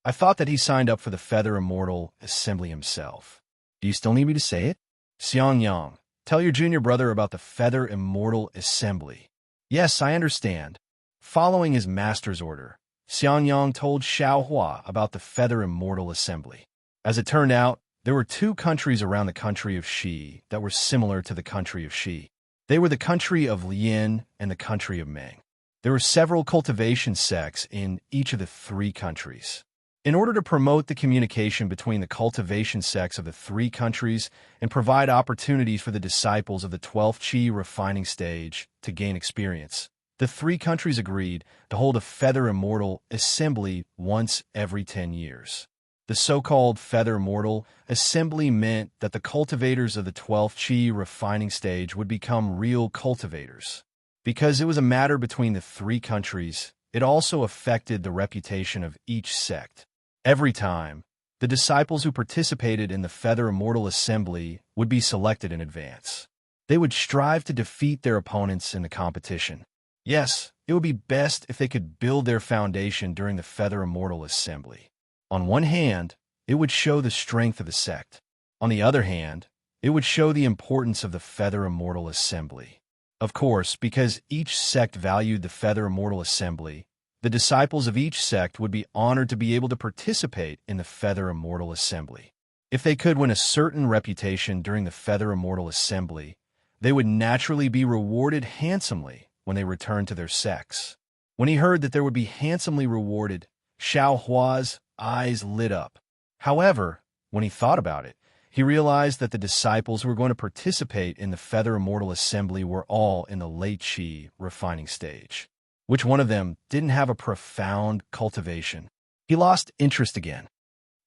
I thought that he signed up for the Feather Immortal Assembly himself. Do you still need me to say it? Xiang Yang, tell your junior brother about the Feather Immortal Assembly. Yes, I understand. Following his master's order, Xiang Yang told Xiao Hua about the Feather Immortal Assembly. As it turned out, there were two countries around the country of Shi that were similar to the country of Shi. They were the country of Lian and the country of Meng. There were several cultivation sects in each of the three countries. In order to promote the communication between the cultivation sects of the three countries and provide opportunities for the disciples of the 12th Qi refining stage to gain experience, the three countries agreed to hold a Feather Immortal Assembly once every 10 years. The so-called Feather Immortal Assembly meant that the cultivators of the 12th Qi refining stage would become real cultivators. Because it was a matter between the three countries, it also affected the reputation of each sect. Every time, the disciples who participated in the Feather Immortal Assembly would be selected in advance. They would strive to defeat their opponents in the competition. Yes, it would be best if they could build their foundation during the Feather Immortal Assembly. On one hand, it would show the strength of the sect. On the other hand, it would show the importance of the Feather Immortal Assembly. Of course, because each sect valued the Feather Immortal Assembly, the disciples of each sect would be honored to be able to participate in the Feather Immortal Assembly. If they could win a certain reputation during the Feather Immortal Assembly, they would naturally be rewarded handsomely when they returned to their sects. When he heard that there would be handsomely rewarded, Xiao Hua's eyes lit up. However, when he thought about it, he realized that the disciples who were going to participate in the Feather Immortal Assembly were all in the late Qi refining stage. Which one of them didn't have a profound cultivation? He lost interest again.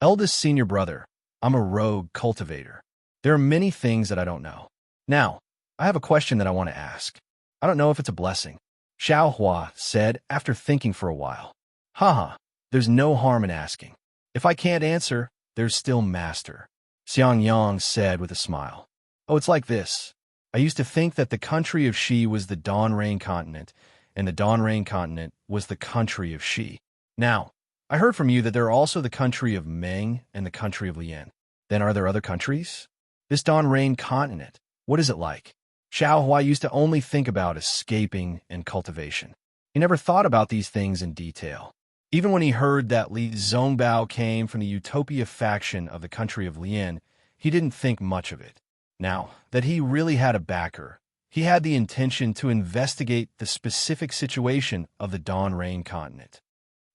Eldest senior brother, I'm a rogue cultivator. There are many things that I don't know. Now, I have a question that I want to ask. I don't know if it's a blessing. Xiao Hua said after thinking for a while. Haha, there's no harm in asking. If I can't answer, there's still master. Xiang Yang said with a smile. Oh, it's like this. I used to think that the country of Shi was the Dawn Rain continent, and the Dawn Rain continent was the country of Shi. Now, I heard from you that there are also the country of Meng and the country of Lian. Then are there other countries? This Dawn Rain continent, what is it like? Xiao Hua used to only think about escaping and cultivation. He never thought about these things in detail. Even when he heard that Li Zongbao came from the Utopia faction of the country of Lian, he didn't think much of it. Now that he really had a backer, he had the intention to investigate the specific situation of the Dawn Rain continent.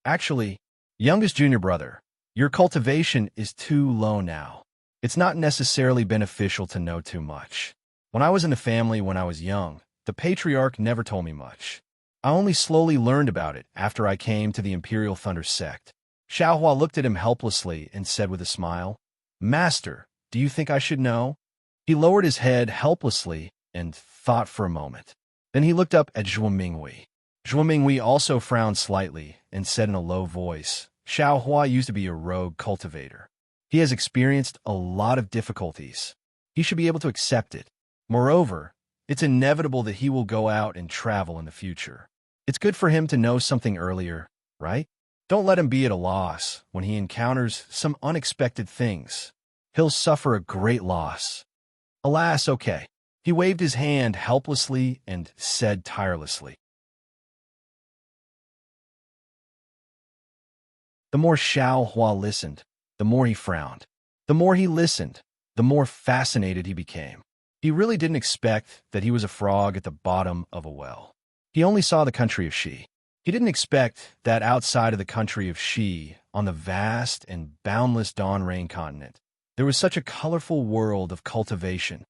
Actually, youngest junior brother, your cultivation is too low now. It's not necessarily beneficial to know too much. When I was in the family when I was young, the patriarch never told me much. I only slowly learned about it after I came to the Imperial Thunder sect. Xiao Hua looked at him helplessly and said with a smile, Master, do you think I should know? He lowered his head helplessly and thought for a moment. Then he looked up at Zhuo Mingwei. Zhuo Mingwei also frowned slightly and said in a low voice, Xiao Hua used to be a rogue cultivator. He has experienced a lot of difficulties. He should be able to accept it. Moreover, it's inevitable that he will go out and travel in the future. It's good for him to know something earlier, right? Don't let him be at a loss when he encounters some unexpected things. He'll suffer a great loss. Alas, okay. He waved his hand helplessly and said tirelessly. The more Xiao Hua listened, the more he frowned. The more he listened, the more fascinated he became. He really didn't expect that he was a frog at the bottom of a well. He only saw the country of Shi. He didn't expect that outside of the country of Shi, on the vast and boundless Dawn Rain continent, there was such a colorful world of cultivation.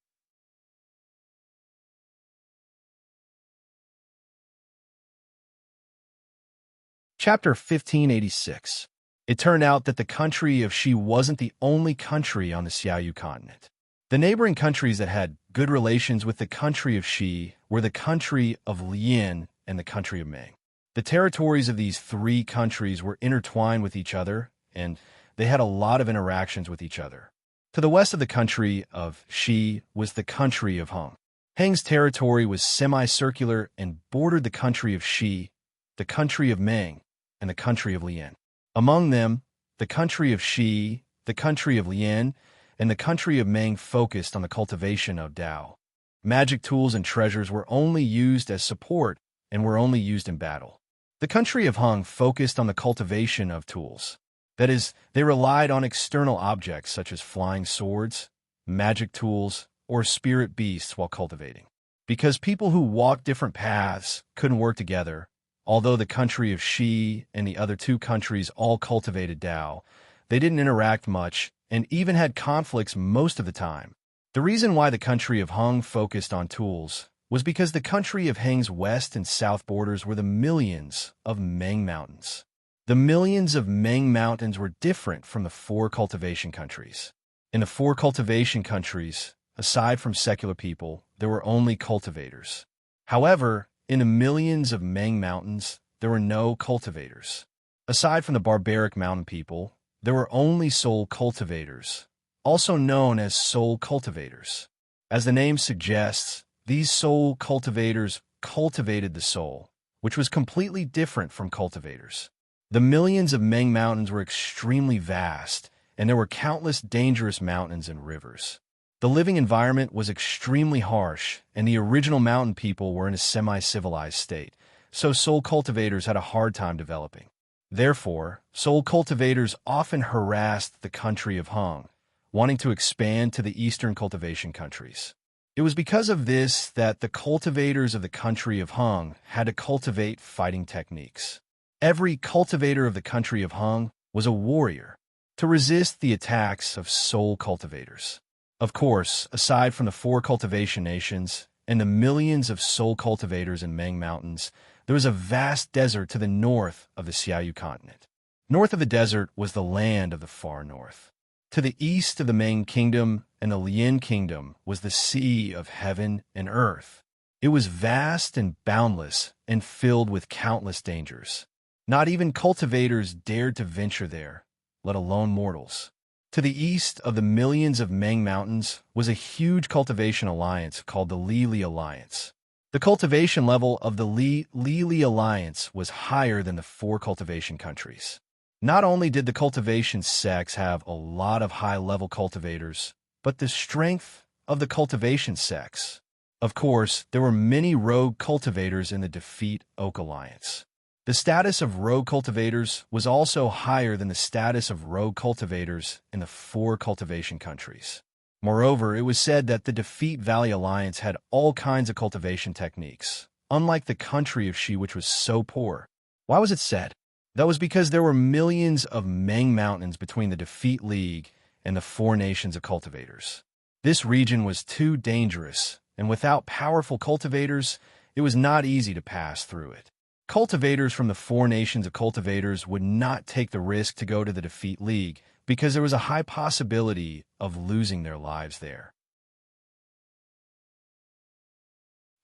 Chapter 1586. It turned out that the country of Shi wasn't the only country on the Xiaoyu continent. The neighboring countries that had good relations with the country of Shi were the country of Lian and the country of Ming. The territories of these three countries were intertwined with each other, and they had a lot of interactions with each other. To the west of the country of Shi was the country of Heng. Heng's territory was semicircular and bordered the country of Shi, the country of Ming, and the country of Lian. Among them, the country of Shi, the country of Lian, and the country of Ming focused on the cultivation of Dao. Magic tools and treasures were only used as support and were only used in battle. The country of Heng focused on the cultivation of tools. That is, they relied on external objects such as flying swords, magic tools, or spirit beasts while cultivating. Because people who walked different paths couldn't work together, although the country of Shi and the other two countries all cultivated Dao, they didn't interact much and even had conflicts most of the time. The reason why the country of Heng focused on tools was because the country of Heng's west and south borders were the millions of Meng Mountains. The millions of Meng Mountains were different from the four cultivation countries. In the four cultivation countries, aside from secular people, there were only cultivators. However, in the millions of Meng Mountains, there were no cultivators. Aside from the barbaric mountain people, there were only soul cultivators, also known as soul cultivators. As the name suggests, these soul cultivators cultivated the soul, which was completely different from cultivators. The millions of Meng Mountains were extremely vast, and there were countless dangerous mountains and rivers. The living environment was extremely harsh, and the original mountain people were in a semi-civilized state, so soul cultivators had a hard time developing. Therefore, soul cultivators often harassed the country of Heng, wanting to expand to the eastern cultivation countries. It was because of this that the cultivators of the country of Heng had to cultivate fighting techniques. Every cultivator of the country of Heng was a warrior to resist the attacks of soul cultivators. Of course, aside from the four cultivation nations and the millions of soul cultivators in Meng Mountains, there was a vast desert to the north of the Xiaoyu continent. North of the desert was the land of the far north. To the east of the Ming Kingdom and the Lian Kingdom was the sea of heaven and earth. It was vast and boundless and filled with countless dangers. Not even cultivators dared to venture there, let alone mortals. To the east of the millions of Meng Mountains was a huge cultivation alliance called the Li Alliance. The cultivation level of the Li Alliance was higher than the four cultivation countries. Not only did the cultivation sects have a lot of high-level cultivators, but the strength of the cultivation sects. Of course, there were many rogue cultivators in the Defeat Oak Alliance. The status of rogue cultivators was also higher than the status of rogue cultivators in the four cultivation countries. Moreover, it was said that the Defeat Valley Alliance had all kinds of cultivation techniques, unlike the country of Shi, which was so poor. Why was it said? That was because there were millions of Meng Mountains between the Defeat League and the four nations of cultivators. This region was too dangerous, and without powerful cultivators, it was not easy to pass through it. Cultivators from the four nations of cultivators would not take the risk to go to the Defeat League because there was a high possibility of losing their lives there.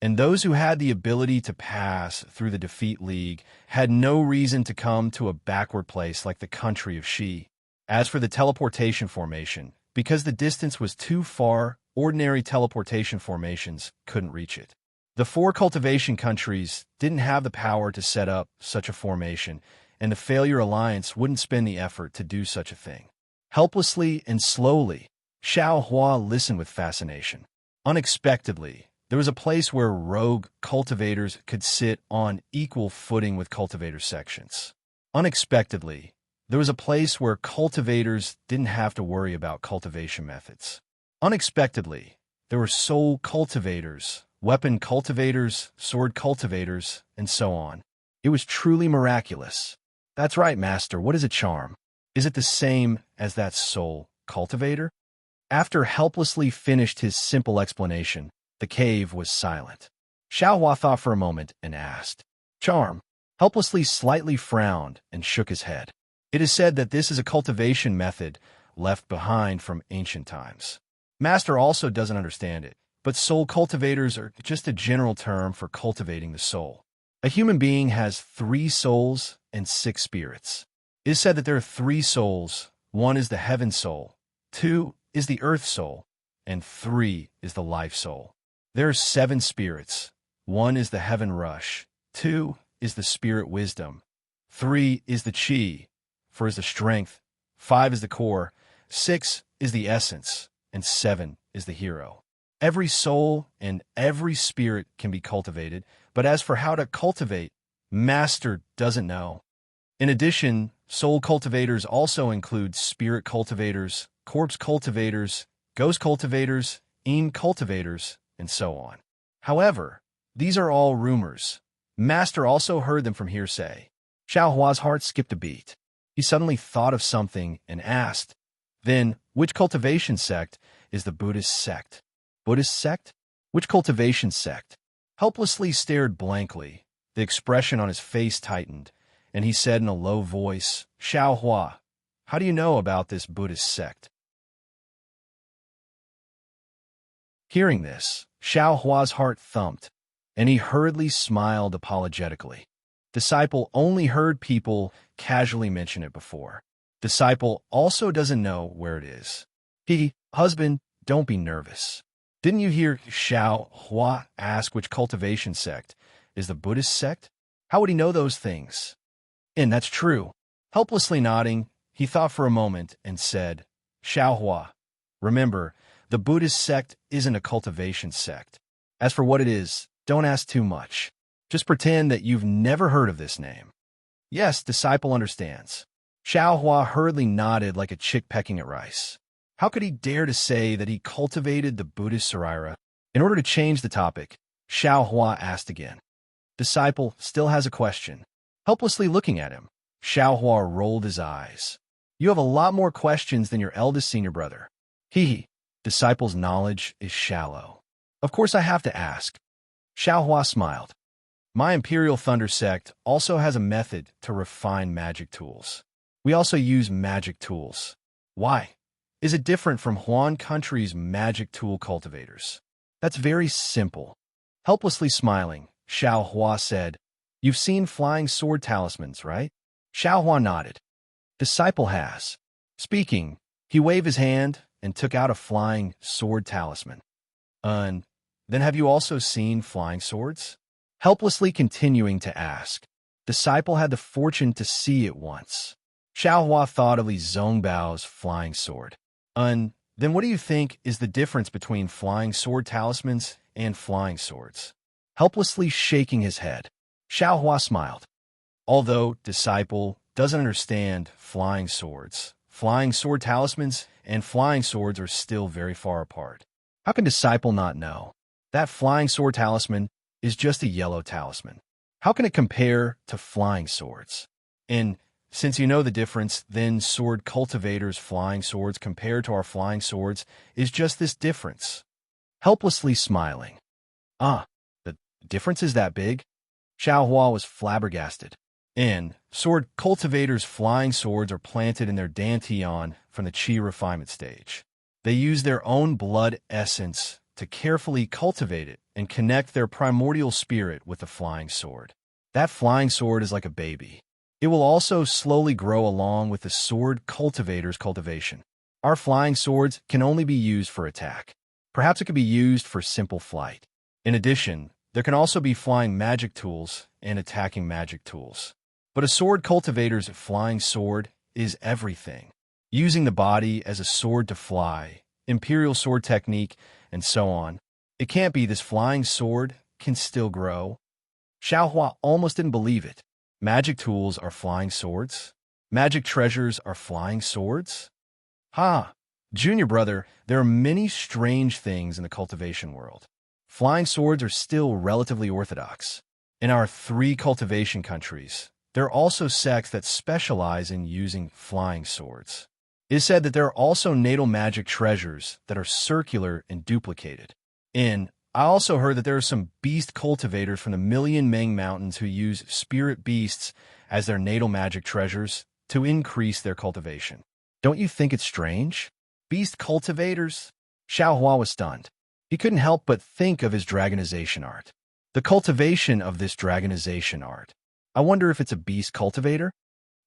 And those who had the ability to pass through the Defeat League had no reason to come to a backward place like the country of Shi. As for the teleportation formation, because the distance was too far, ordinary teleportation formations couldn't reach it. The four cultivation countries didn't have the power to set up such a formation, and the Failure Alliance wouldn't spend the effort to do such a thing. Helplessly and slowly, Xiao Hua listened with fascination. Unexpectedly, there was a place where rogue cultivators could sit on equal footing with cultivator sections. Unexpectedly, there was a place where cultivators didn't have to worry about cultivation methods. Unexpectedly, there were soul cultivators, weapon cultivators, sword cultivators, and so on. It was truly miraculous. That's right, Master. What is a charm? Is it the same as that soul cultivator? After helplessly finished his simple explanation, the cave was silent. Xiao Hua thought for a moment and asked, Charm? Helplessly slightly frowned and shook his head. It is said that this is a cultivation method left behind from ancient times. Master also doesn't understand it, but soul cultivators are just a general term for cultivating the soul. A human being has 3 souls and 6 spirits. It is said that there are 3 souls. 1 is the heaven soul, 2 is the earth soul, and 3 is the life soul. There are 7 spirits. 1 is the heaven rush, 2 is the spirit wisdom, 3 is the chi, 4 is the strength, 5 is the core, 6 is the essence, and 7 is the hero. Every soul and every spirit can be cultivated, but as for how to cultivate, Master doesn't know. In addition, soul cultivators also include spirit cultivators, corpse cultivators, ghost cultivators, cultivators, and so on. However, these are all rumors. Master also heard them from hearsay. Xiao Hua's heart skipped a beat. He suddenly thought of something and asked, "Then, which cultivation sect is the Buddhist sect?" Buddhist sect? Which cultivation sect? Helplessly stared blankly. The expression on his face tightened, and he said in a low voice, "Xiao Hua, how do you know about this Buddhist sect?" Hearing this, Xiao Hua's heart thumped, and he hurriedly smiled apologetically. Disciple only heard people casually mention it before. Disciple also doesn't know where it is. Husband, don't be nervous. Didn't you hear Xiao Hua ask which cultivation sect is the Buddhist sect? How would he know those things? And that's true. Helplessly nodding, he thought for a moment and said, "Xiao Hua, remember, the Buddhist sect isn't a cultivation sect. As for what it is, don't ask too much. Just pretend that you've never heard of this name." Yes, disciple understands. Xiao Hua hurriedly nodded like a chick pecking at rice. How could he dare to say that he cultivated the Buddhist Saraira? In order to change the topic, Xiao Hua asked again. Disciple still has a question. Helplessly looking at him, Xiao Hua rolled his eyes. "You have a lot more questions than your eldest senior brother." Disciple's knowledge is shallow. "Of course I have to ask." Xiao Hua smiled. "My Imperial Thunder sect also has a method to refine magic tools. We also use magic tools. Why? Is it different from Huan country's magic tool cultivators?" "That's very simple." Helplessly smiling, Xiao Hua said, "You've seen flying sword talismans, right?" Xiao Hua nodded. Disciple has. Speaking, he waved his hand and took out a flying sword talisman. Then have you also seen flying swords?" Helplessly continuing to ask. Disciple had the fortune to see it once. Xiao Hua thought of Li Zhongbao's flying sword. Then what do you think is the difference between flying sword talismans and flying swords?" Helplessly shaking his head, Xiao Hua smiled. Although Disciple doesn't understand flying swords talismans and flying swords are still very far apart. How can Disciple not know? That flying sword talisman is just a yellow talisman. How can it compare to flying swords? And since you know the difference, then sword cultivators' flying swords compared to our flying swords is just this difference. Helplessly smiling. The difference is that big? Xiao Hua was flabbergasted. And sword cultivators' flying swords are planted in their dantian from the chi refinement stage. They use their own blood essence to carefully cultivate it and connect their primordial spirit with the flying sword. That flying sword is like a baby. It will also slowly grow along with the sword cultivator's cultivation. Our flying swords can only be used for attack. Perhaps it could be used for simple flight. In addition, there can also be flying magic tools and attacking magic tools. But a sword cultivator's flying sword is everything. Using the body as a sword to fly, imperial sword technique, and so on. It can't be this flying sword can still grow. Xiao Hua almost didn't believe it. Magic tools are flying swords? Magic treasures are flying swords? Junior brother, there are many strange things in the cultivation world. Flying swords are still relatively orthodox. In our 3 cultivation countries, there are also sects that specialize in using flying swords. It is said that there are also natal magic treasures that are circular and duplicated. In I also heard that there are some beast cultivators from the Million Ming Mountains who use spirit beasts as their natal magic treasures to increase their cultivation. Don't you think it's strange? Beast cultivators? Xiao Hua was stunned. He couldn't help but think of his dragonization art. The cultivation of this dragonization art. I wonder if it's a beast cultivator?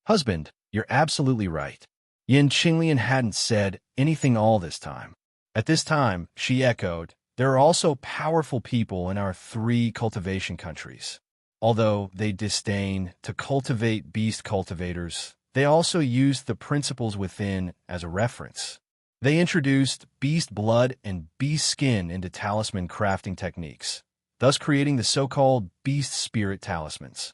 Husband, you're absolutely right. Yin Qinglian hadn't said anything all this time. At this time, she echoed, there are also powerful people in our 3 cultivation countries. Although they disdain to cultivate beast cultivators, they also used the principles within as a reference. They introduced beast blood and beast skin into talisman crafting techniques, thus creating the so-called beast spirit talismans.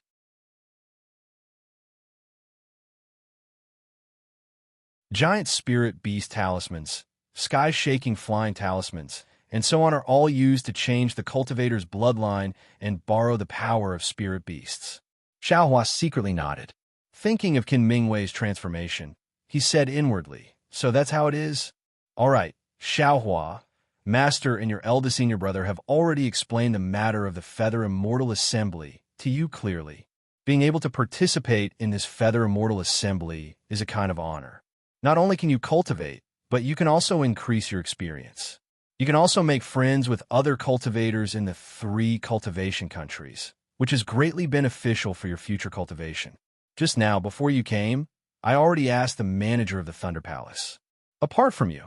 Giant spirit beast talismans, sky-shaking flying talismans, and so on are all used to change the cultivator's bloodline and borrow the power of spirit beasts. Xiao Hua secretly nodded. Thinking of Qin Mingwei's transformation, he said inwardly, so that's how it is? All right, Xiao Hua, Master and your eldest senior brother have already explained the matter of the Feather Immortal Assembly to you clearly. Being able to participate in this Feather Immortal Assembly is a kind of honor. Not only can you cultivate, but you can also increase your experience. You can also make friends with other cultivators in the 3 cultivation countries, which is greatly beneficial for your future cultivation. Just now, before you came, I already asked the manager of the Thunder Palace. Apart from you,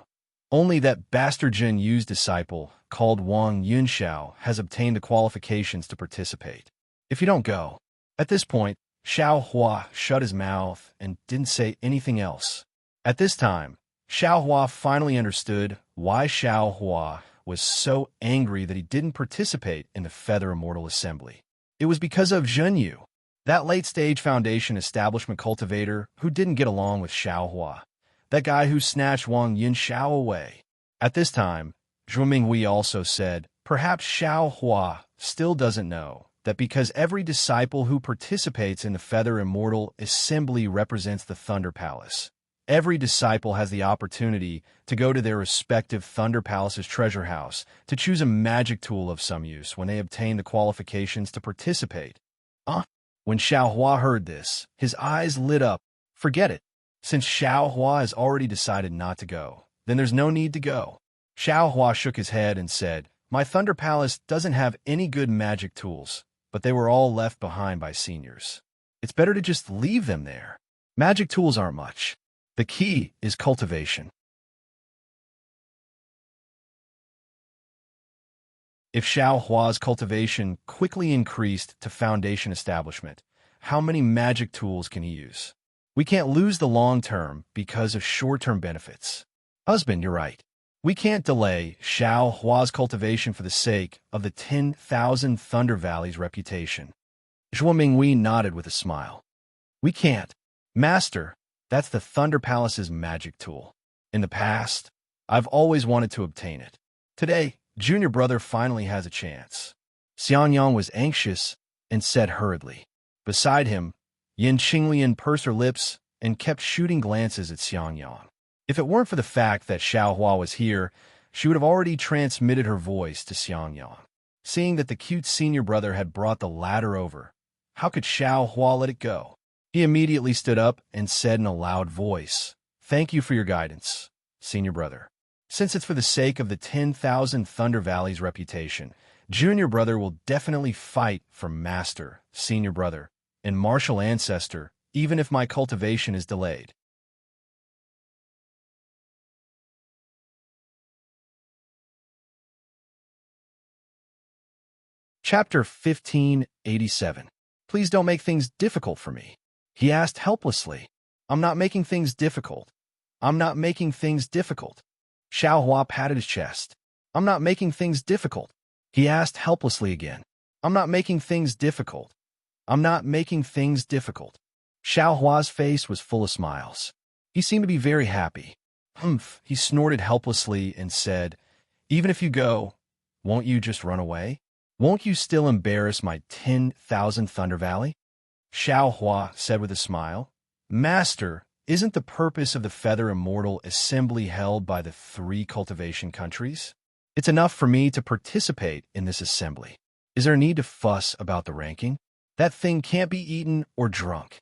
only that bastard Jin Yu's disciple, called Wang Yunxiao, has obtained the qualifications to participate. If you don't go. At this point, Xiao Hua shut his mouth and didn't say anything else. At this time, Xiao Hua finally understood why Xiao Hua was so angry that he didn't participate in the Feather Immortal Assembly. It was because of Zhen Yu, that late-stage Foundation establishment cultivator who didn't get along with Xiao Hua, that guy who snatched Wang Yunxiao away. At this time, Zhu Mingwei also said, perhaps Xiao Hua still doesn't know that because every disciple who participates in the Feather Immortal Assembly represents the Thunder Palace. Every disciple has the opportunity to go to their respective Thunder Palace's treasure house to choose a magic tool of some use when they obtain the qualifications to participate. When Xiao Hua heard this, his eyes lit up. Forget it. Since Xiao Hua has already decided not to go, then there's no need to go. Xiao Hua shook his head and said, my Thunder Palace doesn't have any good magic tools, but they were all left behind by seniors. It's better to just leave them there. Magic tools aren't much. The key is cultivation. If Xiao Hua's cultivation quickly increased to foundation establishment, how many magic tools can he use? We can't lose the long term because of short-term benefits. Husband, you're right. We can't delay Xiao Hua's cultivation for the sake of the 10,000 Thunder Valley's reputation. Zhuo Mingwei nodded with a smile. We can't. Master, that's the Thunder Palace's magic tool. In the past, I've always wanted to obtain it. Today, junior brother finally has a chance. Xiangyang was anxious and said hurriedly. Beside him, Yin Qinglian pursed her lips and kept shooting glances at Xiangyang. If it weren't for the fact that Xiao Hua was here, she would have already transmitted her voice to Xiangyang. Seeing that the cute senior brother had brought the ladder over, how could Xiao Hua let it go? He immediately stood up and said in a loud voice, thank you for your guidance, senior brother. Since it's for the sake of the 10,000 Thunder Valley's reputation, junior brother will definitely fight for master, senior brother, and martial ancestor, even if my cultivation is delayed. Chapter 1587. Please don't make things difficult for me. He asked helplessly. I'm not making things difficult. I'm not making things difficult. Xiao Hua patted his chest. I'm not making things difficult. He asked helplessly again. I'm not making things difficult. I'm not making things difficult. Xiao Hua's face was full of smiles. He seemed to be very happy. Humph, he snorted helplessly and said, even if you go, won't you just run away? Won't you still embarrass my 10,000 Thunder Valley? Xiao Hua said with a smile. Master, isn't the purpose of the Feather Immortal Assembly held by the 3 cultivation countries? It's enough for me to participate in this assembly. Is there a need to fuss about the ranking? That thing can't be eaten or drunk.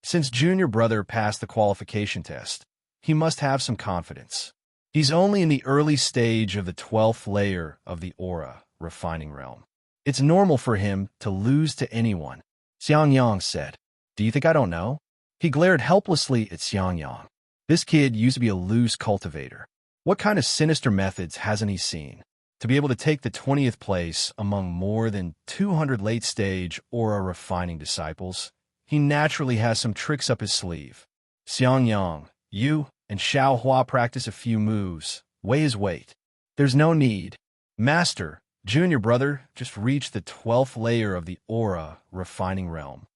Since junior brother passed the qualification test, he must have some confidence. He's only in the early stage of the 12th layer of the aura refining realm. It's normal for him to lose to anyone, Xiangyang said. Do you think I don't know? He glared helplessly at Xiangyang. This kid used to be a loose cultivator. What kind of sinister methods hasn't he seen? To be able to take the 20th place among more than 200 late-stage aura refining disciples, he naturally has some tricks up his sleeve. Xiangyang, you and Xiao Hua practice a few moves. Weigh his weight. There's no need. Master, junior brother just reached the 12th layer of the aura refining realm.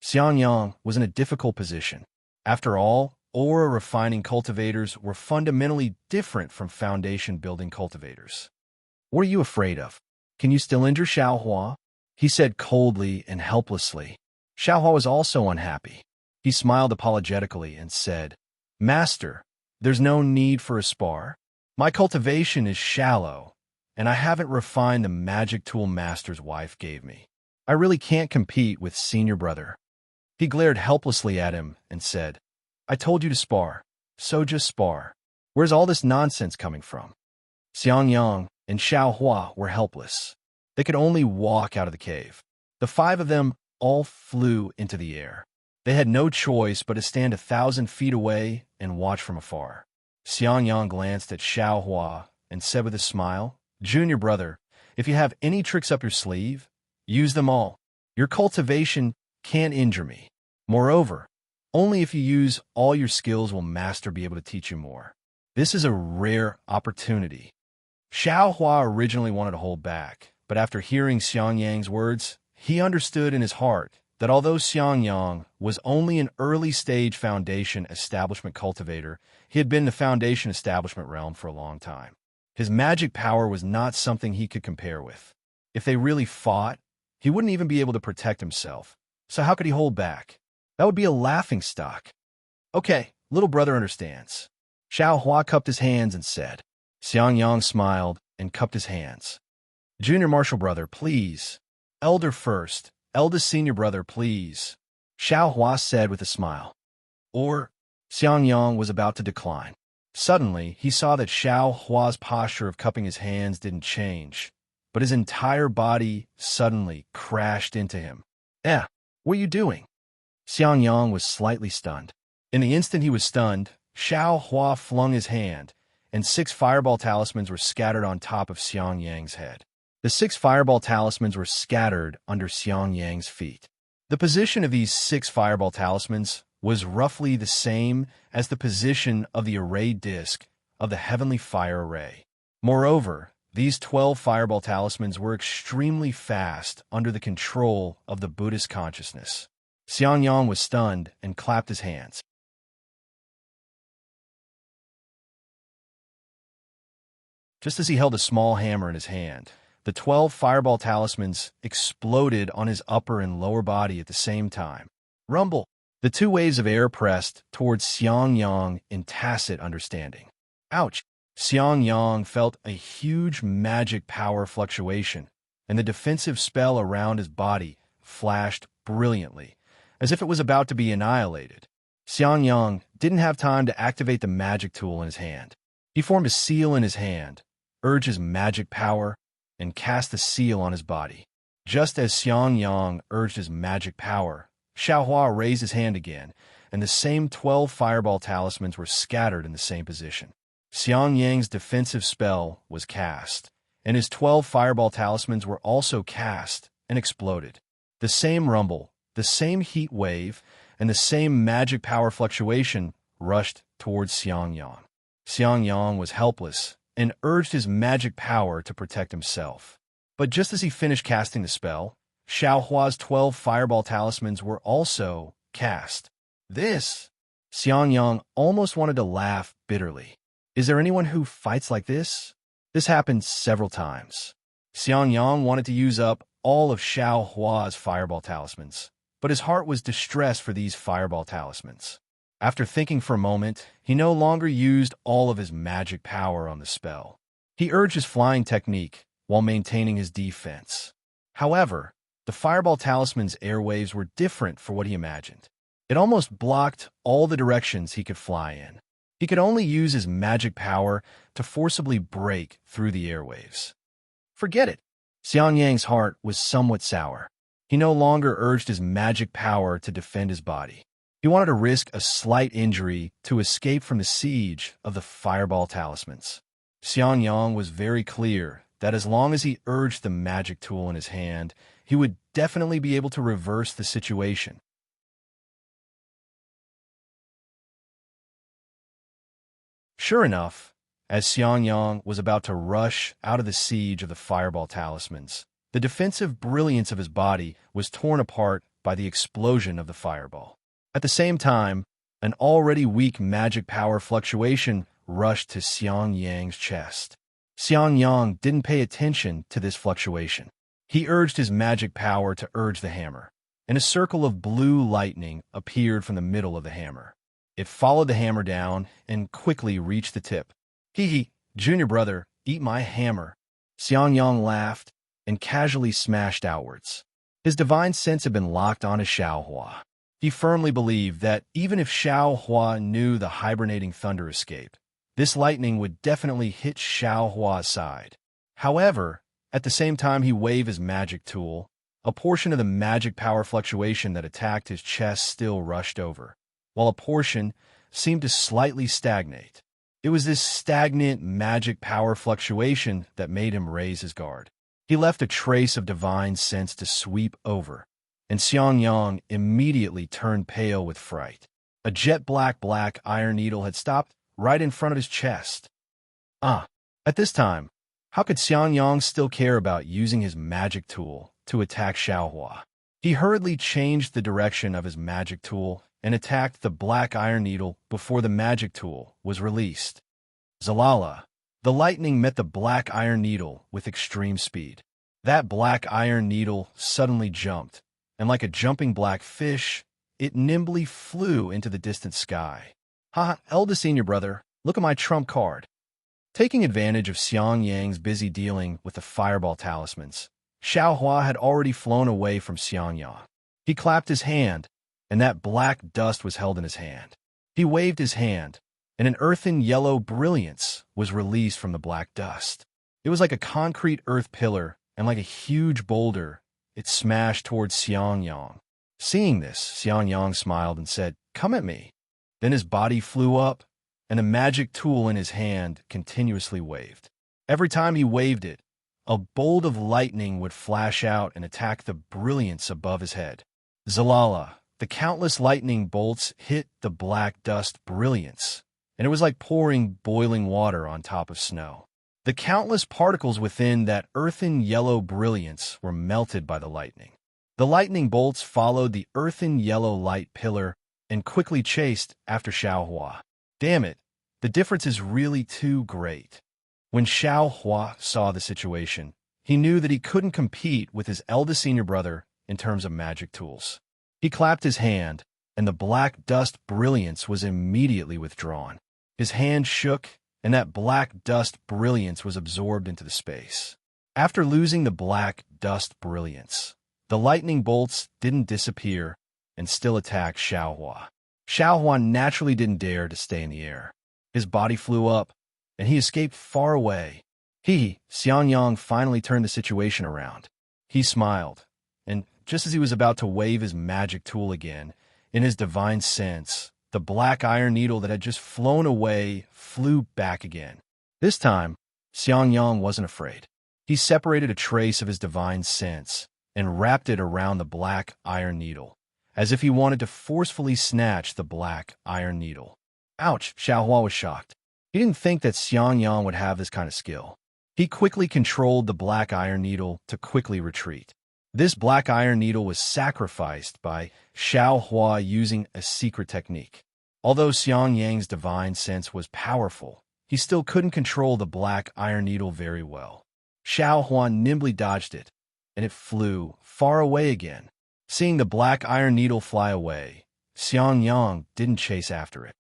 Xiangyang was in a difficult position. After all, aura refining cultivators were fundamentally different from foundation building cultivators. What are you afraid of? Can you still injure Xiao Hua? He said coldly and helplessly. Xiao Hua was also unhappy. He smiled apologetically and said, Master, there's no need for a spar. My cultivation is shallow, and I haven't refined the magic tool Master's wife gave me. I really can't compete with senior brother. He glared helplessly at him and said, I told you to spar, so just spar. Where's all this nonsense coming from? Xiangyang and Xiao Hua were helpless. They could only walk out of the cave. The five of them all flew into the air. They had no choice but to stand 1,000 feet away and watch from afar. Xiangyang glanced at Xiao Hua and said with a smile, Junior brother, if you have any tricks up your sleeve, use them all. Your cultivation can't injure me. Moreover, only if you use all your skills will Master be able to teach you more. This is a rare opportunity. Xiao Hua originally wanted to hold back, but after hearing Xiangyang's words, he understood in his heart that although Xiangyang was only an early-stage foundation establishment cultivator, he had been in the foundation establishment realm for a long time. His magic power was not something he could compare with. If they really fought, he wouldn't even be able to protect himself. So how could he hold back? That would be a laughingstock. Okay, little brother understands. Xiao Hua cupped his hands and said. Xiangyang smiled and cupped his hands. Junior martial brother, please. Elder first. Eldest senior brother, please. Xiao Hua said with a smile. Or, Xiangyang was about to decline. Suddenly, he saw that Xiao Hua's posture of cupping his hands didn't change, but his entire body suddenly crashed into him. What are you doing? Xiangyang was slightly stunned. In the instant he was stunned, Xiao Hua flung his hand, and 6 fireball talismans were scattered on top of Xiangyang's head. The 6 fireball talismans were scattered under Xiangyang's feet. The position of these 6 fireball talismans was roughly the same as the position of the array disk of the heavenly fire array. Moreover, these 12 fireball talismans were extremely fast under the control of the Buddhist consciousness. Xiangyang was stunned and clapped his hands. Just as he held a small hammer in his hand, the 12 fireball talismans exploded on his upper and lower body at the same time. Rumble! The 2 waves of air pressed towards Xiangyang in tacit understanding. Ouch! Xiangyang felt a huge magic power fluctuation, and the defensive spell around his body flashed brilliantly, as if it was about to be annihilated. Xiangyang didn't have time to activate the magic tool in his hand. He formed a seal in his hand, urged his magic power, and cast the seal on his body. Just as Xiangyang urged his magic power, Xiao Hua raised his hand again, and the same 12 fireball talismans were scattered in the same position. Xiangyang's defensive spell was cast, and his 12 fireball talismans were also cast and exploded. The same rumble, the same heat wave, and the same magic power fluctuation rushed towards Xiangyang. Xiangyang was helpless and urged his magic power to protect himself. But just as he finished casting the spell, Xiao Hua's 12 fireball talismans were also cast. Xiangyang almost wanted to laugh bitterly. Is there anyone who fights like this? This happened several times. Xiangyang wanted to use up all of Xiao Hua's fireball talismans, but his heart was distressed for these fireball talismans. After thinking for a moment, he no longer used all of his magic power on the spell. He He urged his flying technique while maintaining his defense. However, the fireball talisman's airwaves were different for what he imagined. It almost blocked all the directions he could fly in. He could only use his magic power to forcibly break through the airwaves. Forget it. Xiang Yang's heart was somewhat sour. He no longer urged his magic power to defend his body. He wanted to risk a slight injury to escape from the siege of the fireball talismans. Xiang Yang was very clear that as long as he urged the magic tool in his hand, he would definitely be able to reverse the situation. Sure enough, as Xiang Yang was about to rush out of the siege of the fireball talismans, the defensive brilliance of his body was torn apart by the explosion of the fireball. At the same time, an already weak magic power fluctuation rushed to Xiang Yang's chest. Xiang Yang didn't pay attention to this fluctuation. He urged his magic power to urge the hammer, and a circle of blue lightning appeared from the middle of the hammer. It followed the hammer down and quickly reached the tip. Hee, junior brother, eat my hammer. Xiang Yang laughed and casually smashed outwards. His divine sense had been locked onto Xiaohua. He firmly believed that even if Xiaohua knew the hibernating thunder escape, this lightning would definitely hit Xiaohua's side. However, at the same time he waved his magic tool, a portion of the magic power fluctuation that attacked his chest still rushed over, while a portion seemed to slightly stagnate. It was this stagnant magic power fluctuation that made him raise his guard. He left a trace of divine sense to sweep over, and Xiang Yang immediately turned pale with fright. A jet black iron needle had stopped right in front of his chest. At this time, how could Xiang Yang still care about using his magic tool to attack Xiaohua? He hurriedly changed the direction of his magic tool and attacked the black iron needle before the magic tool was released. Zalala! The lightning met the black iron needle with extreme speed. That black iron needle suddenly jumped, and like a jumping black fish, it nimbly flew into the distant sky. Eldest senior brother, look at my trump card. Taking advantage of Xiang Yang's busy dealing with the fireball talismans, Xiaohua had already flown away from Xiang Yang. He clapped his hand, and that black dust was held in his hand. He waved his hand, and an earthen yellow brilliance was released from the black dust. It was like a concrete earth pillar, and like a huge boulder, it smashed towards Xiang Yang. Seeing this, Xiang Yang smiled and said, "Come at me." Then his body flew up, and the magic tool in his hand continuously waved. Every time he waved it, a bolt of lightning would flash out and attack the brilliance above his head. Zalala! The countless lightning bolts hit the black dust brilliance, and it was like pouring boiling water on top of snow. The countless particles within that earthen yellow brilliance were melted by the lightning. The lightning bolts followed the earthen yellow light pillar and quickly chased after Xiaohua. Damn it, the difference is really too great. When Xiaohua saw the situation, he knew that he couldn't compete with his eldest senior brother in terms of magic tools. He clapped his hand, and the black dust brilliance was immediately withdrawn. His hand shook, and that black dust brilliance was absorbed into the space. After losing the black dust brilliance, the lightning bolts didn't disappear and still attacked Xiaohua. Xiaohua naturally didn't dare to stay in the air. His body flew up, and he escaped far away. Xiang Yang finally turned the situation around. He smiled, and just as he was about to wave his magic tool again, in his divine sense, the black iron needle that had just flown away flew back again. This time, Xiang Yang wasn't afraid. He separated a trace of his divine sense and wrapped it around the black iron needle, as if he wanted to forcefully snatch the black iron needle. Ouch! Xiaohua was shocked. He didn't think that Xiang Yang would have this kind of skill. He quickly controlled the black iron needle to quickly retreat. This black iron needle was sacrificed by Xiaohua using a secret technique. Although Xiang Yang's divine sense was powerful, he still couldn't control the black iron needle very well. Xiaohua nimbly dodged it, and it flew far away again. Seeing the black iron needle fly away, Xiang Yang didn't chase after it.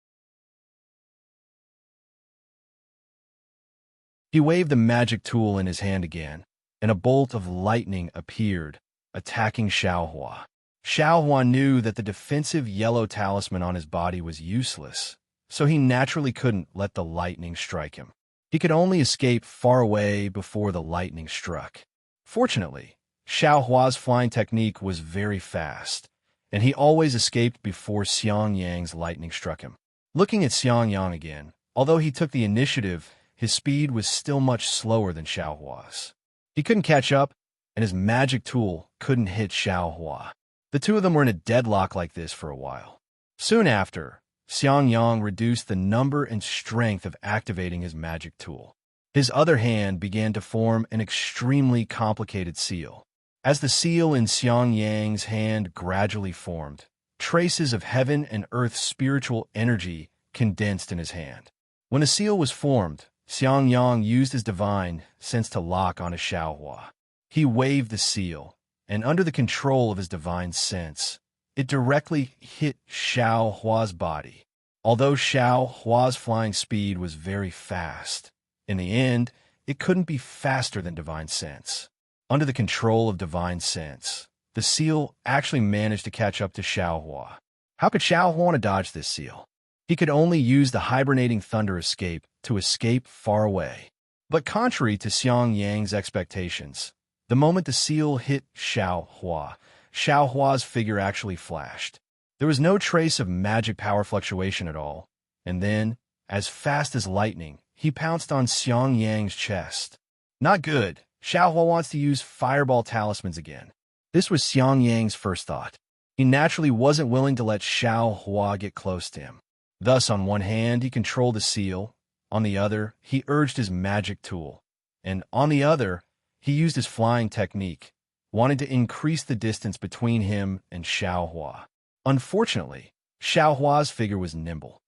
He waved the magic tool in his hand again, and a bolt of lightning appeared, attacking Xiaohua. Xiaohua knew that the defensive yellow talisman on his body was useless, so he naturally couldn't let the lightning strike him. He could only escape far away before the lightning struck. Fortunately, Xiaohua's flying technique was very fast, and he always escaped before Xiangyang's lightning struck him. Looking at Xiangyang again, although he took the initiative, his speed was still much slower than Xiaohua's. He couldn't catch up, and his magic tool couldn't hit Xiaohua. The two of them were in a deadlock like this for a while. Soon after, Xiangyang reduced the number and strength of activating his magic tool. His other hand began to form an extremely complicated seal. As the seal in Xiangyang's hand gradually formed, traces of heaven and earth's spiritual energy condensed in his hand. When the seal was formed, Xiangyang used his divine sense to lock onto Xiaohua. He waved the seal, and under the control of his divine sense, it directly hit Xiaohua's body. Although Xiaohua's flying speed was very fast, in the end, it couldn't be faster than divine sense. Under the control of divine sense, the seal actually managed to catch up to Xiaohua. How could Xiaohua want to dodge this seal? He could only use the hibernating thunder escape to escape far away. But contrary to Xiangyang's expectations, the moment the seal hit Xiaohua, Xiaohua's figure actually flashed. There was no trace of magic power fluctuation at all, and then, as fast as lightning, he pounced on Xiangyang's chest. Not good. Xiaohua wants to use fireball talismans again. This was Xiangyang's first thought. He naturally wasn't willing to let Xiaohua get close to him. Thus, on one hand, he controlled the seal, on the other, he urged his magic tool, and on the other, he used his flying technique, wanting to increase the distance between him and Xiaohua. Unfortunately, Xiaohua's figure was nimble.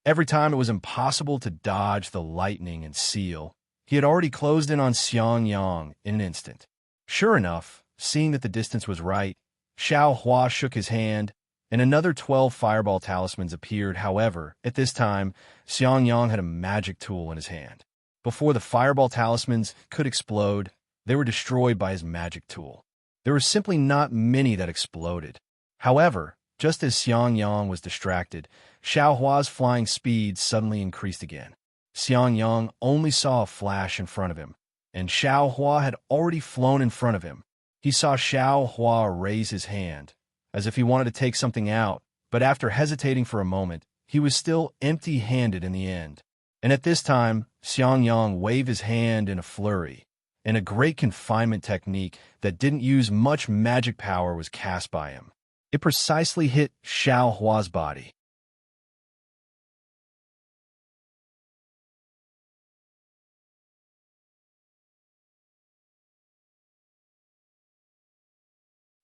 Every time it was impossible to dodge the lightning and seal, he had already closed in on Xiangyang in an instant. Sure enough, seeing that the distance was right, Xiaohua shook his hand, and another 12 fireball talismans appeared. However, at this time, Xiangyang had a magic tool in his hand. Before the fireball talismans could explode, they were destroyed by his magic tool. There were simply not many that exploded. However, just as Xiangyang was distracted, Xiaohua's flying speed suddenly increased again. Xiangyang only saw a flash in front of him, and Xiaohua had already flown in front of him. He saw Xiaohua raise his hand, as if he wanted to take something out, but after hesitating for a moment, he was still empty-handed in the end. And at this time, Xiangyang waved his hand in a flurry, and a great confinement technique that didn't use much magic power was cast by him. It precisely hit Xiaohua's body.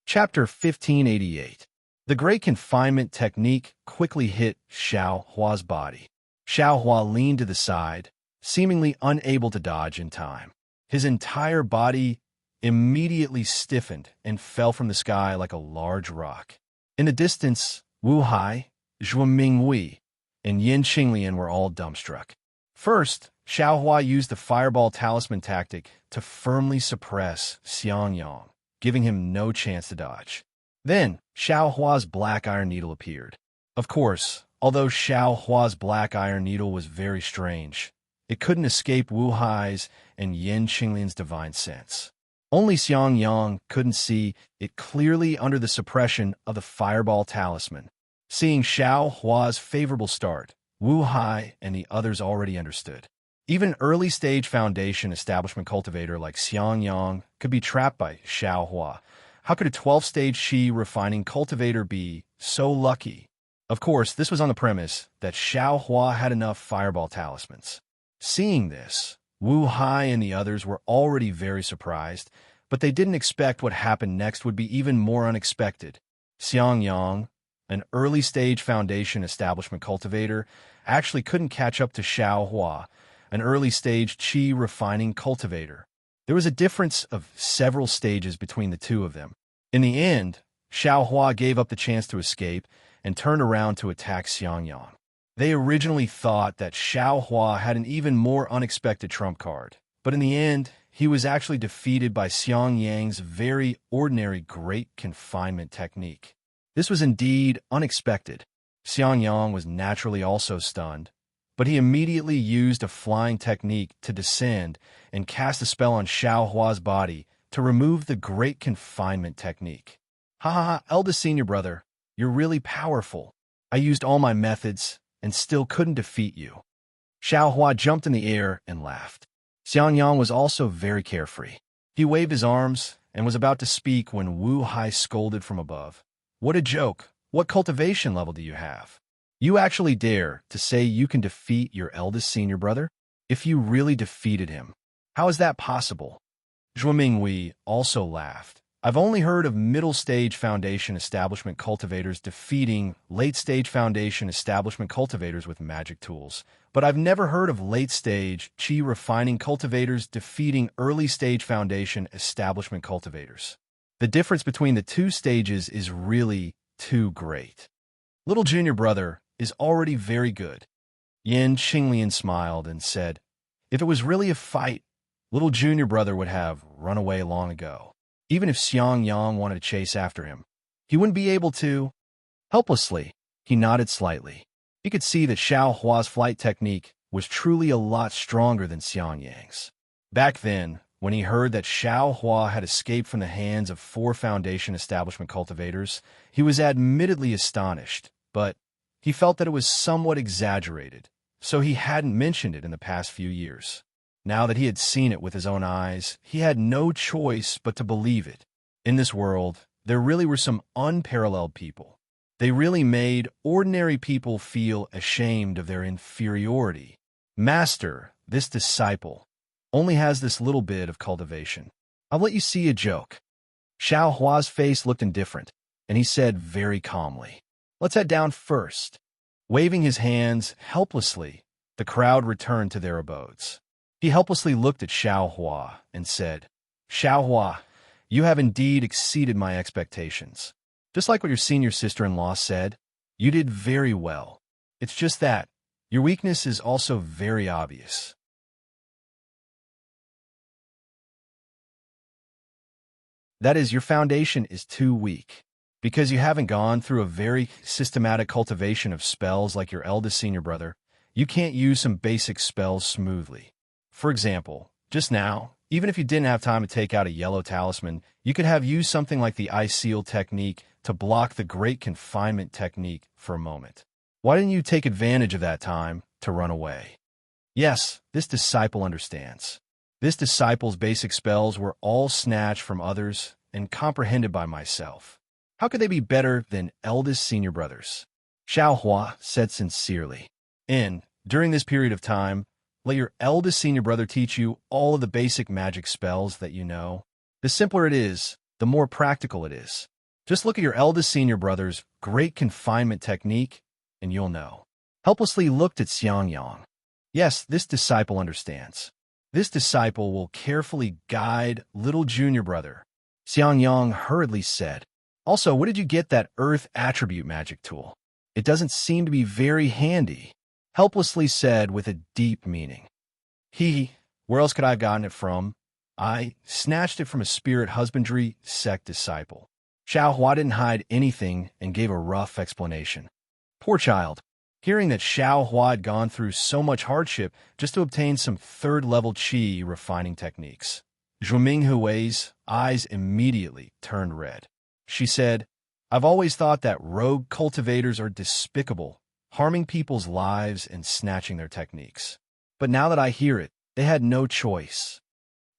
Chapter 1588. The Great Confinement Technique quickly hit Xiaohua's body. Xiaohua leaned to the side, seemingly unable to dodge in time. His entire body immediately stiffened and fell from the sky like a large rock. In the distance, Wu Hai, Zhuo Mingwei, and Yin Qinglian were all dumbstruck. First, Xiaohua used the fireball talisman tactic to firmly suppress Xiangyang, giving him no chance to dodge. Then, Xiaohua's black iron needle appeared. Of course, although Xiaohua's black iron needle was very strange, it couldn't escape Wu Hai's and Yin Qinglian's divine sense. Only Xiangyang couldn't see it clearly under the suppression of the fireball talisman. Seeing Xiaohua's favorable start, Wu Hai and the others already understood. Even early-stage foundation establishment cultivator like Xiangyang could be trapped by Xiaohua. How could a 12-stage Qi refining cultivator be so lucky? Of course, this was on the premise that Xiaohua had enough fireball talismans. Seeing this, Wu Hai and the others were already very surprised, but they didn't expect what happened next would be even more unexpected. Xiangyang, an early-stage foundation establishment cultivator, actually couldn't catch up to Xiaohua, an early-stage Qi refining cultivator. There was a difference of several stages between the two of them. In the end, Xiaohua gave up the chance to escape and turned around to attack Xiangyang. They originally thought that Xiao Hua had an even more unexpected trump card, but in the end, he was actually defeated by Xiang Yang's very ordinary great confinement technique. This was indeed unexpected. Xiang Yang was naturally also stunned, but he immediately used a flying technique to descend and cast a spell on Xiao Hua's body to remove the great confinement technique. Ha ha ha, eldest senior brother, you're really powerful. I used all my methods and still couldn't defeat you. Xiao Hua jumped in the air and laughed. Xiang Yang was also very carefree. He waved his arms and was about to speak when Wu Hai scolded from above. What a joke! What cultivation level do you have? You actually dare to say you can defeat your eldest senior brother? If you really defeated him, how is that possible? Zhuo Mingwei also laughed. I've only heard of middle-stage foundation establishment cultivators defeating late-stage foundation establishment cultivators with magic tools, but I've never heard of late-stage qi refining cultivators defeating early-stage foundation establishment cultivators. The difference between the two stages is really too great. Little junior brother is already very good. Yin Qinglian smiled and said, if it was really a fight, little junior brother would have run away long ago. Even if Xiang Yang wanted to chase after him, he wouldn't be able to. Helplessly, he nodded slightly. He could see that Xiao Hua's flight technique was truly a lot stronger than Xiang Yang's. Back then, when he heard that Xiao Hua had escaped from the hands of 4 foundation establishment cultivators, he was admittedly astonished, but he felt that it was somewhat exaggerated, so he hadn't mentioned it in the past few years. Now that he had seen it with his own eyes, he had no choice but to believe it. In this world, there really were some unparalleled people. They really made ordinary people feel ashamed of their inferiority. Master, this disciple, only has this little bit of cultivation. I'll let you see a joke. Xiao Hua's face looked indifferent, and he said very calmly, let's head down first. Waving his hands helplessly, the crowd returned to their abodes. He helplessly looked at Xiao Hua and said, Xiao Hua, you have indeed exceeded my expectations. Just like what your senior sister-in-law said, you did very well. It's just that your weakness is also very obvious. That is, your foundation is too weak. Because you haven't gone through a very systematic cultivation of spells like your eldest senior brother, you can't use some basic spells smoothly. For example, just now, even if you didn't have time to take out a yellow talisman, you could have used something like the Ice Seal technique to block the Great Confinement technique for a moment. Why didn't you take advantage of that time to run away? Yes, this disciple understands. This disciple's basic spells were all snatched from others and comprehended by myself. How could they be better than eldest senior brothers? Xiao Hua said sincerely. And, during this period of time, let your eldest senior brother teach you all of the basic magic spells that you know. The simpler it is, the more practical it is. Just look at your eldest senior brother's great confinement technique, and you'll know. Helplessly looked at Xiang Yang. Yes, this disciple understands. This disciple will carefully guide little junior brother. Xiang Yang hurriedly said, also, what did you get that earth attribute magic tool? It doesn't seem to be very handy. Helplessly said with a deep meaning. Where else could I have gotten it from? I snatched it from a spirit husbandry sect disciple. Xiao Hua didn't hide anything and gave a rough explanation. Poor child. Hearing that Xiao Hua had gone through so much hardship just to obtain some third-level qi refining techniques, Zhu Minghui's eyes immediately turned red. She said, I've always thought that rogue cultivators are despicable, harming people's lives and snatching their techniques. But now that I hear it, they had no choice.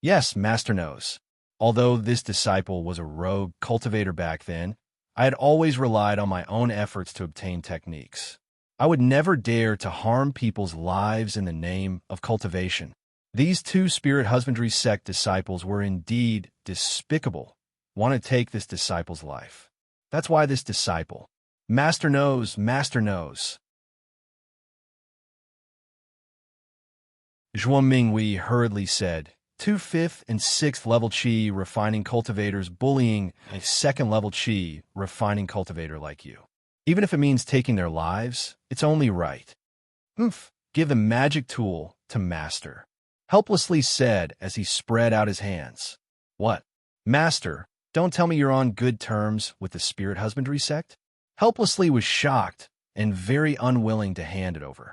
Yes, Master knows. Although this disciple was a rogue cultivator back then, I had always relied on my own efforts to obtain techniques. I would never dare to harm people's lives in the name of cultivation. These 2 spirit husbandry sect disciples were indeed despicable, want to take this disciple's life. That's why this disciple, Master knows, Master knows. Zhuo Mingwei hurriedly said, 2 5th and 6th level qi refining cultivators bullying a 2nd level qi refining cultivator like you. Even if it means taking their lives, it's only right. Give the magic tool to Master, helplessly said as he spread out his hands. What? Master, don't tell me you're on good terms with the spirit husbandry sect? Helplessly was shocked and very unwilling to hand it over.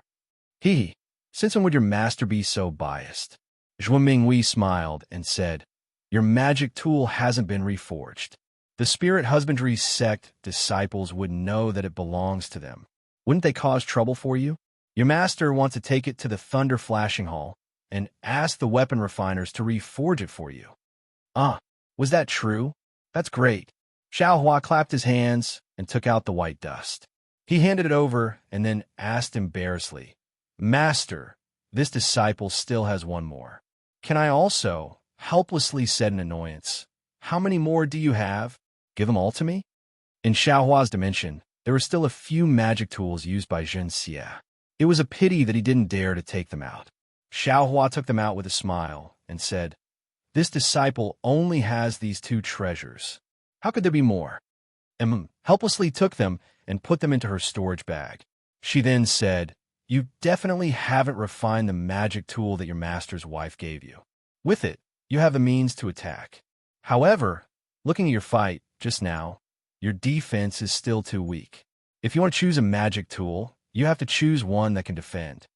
Since when would your master be so biased? Zhuo Minghui smiled and said, Your magic tool hasn't been reforged. The spirit husbandry sect disciples would know that it belongs to them. Wouldn't they cause trouble for you? Your master wants to take it to the Thunder Flashing Hall and ask the weapon refiners to reforge it for you. Was that true? That's great. Xiao Hua clapped his hands and took out the white dust. He handed it over and then asked embarrassedly, Master, this disciple still has one more. Can I also? Helplessly said in annoyance. How many more do you have? Give them all to me? In Xiao Hua's dimension, there were still a few magic tools used by Zhen Xia. It was a pity that he didn't dare to take them out. Xiao Hua took them out with a smile and said, This disciple only has these 2 treasures. How could there be more? Helplessly took them and put them into her storage bag. She then said, You definitely haven't refined the magic tool that your master's wife gave you. With it, you have the means to attack. However, looking at your fight just now, your defense is still too weak. If you want to choose a magic tool, you have to choose one that can defend.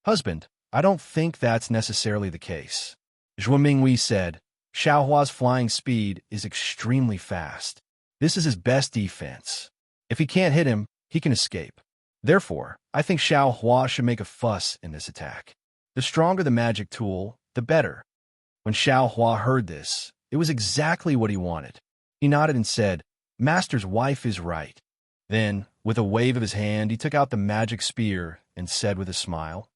Husband, I don't think that's necessarily the case. Zhuo Minghui said, Xiao Hua's flying speed is extremely fast. This is his best defense. If he can't hit him, he can escape. Therefore, I think Xiao Hua should make a fuss in this attack. The stronger the magic tool, the better. When Xiao Hua heard this, it was exactly what he wanted. He nodded and said, Master's wife is right. Then, with a wave of his hand, he took out the magic spear and said with a smile,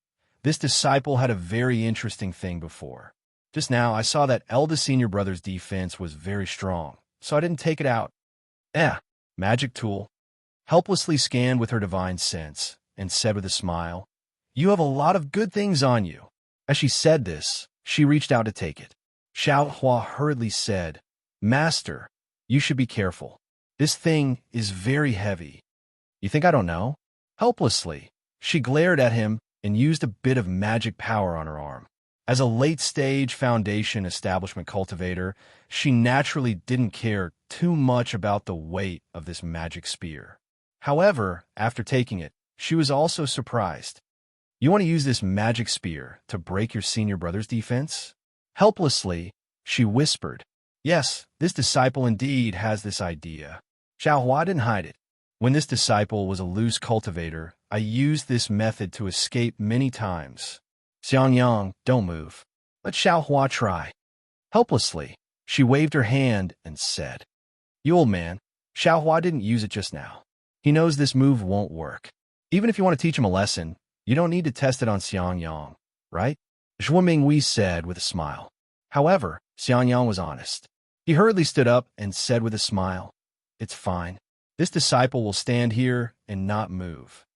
This disciple had a very interesting thing before. Just now, I saw that eldest senior brother's defense was very strong, so I didn't take it out. Magic tool. Helplessly scanned with her divine sense and said with a smile, You have a lot of good things on you. As she said this, she reached out to take it. Xiao Hua hurriedly said, Master, you should be careful. This thing is very heavy. You think I don't know? Helplessly, she glared at him and used a bit of magic power on her arm. As a late-stage Foundation establishment cultivator, she naturally didn't care too much about the weight of this magic spear. However, after taking it, she was also surprised. You want to use this magic spear to break your senior brother's defense? Helplessly, she whispered, Yes, this disciple indeed has this idea. Xiao Hua didn't hide it. When this disciple was a loose cultivator, I used this method to escape many times. Xiangyang, don't move. Let Xiao Hua try. Helplessly, she waved her hand and said, You old man, Xiao Hua didn't use it just now. He knows this move won't work. Even if you want to teach him a lesson, you don't need to test it on Xiangyang, right? Zhuo Minghui said with a smile. However, Xiangyang was honest. He hurriedly stood up and said with a smile, It's fine. This disciple will stand here and not move.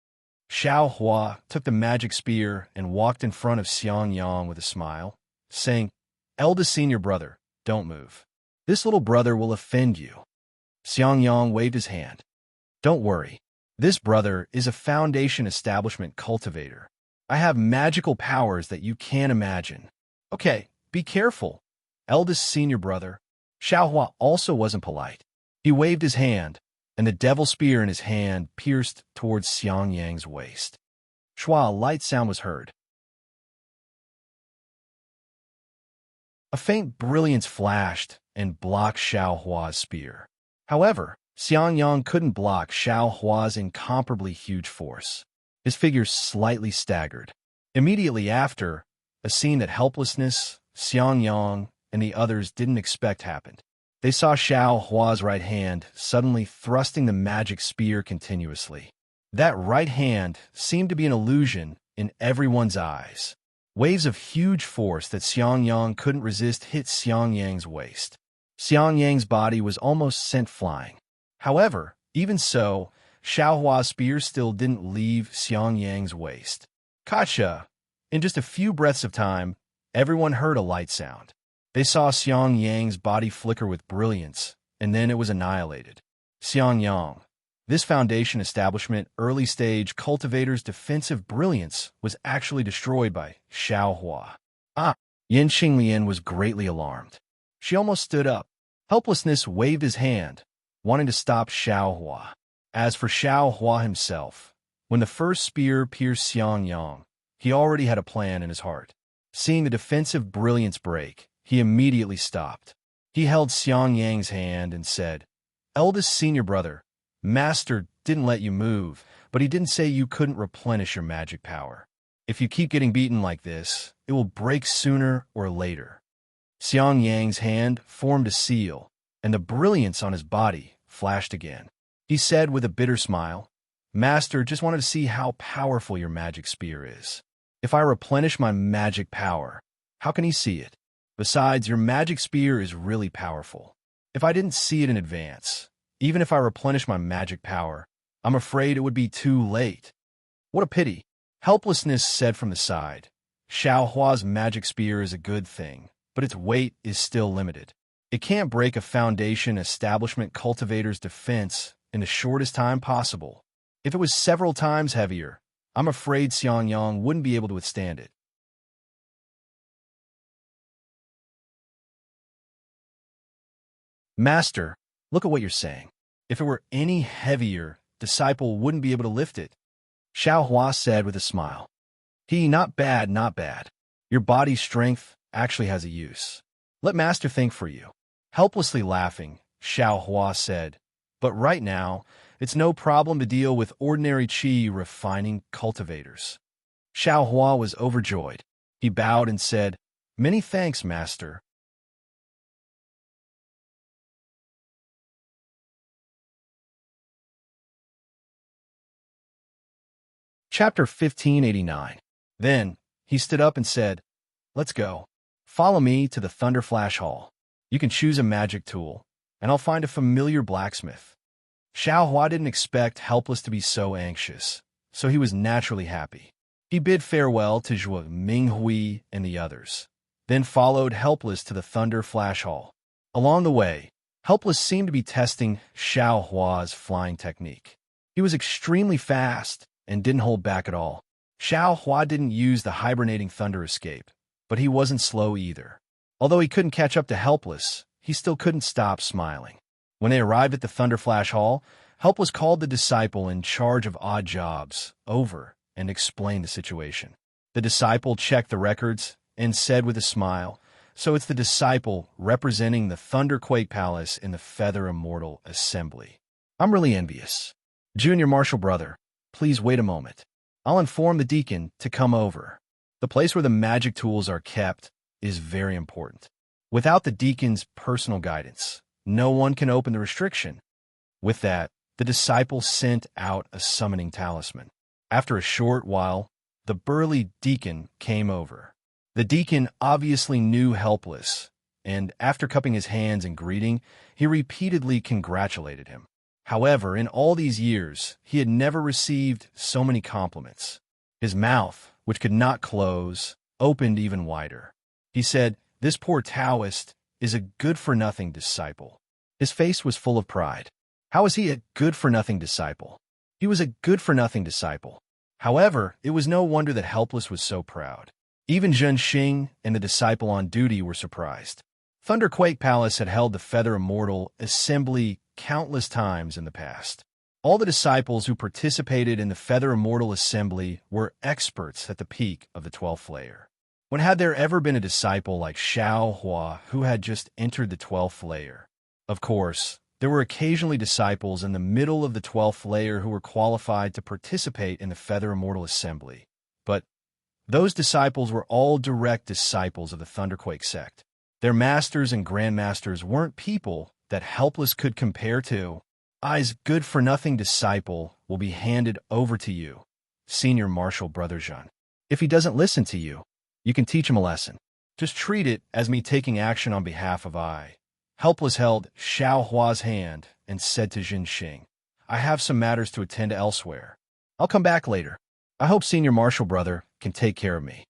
Xiao Hua took the magic spear and walked in front of Xiangyang with a smile, saying, Eldest senior brother, don't move. This little brother will offend you. Xiangyang waved his hand. Don't worry. This brother is a Foundation establishment cultivator. I have magical powers that you can't imagine. Okay, be careful. Eldest senior brother. Xiao Hua also wasn't polite. He waved his hand, and the devil spear in his hand pierced towards Xiangyang's waist. Shua, a light sound was heard. A faint brilliance flashed and blocked Xiao Hua's spear. However, Xiangyang couldn't block Xiao Hua's incomparably huge force. His figure slightly staggered. Immediately after, a scene that helplessness, Xiangyang, and the others didn't expect happened. They saw Xiao Hua's right hand suddenly thrusting the magic spear continuously. That right hand seemed to be an illusion in everyone's eyes. Waves of huge force that Xiangyang couldn't resist hit Xiangyang's waist. Xiangyang's body was almost sent flying. However, even so, Xiao Hua's spear still didn't leave Xiangyang's waist. Kacha! In just a few breaths of time, everyone heard a light sound. They saw Xiangyang's body flicker with brilliance, and then it was annihilated. Xiangyang, This foundation establishment early-stage cultivator's defensive brilliance was actually destroyed by Xiao Hua. Ah! Yin Xinglian was greatly alarmed. She almost stood up. Helplessness waved his hand, wanting to stop Xiao Hua. As for Xiao Hua himself, when the first spear pierced Xiang Yang, he already had a plan in his heart. Seeing the defensive brilliance break, he immediately stopped. He held Xiang Yang's hand and said, "Eldest senior brother, Master didn't let you move, but he didn't say you couldn't replenish your magic power. If you keep getting beaten like this, it will break sooner or later." Xiang Yang's hand formed a seal, and the brilliance on his body flashed again. He said with a bitter smile, "Master just wanted to see how powerful your magic spear is. If I replenish my magic power, how can he see it? Besides, your magic spear is really powerful. If I didn't see it in advance, even if I replenish my magic power, I'm afraid it would be too late." "What a pity," Helplessness said from the side. "Xiao Hua's magic spear is a good thing, but its weight is still limited. It can't break a foundation establishment cultivator's defense in the shortest time possible. If it was several times heavier, I'm afraid Xiang Yang wouldn't be able to withstand it." "Master, look at what you're saying. If it were any heavier, disciple wouldn't be able to lift it," Xiao Hua said with a smile. Not bad, not bad. Your body's strength actually has a use. Let Master think for you." Helplessly laughing, Xiao Hua said, "But right now, it's no problem to deal with ordinary qi refining cultivators." Xiao Hua was overjoyed. He bowed and said, "Many thanks, Master." Chapter 1589. Then, he stood up and said, "Let's go. Follow me to the Thunder Flash Hall. You can choose a magic tool, and I'll find a familiar blacksmith." Xiao Hua didn't expect Helpless to be so anxious, so he was naturally happy. He bid farewell to Zhuo Minghui and the others, then followed Helpless to the Thunder Flash Hall. Along the way, Helpless seemed to be testing Xiao Hua's flying technique. He was extremely fast and didn't hold back at all. Xiao Hua didn't use the hibernating thunder escape, but he wasn't slow either. Although he couldn't catch up to Helpless, he still couldn't stop smiling. When they arrived at the Thunder Flash Hall, Helpless called the disciple in charge of odd jobs over and explained the situation. The disciple checked the records and said with a smile, "So it's the disciple representing the Thunderquake Palace in the Feather Immortal Assembly. I'm really envious. Junior Marshal Brother, please wait a moment. I'll inform the deacon to come over. The place where the magic tools are kept is very important. Without the deacon's personal guidance, no one can open the restriction." With that, the disciple sent out a summoning talisman. After a short while, the burly deacon came over. The deacon obviously knew Helpless, and after cupping his hands in greeting, he repeatedly congratulated him. However, in all these years, he had never received so many compliments. His mouth, which could not close, opened even wider. He said, "This poor Taoist is a good-for-nothing disciple." His face was full of pride. How was he a good-for-nothing disciple? He was a good-for-nothing disciple. However, it was no wonder that Helpless was so proud. Even Zhen Xing and the disciple on duty were surprised. Thunderquake Palace had held the Feather Immortal Assembly countless times in the past. All the disciples who participated in the Feather Immortal Assembly were experts at the peak of the 12th layer. When had there ever been a disciple like Xiao Hua who had just entered the 12th layer? Of course, there were occasionally disciples in the middle of the 12th layer who were qualified to participate in the Feather Immortal Assembly, but those disciples were all direct disciples of the Thunderquake sect. Their masters and grandmasters weren't people that Helpless could compare to. "I's good-for-nothing disciple will be handed over to you, Senior Marshal Brother Zhen. If he doesn't listen to you, you can teach him a lesson. Just treat it as me taking action on behalf of I." Helpless held Xiao Hua's hand and said to Zhen Xing, "I have some matters to attend to elsewhere. I'll come back later. I hope Senior Marshal Brother can take care of me."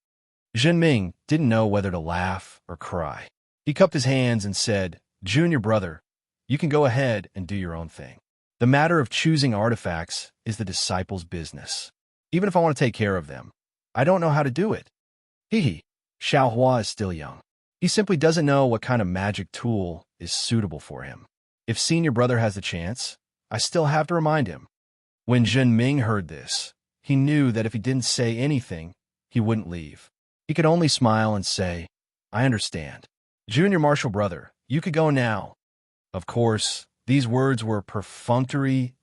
Zhen Ming didn't know whether to laugh or cry. He cupped his hands and said, "Junior Brother, you can go ahead and do your own thing." The matter of choosing artifacts is the disciple's business. Even if I want to take care of them, I don't know how to do it. Hee. Xiao Hua is still young. He simply doesn't know what kind of magic tool is suitable for him. If senior brother has the chance, I still have to remind him. When Zhen Ming heard this, he knew that if he didn't say anything, he wouldn't leave. He could only smile and say, I understand. Junior martial brother, you could go now. Of course, these words were perfunctory,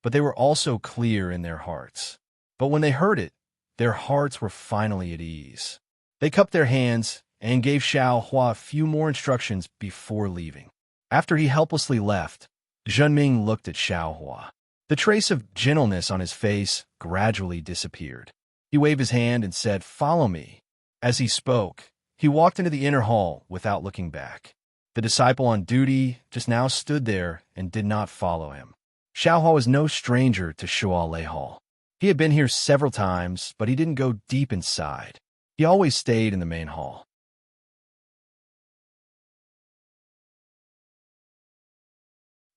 but they were also clear in their hearts. But when they heard it, their hearts were finally at ease. They cupped their hands and gave Xiao Hua a few more instructions before leaving. After he helplessly left, Zhen Ming looked at Xiao Hua. The trace of gentleness on his face gradually disappeared. He waved his hand and said, Follow me. As he spoke, he walked into the inner hall without looking back. The disciple on duty just now stood there and did not follow him. Xiao Hua was no stranger to Shualei Hall. He had been here several times, but he didn't go deep inside. He always stayed in the main hall.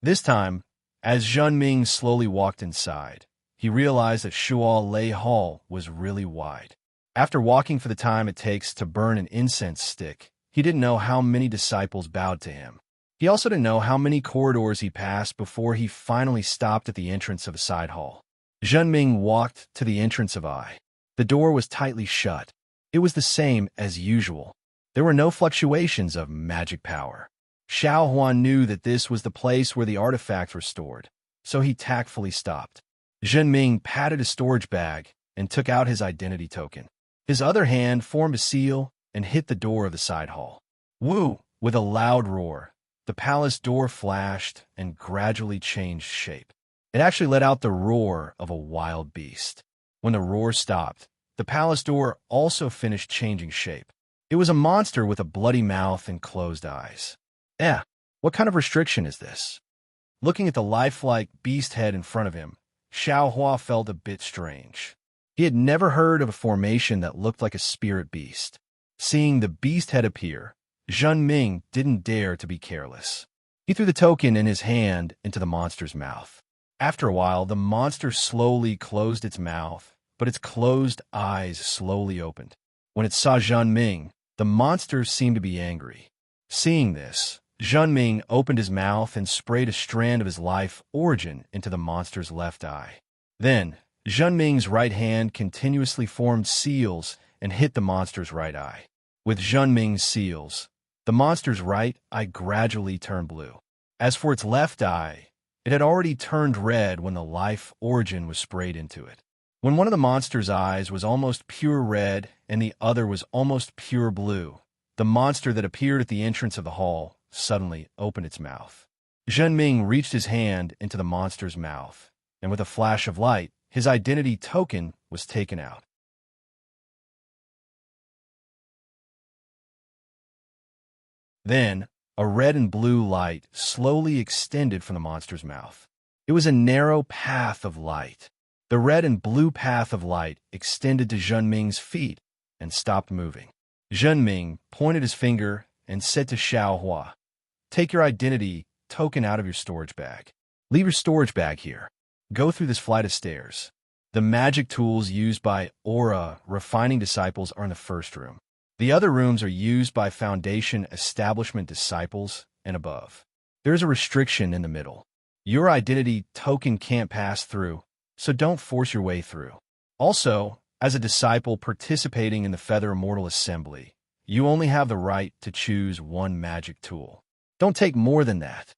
This time, as Zhen Ming slowly walked inside, he realized that Shualei Hall was really wide. After walking for the time it takes to burn an incense stick, he didn't know how many disciples bowed to him. He also didn't know how many corridors he passed before he finally stopped at the entrance of a side hall. Zhen Ming walked to the entrance of I. The door was tightly shut. It was the same as usual. There were no fluctuations of magic power. Xiao Huan knew that this was the place where the artifacts were stored, so he tactfully stopped. Zhen Ming patted his storage bag and took out his identity token. His other hand formed a seal and hit the door of the side hall. Woo! With a loud roar, the palace door flashed and gradually changed shape. It actually let out the roar of a wild beast. When the roar stopped, the palace door also finished changing shape. It was a monster with a bloody mouth and closed eyes. What kind of restriction is this? Looking at the lifelike beast head in front of him, Xiao Hua felt a bit strange. He had never heard of a formation that looked like a spirit beast. Seeing the beast head appear, Zhen Ming didn't dare to be careless. He threw the token in his hand into the monster's mouth. After a while, the monster slowly closed its mouth, but its closed eyes slowly opened. When it saw Zhen Ming, the monster seemed to be angry. Seeing this, Zhen Ming opened his mouth and sprayed a strand of his life origin into the monster's left eye. Then, Zhen Ming's right hand continuously formed seals and hit the monster's right eye. With Zhen Ming's seals, the monster's right eye gradually turned blue. As for its left eye, it had already turned red when the life origin was sprayed into it. When one of the monster's eyes was almost pure red and the other was almost pure blue, the monster that appeared at the entrance of the hall suddenly opened its mouth. Zhen Ming reached his hand into the monster's mouth, and with a flash of light, his identity token was taken out. Then, a red and blue light slowly extended from the monster's mouth. It was a narrow path of light. The red and blue path of light extended to Zhen Ming's feet and stopped moving. Zhen Ming pointed his finger and said to Xiao Hua, Take your identity token out of your storage bag. Leave your storage bag here. Go through this flight of stairs. The magic tools used by aura refining disciples are in the first room. The other rooms are used by Foundation Establishment disciples and above. There is a restriction in the middle. Your identity token can't pass through, so don't force your way through. Also, as a disciple participating in the Feather Immortal Assembly, you only have the right to choose one magic tool. Don't take more than that.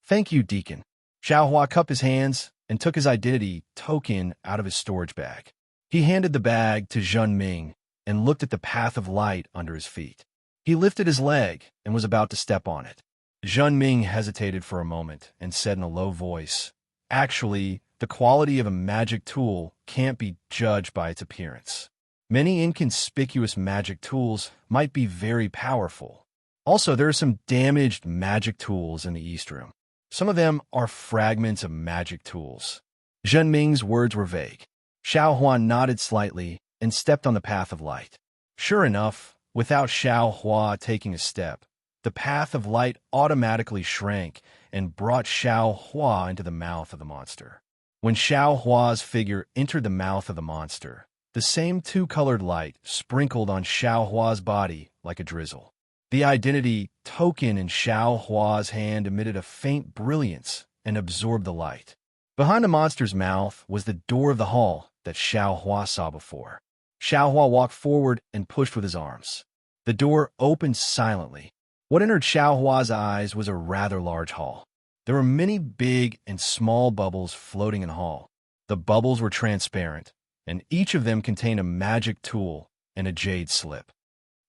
Thank you, Deacon. Xiao Hua cupped his hands and took his identity token out of his storage bag. He handed the bag to Zhen Ming and looked at the path of light under his feet. He lifted his leg and was about to step on it. Zhen Ming hesitated for a moment and said in a low voice, Actually, the quality of a magic tool can't be judged by its appearance. Many inconspicuous magic tools might be very powerful. Also, there are some damaged magic tools in the East Room. Some of them are fragments of magic tools. Zhen Ming's words were vague. Xiao Huan nodded slightly and stepped on the path of light. Sure enough, without Xiao Hua taking a step, the path of light automatically shrank and brought Xiao Hua into the mouth of the monster. When Xiao Hua's figure entered the mouth of the monster, the same two-colored light sprinkled on Xiao Hua's body like a drizzle. The identity token in Xiao Hua's hand emitted a faint brilliance and absorbed the light. Behind the monster's mouth was the door of the hall that Xiao Hua saw before. Xiao Hua walked forward and pushed with his arms. The door opened silently. What entered Xiao Hua's eyes was a rather large hall. There were many big and small bubbles floating in the hall. The bubbles were transparent, and each of them contained a magic tool and a jade slip.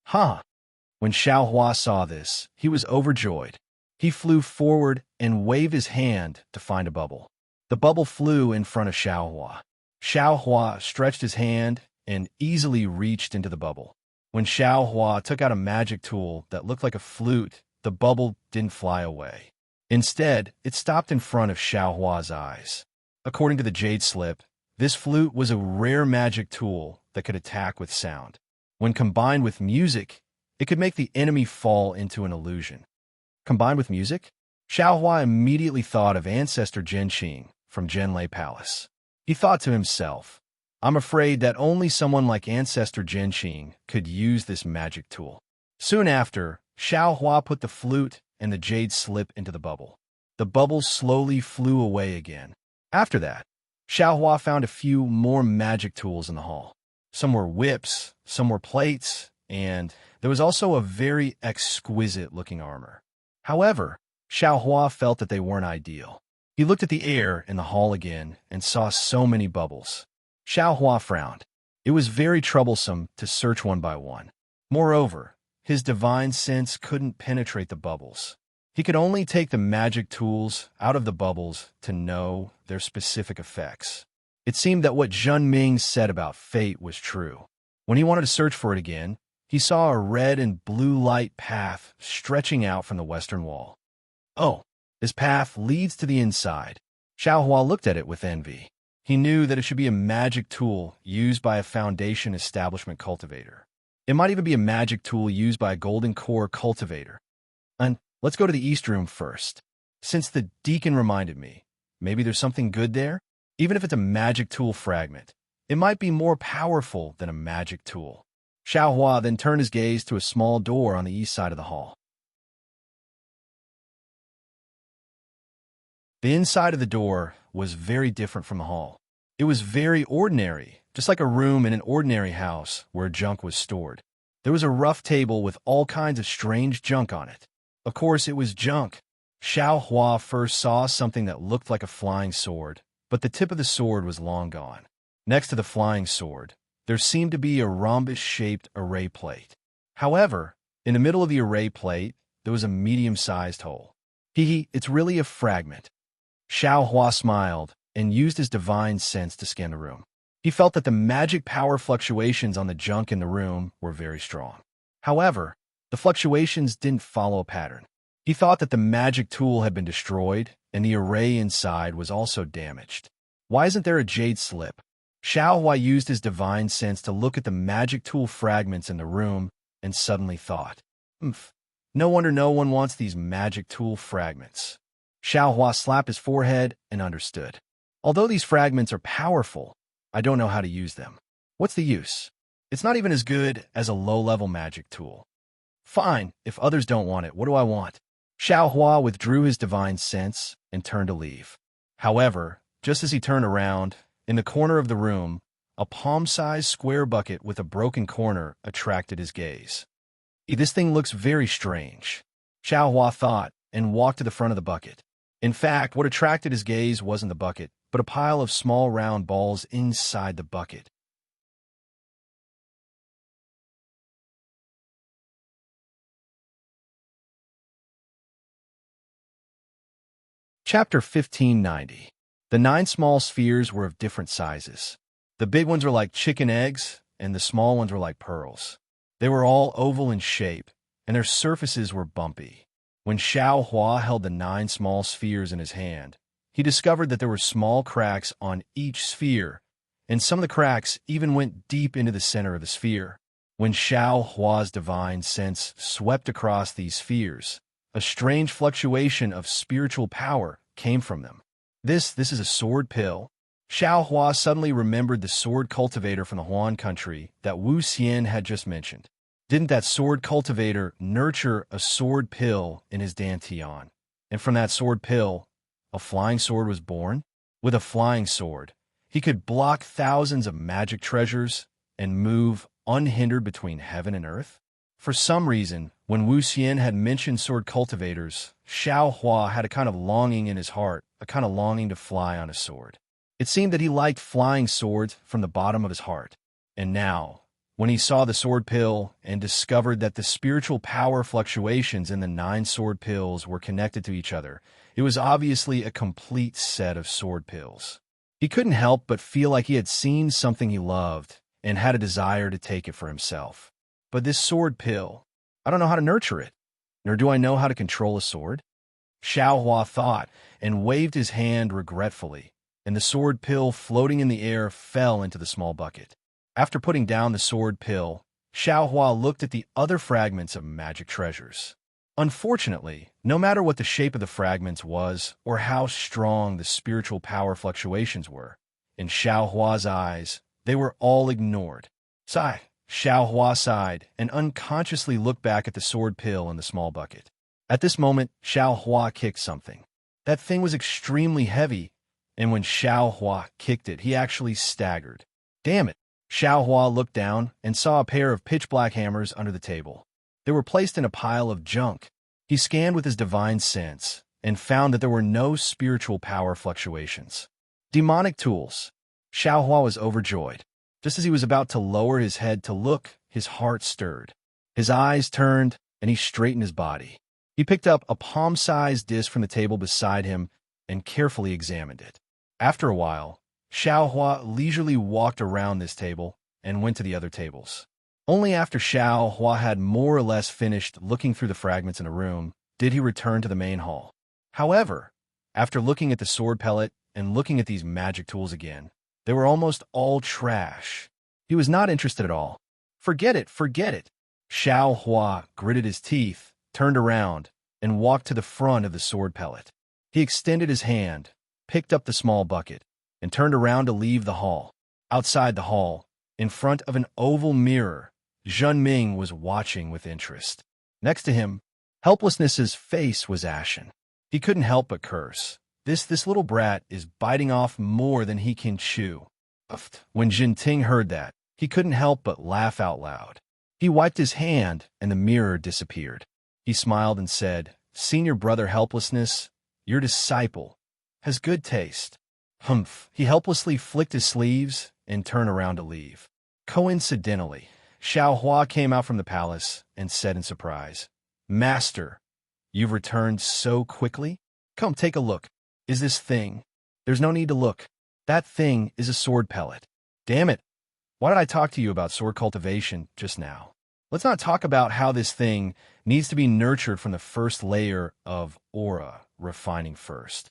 Huh! When Xiao Hua saw this, he was overjoyed. He flew forward and waved his hand to find a bubble. The bubble flew in front of Xiao Hua. Xiao Hua stretched his hand and easily reached into the bubble. When Xiao Hua took out a magic tool that looked like a flute, the bubble didn't fly away. Instead, it stopped in front of Xiao Hua's eyes. According to the jade slip, this flute was a rare magic tool that could attack with sound. When combined with music, it could make the enemy fall into an illusion. Combined with music? Xiao Hua immediately thought of Ancestor Zhenqing from Zhenlei Palace. He thought to himself, I'm afraid that only someone like Ancestor Zhenqing could use this magic tool. Soon after, Xiao Hua put the flute and the jade slip into the bubble. The bubbles slowly flew away again. After that, Xiao Hua found a few more magic tools in the hall. Some were whips, some were plates, and there was also a very exquisite-looking armor. However, Xiao Hua felt that they weren't ideal. He looked at the air in the hall again and saw so many bubbles. Xiao Hua frowned. It was very troublesome to search one by one. Moreover, his divine sense couldn't penetrate the bubbles. He could only take the magic tools out of the bubbles to know their specific effects. It seemed that what Zhen Ming said about fate was true. When he wanted to search for it again, he saw a red and blue light path stretching out from the western wall. Oh, this path leads to the inside. Xiao Hua looked at it with envy. He knew that it should be a magic tool used by a Foundation Establishment cultivator. It might even be a magic tool used by a Golden Core cultivator. And let's go to the East Room first. Since the deacon reminded me, maybe there's something good there? Even if it's a magic tool fragment, it might be more powerful than a magic tool. Xiao Hua then turned his gaze to a small door on the east side of the hall. The inside of the door was very different from the hall. It was very ordinary, just like a room in an ordinary house where junk was stored. There was a rough table with all kinds of strange junk on it. Of course, it was junk. Xiao Hua first saw something that looked like a flying sword, but the tip of the sword was long gone. Next to the flying sword, there seemed to be a rhombus-shaped array plate. However, in the middle of the array plate, there was a medium-sized hole. It's really a fragment. Xiao Hua smiled and used his divine sense to scan the room. He felt that the magic power fluctuations on the junk in the room were very strong. However, the fluctuations didn't follow a pattern. He thought that the magic tool had been destroyed and the array inside was also damaged. Why isn't there a jade slip? Xiao Hua used his divine sense to look at the magic tool fragments in the room and suddenly thought, no wonder no one wants these magic tool fragments. Xiao Hua slapped his forehead and understood. Although these fragments are powerful, I don't know how to use them. What's the use? It's not even as good as a low-level magic tool. Fine, if others don't want it, what do I want? Xiao Hua withdrew his divine sense and turned to leave. However, just as he turned around, in the corner of the room, a palm-sized square bucket with a broken corner attracted his gaze. This thing looks very strange, Xiao Hua thought, and walked to the front of the bucket. In fact, what attracted his gaze wasn't the bucket, but a pile of small round balls inside the bucket. Chapter 1590. The 9 small spheres were of different sizes. The big ones were like chicken eggs, and the small ones were like pearls. They were all oval in shape, and their surfaces were bumpy. When Xiao Hua held the 9 small spheres in his hand, he discovered that there were small cracks on each sphere, and some of the cracks even went deep into the center of the sphere. When Xiao Hua's divine sense swept across these spheres, a strange fluctuation of spiritual power came from them. This is a sword pill. Xiao Hua suddenly remembered the sword cultivator from the Huan country that Wu Xian had just mentioned. Didn't that sword cultivator nurture a sword pill in his dantian? And from that sword pill, a flying sword was born? With a flying sword, he could block thousands of magic treasures and move unhindered between heaven and earth? For some reason, when Wu Xian had mentioned sword cultivators, Xiao Hua had a kind of longing in his heart, a kind of longing to fly on a sword. It seemed that he liked flying swords from the bottom of his heart. And now, when he saw the sword pill and discovered that the spiritual power fluctuations in the 9 sword pills were connected to each other, it was obviously a complete set of sword pills. He couldn't help but feel like he had seen something he loved and had a desire to take it for himself. But this sword pill, I don't know how to nurture it, nor do I know how to control a sword. Xiao Hua thought and waved his hand regretfully, and the sword pill floating in the air fell into the small bucket. After putting down the sword pill, Xiao Hua looked at the other fragments of magic treasures. Unfortunately, no matter what the shape of the fragments was or how strong the spiritual power fluctuations were, in Xiao Hua's eyes, they were all ignored. Sigh. Xiao Hua sighed and unconsciously looked back at the sword pill in the small bucket. At this moment, Xiao Hua kicked something. That thing was extremely heavy, and when Xiao Hua kicked it, he actually staggered. Damn it! Xiao Hua looked down and saw a pair of pitch-black hammers under the table. They were placed in a pile of junk. He scanned with his divine sense and found that there were no spiritual power fluctuations. Demonic tools. Xiao Hua was overjoyed. Just as he was about to lower his head to look, his heart stirred. His eyes turned, and he straightened his body. He picked up a palm-sized disc from the table beside him and carefully examined it. After a while, Xiao Hua leisurely walked around this table and went to the other tables. Only after Xiao Hua had more or less finished looking through the fragments in the room did he return to the main hall. However, after looking at the sword pellet and looking at these magic tools again, they were almost all trash. He was not interested at all. Forget it, forget it. Xiao Hua gritted his teeth, turned around, and walked to the front of the sword pellet. He extended his hand, picked up the small bucket, and turned around to leave the hall. Outside the hall, in front of an oval mirror, Zhenming was watching with interest. Next to him, Helplessness's face was ashen. He couldn't help but curse. This little brat is biting off more than he can chew. When Jinting heard that, he couldn't help but laugh out loud. He wiped his hand, and the mirror disappeared. He smiled and said, "Senior brother Helplessness, your disciple has good taste." Humph. He helplessly flicked his sleeves and turned around to leave. Coincidentally, Xiao Hua came out from the palace and said in surprise, "Master, you've returned so quickly? Come, take a look. Is this thing?" "There's no need to look. That thing is a sword pellet." "Damn it. Why did I talk to you about sword cultivation just now? Let's not talk about how this thing needs to be nurtured from the first layer of aura refining first.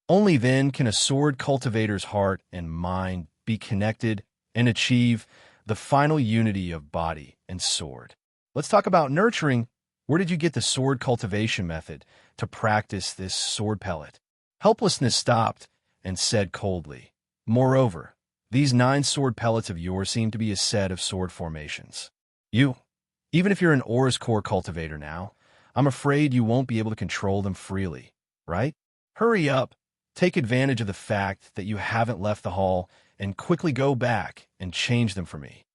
Only then can a sword cultivator's heart and mind be connected and achieve the final unity of body and sword. Let's talk about nurturing. Where did you get the sword cultivation method to practice this sword pellet?" Helplessness stopped and said coldly, "Moreover, these 9 sword pellets of yours seem to be a set of sword formations. Even if you're an aura's core cultivator now, I'm afraid you won't be able to control them freely, right? Hurry up. Take advantage of the fact that you haven't left the hall and quickly go back and change them for me."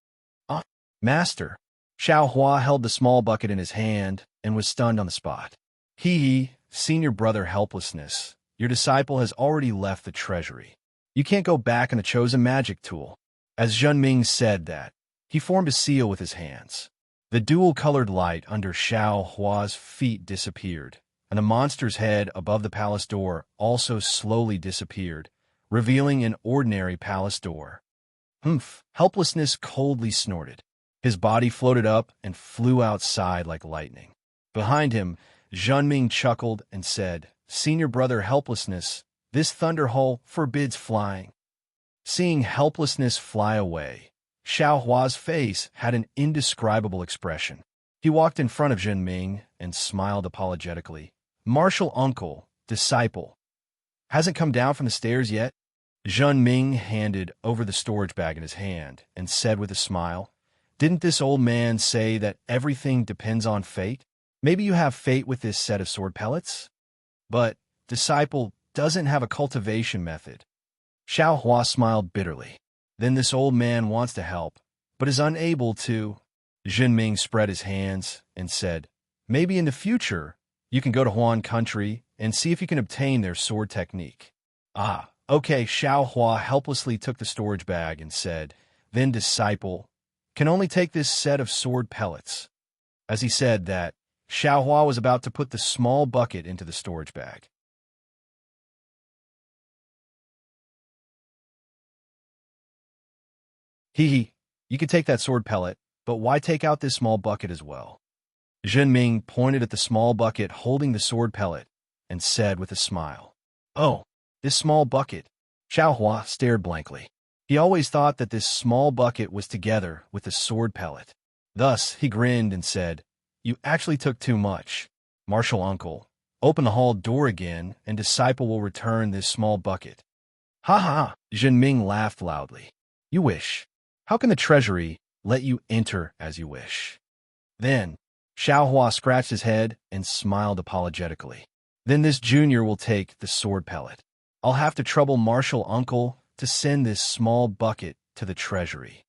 Master." Xiao Hua held the small bucket in his hand and was stunned on the spot. Senior brother Helplessness, your disciple has already left the treasury. You can't go back on the chosen magic tool." As Zhenming said that, he formed a seal with his hands. The dual-colored light under Xiao Hua's feet disappeared, and the monster's head above the palace door also slowly disappeared, revealing an ordinary palace door. Humph! Helplessness coldly snorted. His body floated up and flew outside like lightning. Behind him, Zhenming chuckled and said, "Senior brother Helplessness, this thunder hole forbids flying." Seeing helplessness fly away, Xiao Hua's face had an indescribable expression. He walked in front of Zhenming and smiled apologetically. "Martial uncle, disciple, hasn't come down from the stairs yet?" Zhenming handed over the storage bag in his hand and said with a smile, "Didn't this old man say that everything depends on fate? Maybe you have fate with this set of sword pellets? But disciple doesn't have a cultivation method." Xiao Hua smiled bitterly. "Then this old man wants to help, but is unable to." Zhenming spread his hands and said, "Maybe in the future, you can go to Huan country and see if you can obtain their sword technique." "Ah, okay." Xiao Hua helplessly took the storage bag and said, "Then disciple can only take this set of sword pellets." As he said that, Xiao Hua was about to put the small bucket into the storage bag. "Hee, you can take that sword pellet, but why take out this small bucket as well?" Zhenming pointed at the small bucket holding the sword pellet and said with a smile, "Oh, this small bucket." Xiao Hua stared blankly. He always thought that this small bucket was together with the sword pellet. Thus, he grinned and said, "You actually took too much. Martial uncle, open the hall door again and disciple will return this small bucket." "Ha ha!" Zhenming laughed loudly. "You wish. How can the treasury let you enter as you wish?" Then, Xiao Hua scratched his head and smiled apologetically. "Then this junior will take the sword pellet. I'll have to trouble martial uncle to send this small bucket to the treasury."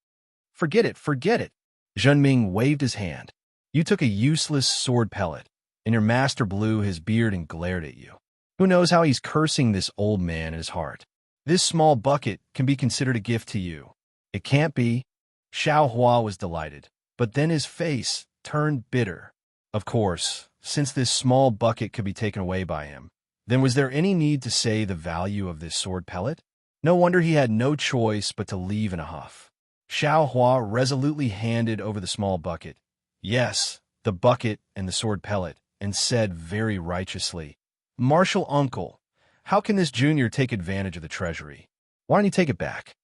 Forget it, forget it." Zhenming waved his hand. "You took a useless sword pellet, and your master blew his beard and glared at you. Who knows how he's cursing this old man in his heart. This small bucket can be considered a gift to you." "It can't be." Xiao Hua was delighted, but then his face turned bitter. Of course, since this small bucket could be taken away by him, then was there any need to say the value of this sword pellet? No wonder he had no choice but to leave in a huff. Xiao Hua resolutely handed over the small bucket, yes, the bucket and the sword pellet, and said very righteously, "Martial uncle, how can this junior take advantage of the treasury? Why don't you take it back?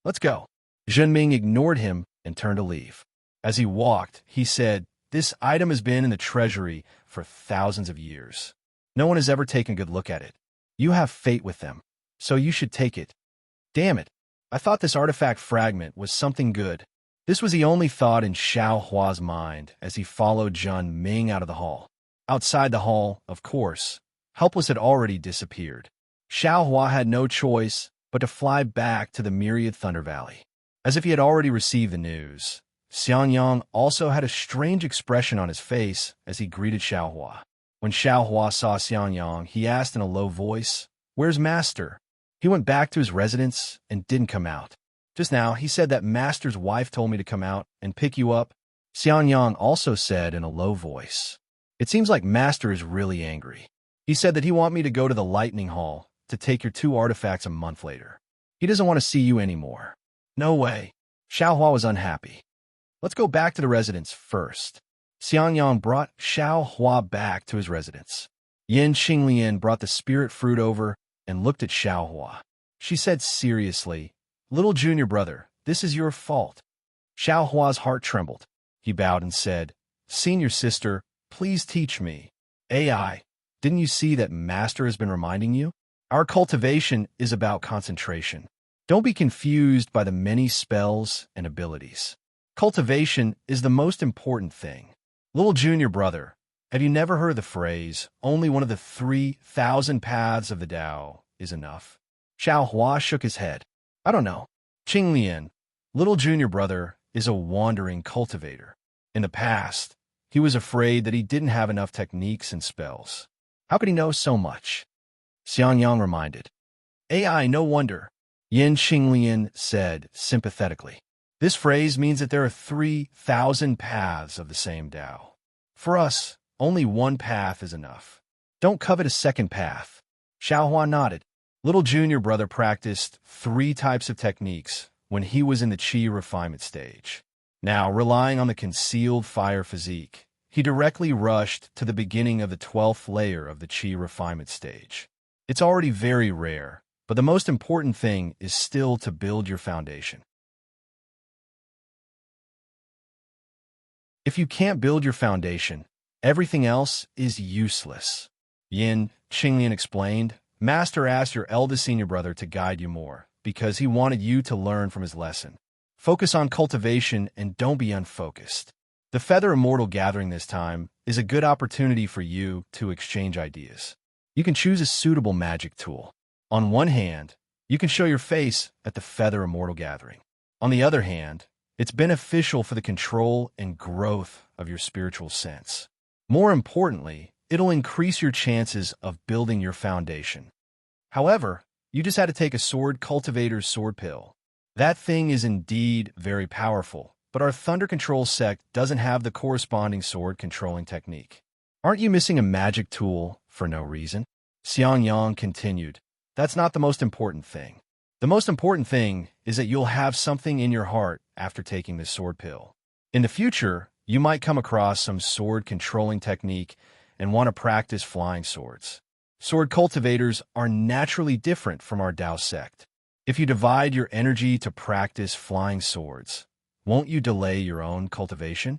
Let's go." Zhenming ignored him and turned to leave. As he walked, he said, "This item has been in the treasury for thousands of years. No one has ever taken a good look at it. You have fate with them, so you should take it. Damn it, I thought this artifact fragment was something good." This was the only thought in Xiao Hua's mind as he followed Zhenming out of the hall. Outside the hall, of course, Helpless had already disappeared. Xiao Hua had no choice but to fly back to the Myriad Thunder Valley. As if he had already received the news, Xiangyang also had a strange expression on his face as he greeted Xiao Hua. When Xiao Hua saw Xiangyang, he asked in a low voice, "Where's Master?" He went back to his residence and didn't come out. "Just now, he said that Master's wife told me to come out and pick you up." Xiangyang also said in a low voice, "It seems like Master is really angry. He said that he want me to go to the Lightning Hall to take your 2 artifacts a month later. He doesn't want to see you anymore." "No way." Xiao Hua was unhappy. "Let's go back to the residence first." Xiangyang brought Xiao Hua back to his residence. Yin Xinglian brought the spirit fruit over and looked at Xiao Hua. She said seriously, "Little junior brother, this is your fault." Xiao Hua's heart trembled. He bowed and said, "Senior sister, please teach me." "AI, didn't you see that Master has been reminding you? Our cultivation is about concentration. Don't be confused by the many spells and abilities. Cultivation is the most important thing. Little junior brother, have you never heard the phrase, only one of the 3,000 paths of the Tao is enough?" Xiao Hua shook his head. "I don't know." Qinglian, little junior brother, is a wandering cultivator. In the past, he was afraid that he didn't have enough techniques and spells. How could he know so much? Xiangyang reminded. "AI, no wonder," Yin Xinglian said sympathetically. "This phrase means that there are 3,000 paths of the same Tao. For us, only one path is enough. Don't covet a second path." Xiao Hua nodded. Little junior brother practiced 3 types of techniques when he was in the Qi refinement stage. Now, relying on the concealed fire physique, he directly rushed to the beginning of the 12th layer of the Qi refinement stage. It's already very rare, But the most important thing is still to build your foundation. If you can't build your foundation, everything else is useless. Yin Qinglian explained, Master asked your eldest senior brother to guide you more, because he wanted you to learn from his lesson. Focus on cultivation and don't be unfocused. The Feather Immortal Gathering this time is a good opportunity for you to exchange ideas. You can choose a suitable magic tool. On one hand, you can show your face at the Feather Immortal Gathering. On the other hand, it's beneficial for the control and growth of your spiritual sense. More importantly, it'll increase your chances of building your foundation. However, you just had to take a sword cultivator's sword pill. That thing is indeed very powerful, but our Thunder Control sect doesn't have the corresponding sword controlling technique. Aren't you missing a magic tool for no reason? Xiang Yang continued, That's not the most important thing. The most important thing is that you'll have something in your heart after taking this sword pill. In the future, you might come across some sword controlling technique and want to practice flying swords. Sword cultivators are naturally different from our Dao sect. If you divide your energy to practice flying swords, won't you delay your own cultivation?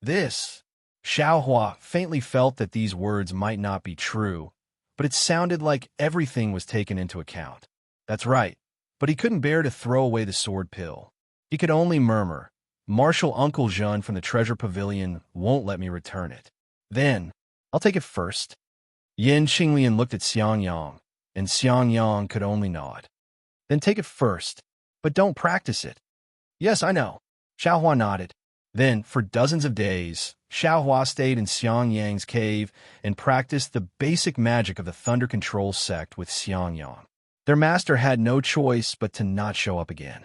Xiaohua faintly felt that these words might not be true, but it sounded like everything was taken into account. That's right, but he couldn't bear to throw away the sword pill. He could only murmur, Marshal Uncle Jean from the Treasure Pavilion won't let me return it. Then, I'll take it first. Yin Qinglian looked at Xiang Yang, and Xiang Yang could only nod. Then take it first, but don't practice it. Yes, I know. Xiaohua nodded. Then, for dozens of days, Xiaohua stayed in Xiang Yang's cave and practiced the basic magic of the Thunder Control sect with Xiang Yang. Their master had no choice but to not show up again.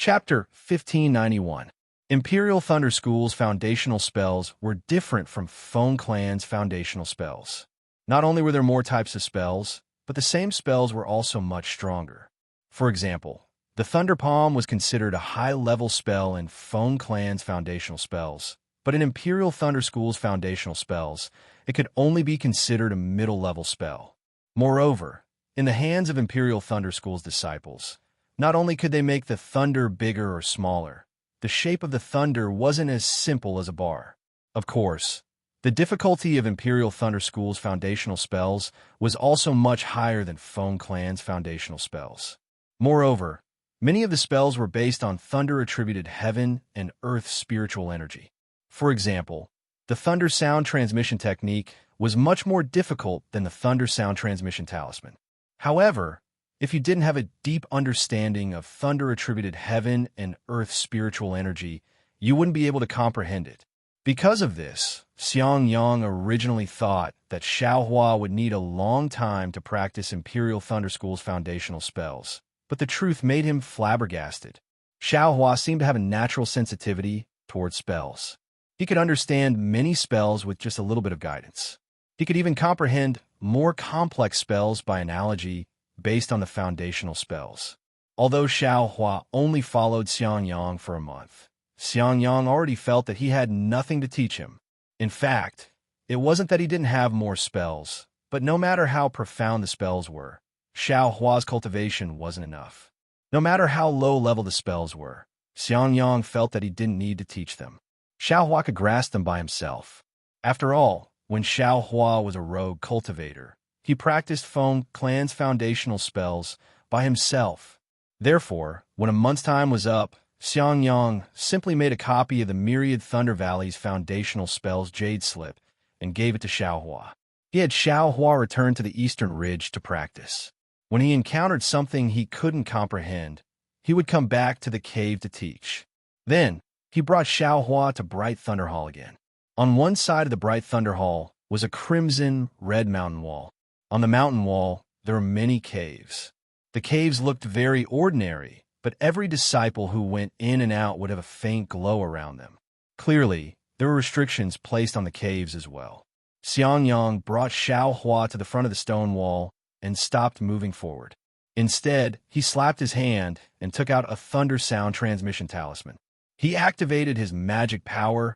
Chapter 1591. Imperial Thunder School's foundational spells were different from Feng Clan's foundational spells. Not only were there more types of spells, but the same spells were also much stronger. For example, the Thunder Palm was considered a high-level spell in Feng Clan's foundational spells, but in Imperial Thunder School's foundational spells, it could only be considered a middle-level spell. Moreover, in the hands of Imperial Thunder School's disciples, not only could they make the thunder bigger or smaller, the shape of the thunder wasn't as simple as a bar. Of course, the difficulty of Imperial Thunder School's foundational spells was also much higher than Feng Clan's foundational spells. Moreover, many of the spells were based on thunder-attributed heaven and earth spiritual energy. For example, the thunder sound transmission technique was much more difficult than the thunder sound transmission talisman. However, if you didn't have a deep understanding of thunder-attributed heaven and earth spiritual energy, you wouldn't be able to comprehend it. Because of this, Xiang Yang originally thought that Xiaohua would need a long time to practice Imperial Thunder School's foundational spells, but the truth made him flabbergasted. Xiaohua seemed to have a natural sensitivity towards spells. He could understand many spells with just a little bit of guidance. He could even comprehend more complex spells by analogy based on the foundational spells. Although Xiaohua only followed Xiang Yang for a month, Xiang Yang already felt that he had nothing to teach him. In fact, it wasn't that he didn't have more spells, but no matter how profound the spells were, Xiaohua's cultivation wasn't enough. No matter how low-level the spells were, Xiang Yang felt that he didn't need to teach them. Xiaohua could grasp them by himself. After all, when Xiaohua was a rogue cultivator, he practiced Feng Clan's foundational spells by himself. Therefore, when a month's time was up, Xiang Yang simply made a copy of the Myriad Thunder Valley's foundational spells Jade Slip and gave it to Xiaohua. He had Xiaohua return to the Eastern Ridge to practice. When he encountered something he couldn't comprehend, he would come back to the cave to teach. Then, he brought Xiaohua to Bright Thunder Hall again. On one side of the Bright Thunder Hall was a crimson red mountain wall. On the mountain wall, there were many caves. The caves looked very ordinary, but every disciple who went in and out would have a faint glow around them. Clearly, there were restrictions placed on the caves as well. Xiang Yang brought Xiaohua to the front of the stone wall and stopped moving forward. Instead, he slapped his hand and took out a thunder sound transmission talisman. He activated his magic power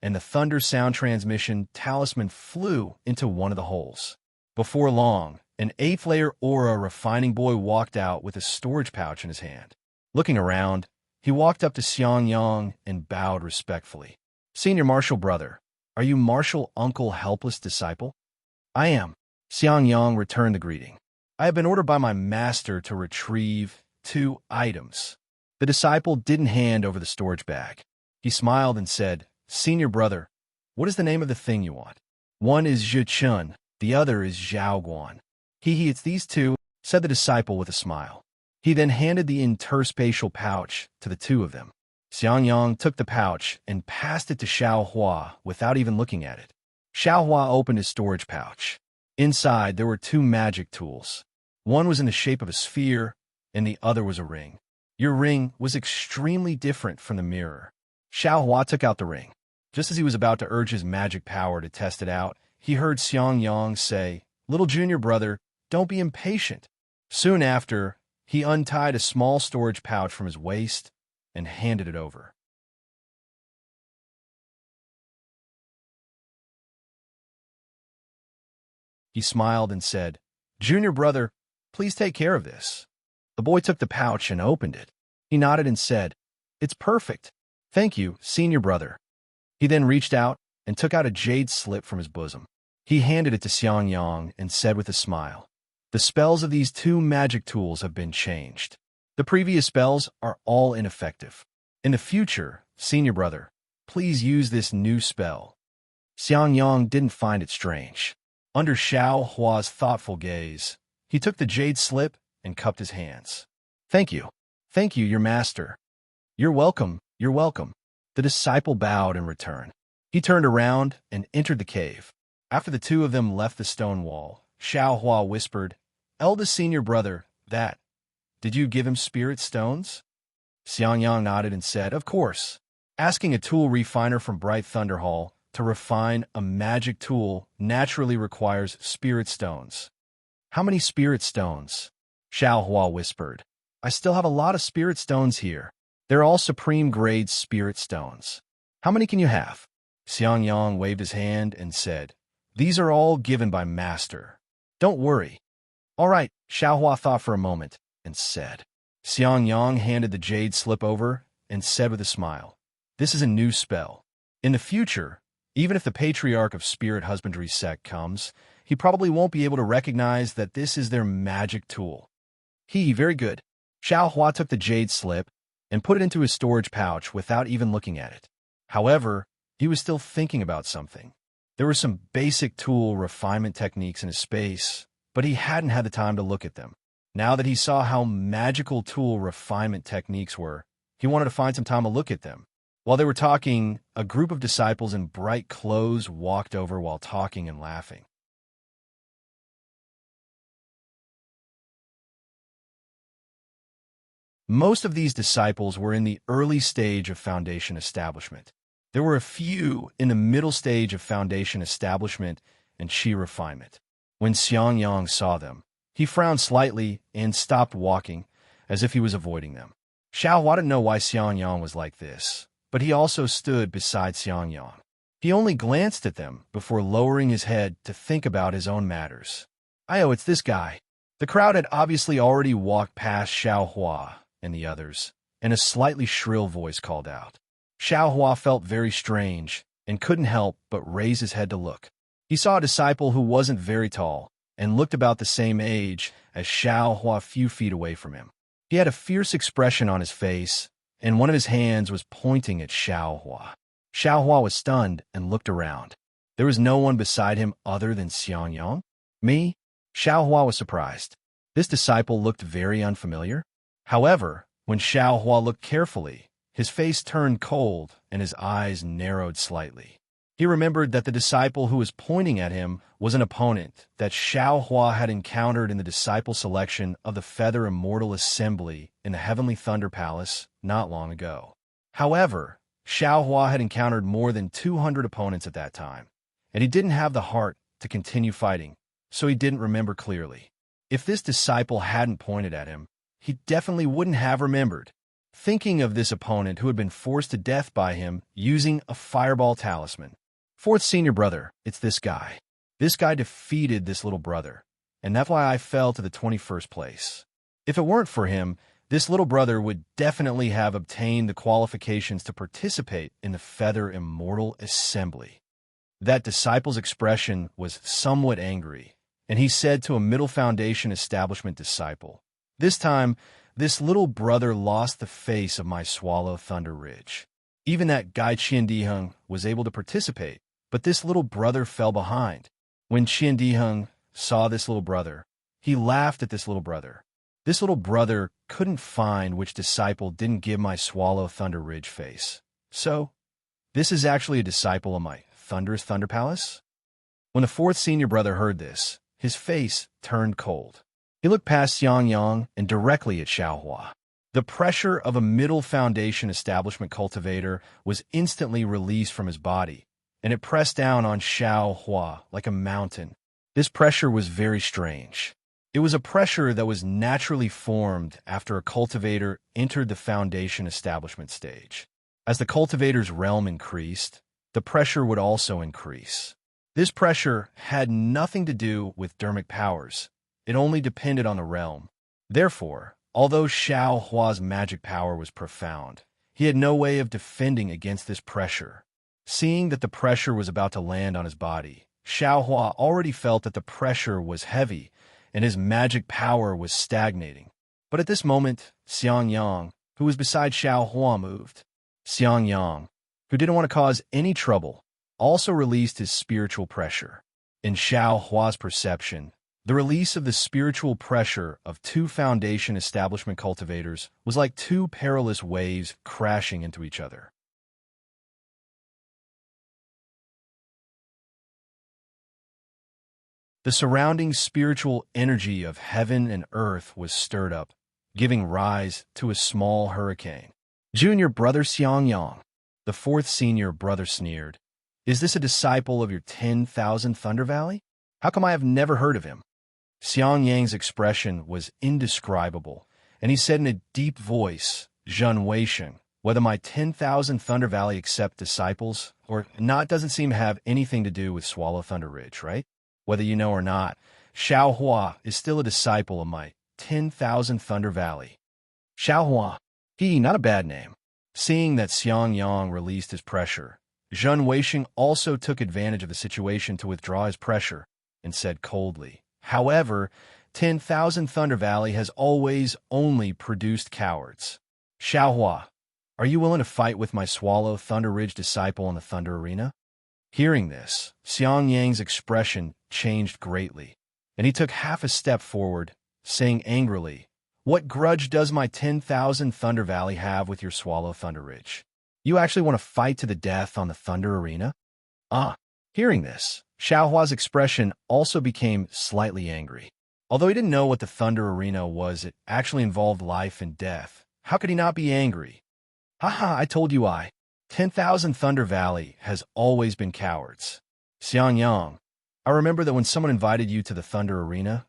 and the thunder sound transmission talisman flew into one of the holes. Before long, an 8th-layer aura refining boy walked out with a storage pouch in his hand. Looking around, he walked up to Xiang Yang and bowed respectfully. "Senior Martial Brother, are you Martial Uncle Helpless Disciple?" "I am." Xiang Yang returned the greeting. "I have been ordered by my master to retrieve 2 items." The disciple didn't hand over the storage bag. He smiled and said, "Senior Brother, what is the name of the thing you want?" "One is Zhe Chun, the other is Zhao Guan." It's these 2, said the disciple with a smile. He then handed the interspatial pouch to the 2 of them. Xiang Yang took the pouch and passed it to Xiao Hua without even looking at it. Xiao Hua opened his storage pouch. Inside, there were 2 magic tools. One was in the shape of a sphere, and the other was a ring. Your ring was extremely different from the mirror. Xiao Hua took out the ring. Just as he was about to urge his magic power to test it out, he heard Xiang Yang say, "Little junior brother, don't be impatient." Soon after, he untied a small storage pouch from his waist and handed it over. He smiled and said, "Junior brother, please take care of this." The boy took the pouch and opened it. He nodded and said, "It's perfect. Thank you, senior brother." He then reached out and took out a jade slip from his bosom. He handed it to Xiang Yang and said with a smile, "The spells of these 2 magic tools have been changed. The previous spells are all ineffective. In the future, senior brother, please use this new spell." Xiang Yang didn't find it strange. Under Xiao Hua's thoughtful gaze, he took the jade slip and cupped his hands. Thank you, your master." You're welcome. The disciple bowed in return. He turned around and entered the cave. After the 2 of them left the stone wall, Xiao Hua whispered, "Eldest senior brother, did you give him spirit stones?" Xiang Yang nodded and said, "Of course." Asking a tool refiner from Bright Thunder Hall to refine a magic tool naturally requires spirit stones. "How many spirit stones?" Xiao Hua whispered. "I still have a lot of spirit stones here. They're all supreme grade spirit stones." "How many can you have?" Xiang Yang waved his hand and said, "These are all given by master. Don't worry." "All right," Xiao Hua thought for a moment and said. Xiang Yang handed the jade slip over and said with a smile, "This is a new spell. In the future, even if the Patriarch of Spirit Husbandry sect comes, he probably won't be able to recognize that this is their magic tool." Very good." Xiao Hua took the jade slip and put it into his storage pouch without even looking at it. However, he was still thinking about something. There were some basic tool refinement techniques in his space, but he hadn't had the time to look at them. Now that he saw how magical tool refinement techniques were, he wanted to find some time to look at them. While they were talking, a group of disciples in bright clothes walked over while talking and laughing. Most of these disciples were in the early stage of foundation establishment. There were a few in the middle stage of foundation establishment and chi refinement. When Xiang Yang saw them, he frowned slightly and stopped walking, as if he was avoiding them. Xiao Hua didn't know why Xiang Yang was like this, but he also stood beside Xiang Yang. He only glanced at them before lowering his head to think about his own matters. It's this guy." The crowd had obviously already walked past Xiao Hua and the others, and a slightly shrill voice called out. Xiao Hua felt very strange and couldn't help but raise his head to look. He saw a disciple who wasn't very tall and looked about the same age as Xiao Hua a few feet away from him. He had a fierce expression on his face, and one of his hands was pointing at Xiao Hua. Xiao Hua was stunned and looked around. There was no one beside him other than Xiang Yang. "Me?" Xiao Hua was surprised. This disciple looked very unfamiliar. However, when Xiao Hua looked carefully, his face turned cold and his eyes narrowed slightly. He remembered that the disciple who was pointing at him was an opponent that Xiao Hua had encountered in the disciple selection of the Feather Immortal Assembly in the Heavenly Thunder Palace not long ago. However, Xiao Hua had encountered more than 200 opponents at that time, and he didn't have the heart to continue fighting, so he didn't remember clearly. If this disciple hadn't pointed at him, he definitely wouldn't have remembered. thinking of this opponent who had been forced to death by him using a fireball talisman. Fourth senior brother, it's this guy. This guy defeated this little brother, and that's why I fell to the 21st place. If it weren't for him, this little brother would definitely have obtained the qualifications to participate in the Feather Immortal Assembly. That disciple's expression was somewhat angry, and he said to a Middle Foundation establishment disciple, "This time, this little brother lost the face of my Swallow Thunder Ridge. Even that guy Qiandiheng was able to participate, but this little brother fell behind. When Qiandiheng saw this little brother, he laughed at this little brother. This little brother couldn't find which disciple didn't give my Swallow Thunder Ridge face. So, this is actually a disciple of my Thunderous Thunder Palace?" When the fourth senior brother heard this, his face turned cold. He looked past Xiang Yang and directly at Xiaohua. The pressure of a Middle Foundation establishment cultivator was instantly released from his body, and it pressed down on Xiaohua like a mountain. This pressure was very strange. It was a pressure that was naturally formed after a cultivator entered the Foundation establishment stage. As the cultivator's realm increased, the pressure would also increase. This pressure had nothing to do with dermic powers. It only depended on the realm. Therefore, although Xiaohua's magic power was profound, he had no way of defending against this pressure. Seeing that the pressure was about to land on his body, Xiaohua already felt that the pressure was heavy and his magic power was stagnating. But at this moment, Xiang Yang, who was beside Xiaohua, moved. Xiang Yang, who didn't want to cause any trouble, also released his spiritual pressure. In Xiaohua's perception, the release of the spiritual pressure of two Foundation establishment cultivators was like two perilous waves crashing into each other. The surrounding spiritual energy of heaven and earth was stirred up, giving rise to a small hurricane. "Junior brother Xiang Yang," the fourth senior brother sneered, "is this a disciple of your 10,000 Thunder Valley? How come I have never heard of him?" Xiang Yang's expression was indescribable, and he said in a deep voice, "Unwavering, whether my 10,000 Thunder Valley accept disciples or not doesn't seem to have anything to do with Swallow Thunder Ridge, right? Whether you know or not, Xiaohua is still a disciple of my 10,000 Thunder Valley." Xiaohua, not a bad name. Seeing that Xiang Yang released his pressure, Zhen Weisheng also took advantage of the situation to withdraw his pressure and said coldly, "However, 10,000 Thunder Valley has always only produced cowards. Xiaohua, are you willing to fight with my Swallow Thunder Ridge disciple in the Thunder Arena?" Hearing this, Xiang Yang's expression changed greatly, and he took half a step forward, saying angrily, "What grudge does my 10,000 Thunder Valley have with your Swallow Thunder Ridge? You actually want to fight to the death on the Thunder Arena?" Hearing this, Xiaohua's expression also became slightly angry. Although he didn't know what the Thunder Arena was, it actually involved life and death. How could he not be angry? "Haha, I told you 10,000 Thunder Valley has always been cowards. Xiang Yang, I remember that when someone invited you to the Thunder Arena,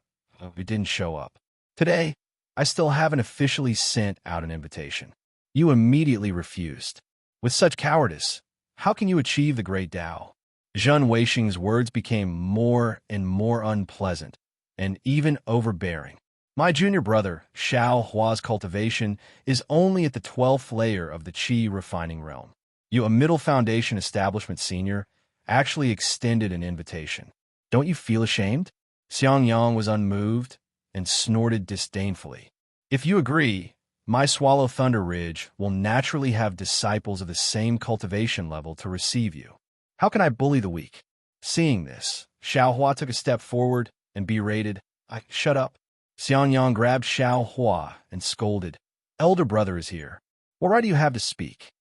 you didn't show up. Today, I still haven't officially sent out an invitation. You immediately refused. With such cowardice, how can you achieve the Great Tao?" Zhen Weisheng's words became more and more unpleasant, and even overbearing. "My junior brother, Xiaohua's cultivation, is only at the 12th layer of the Qi refining realm. You, a Middle Foundation establishment senior, actually extended an invitation. Don't you feel ashamed?" Xiang Yang was unmoved and snorted disdainfully. "If you agree, my Swallow Thunder Ridge will naturally have disciples of the same cultivation level to receive you. How can I bully the weak?" Seeing this, Xiaohua took a step forward and berated, "Shut up." Xiang Yang grabbed Xiaohua and scolded, "Elder brother is here. What right do you have to speak?"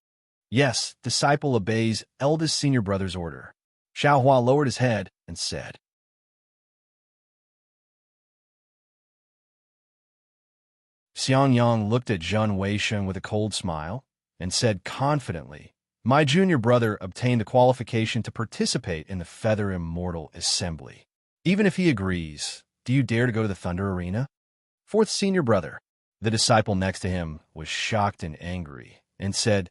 "Yes, disciple obeys eldest senior brother's order." Xiaohua lowered his head and said. Xiang Yang looked at Zhen Weisheng with a cold smile and said confidently, "My junior brother obtained the qualification to participate in the Feather Immortal Assembly. Even if he agrees, do you dare to go to the Thunder Arena?" "Fourth senior brother, The disciple next to him was shocked and angry and said,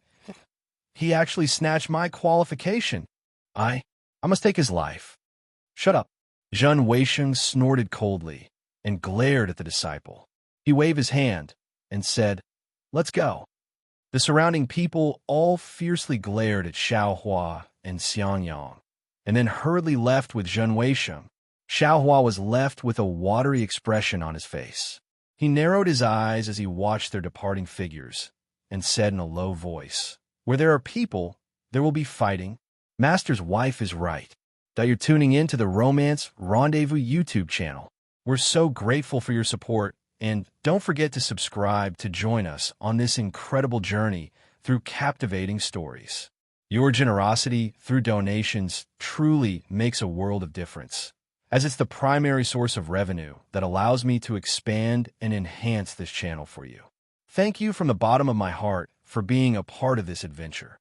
"He actually snatched my qualification. I must take his life." "Shut up." Zhen Weisheng snorted coldly and glared at the disciple. He waved his hand and said, "Let's go." The surrounding people all fiercely glared at Xiao Hua and Xiangyang, and then hurriedly left with Zhen Weisheng. Xiao Hua was left with a watery expression on his face. He narrowed his eyes as he watched their departing figures and said in a low voice, "Where there are people, there will be fighting. Master's wife is right." That you're tuning in to the Romance Rendezvous YouTube channel. We're so grateful for your support, and don't forget to subscribe to join us on this incredible journey through captivating stories. Your generosity through donations truly makes a world of difference, as it's the primary source of revenue that allows me to expand and enhance this channel for you. Thank you from the bottom of my heart for being a part of this adventure.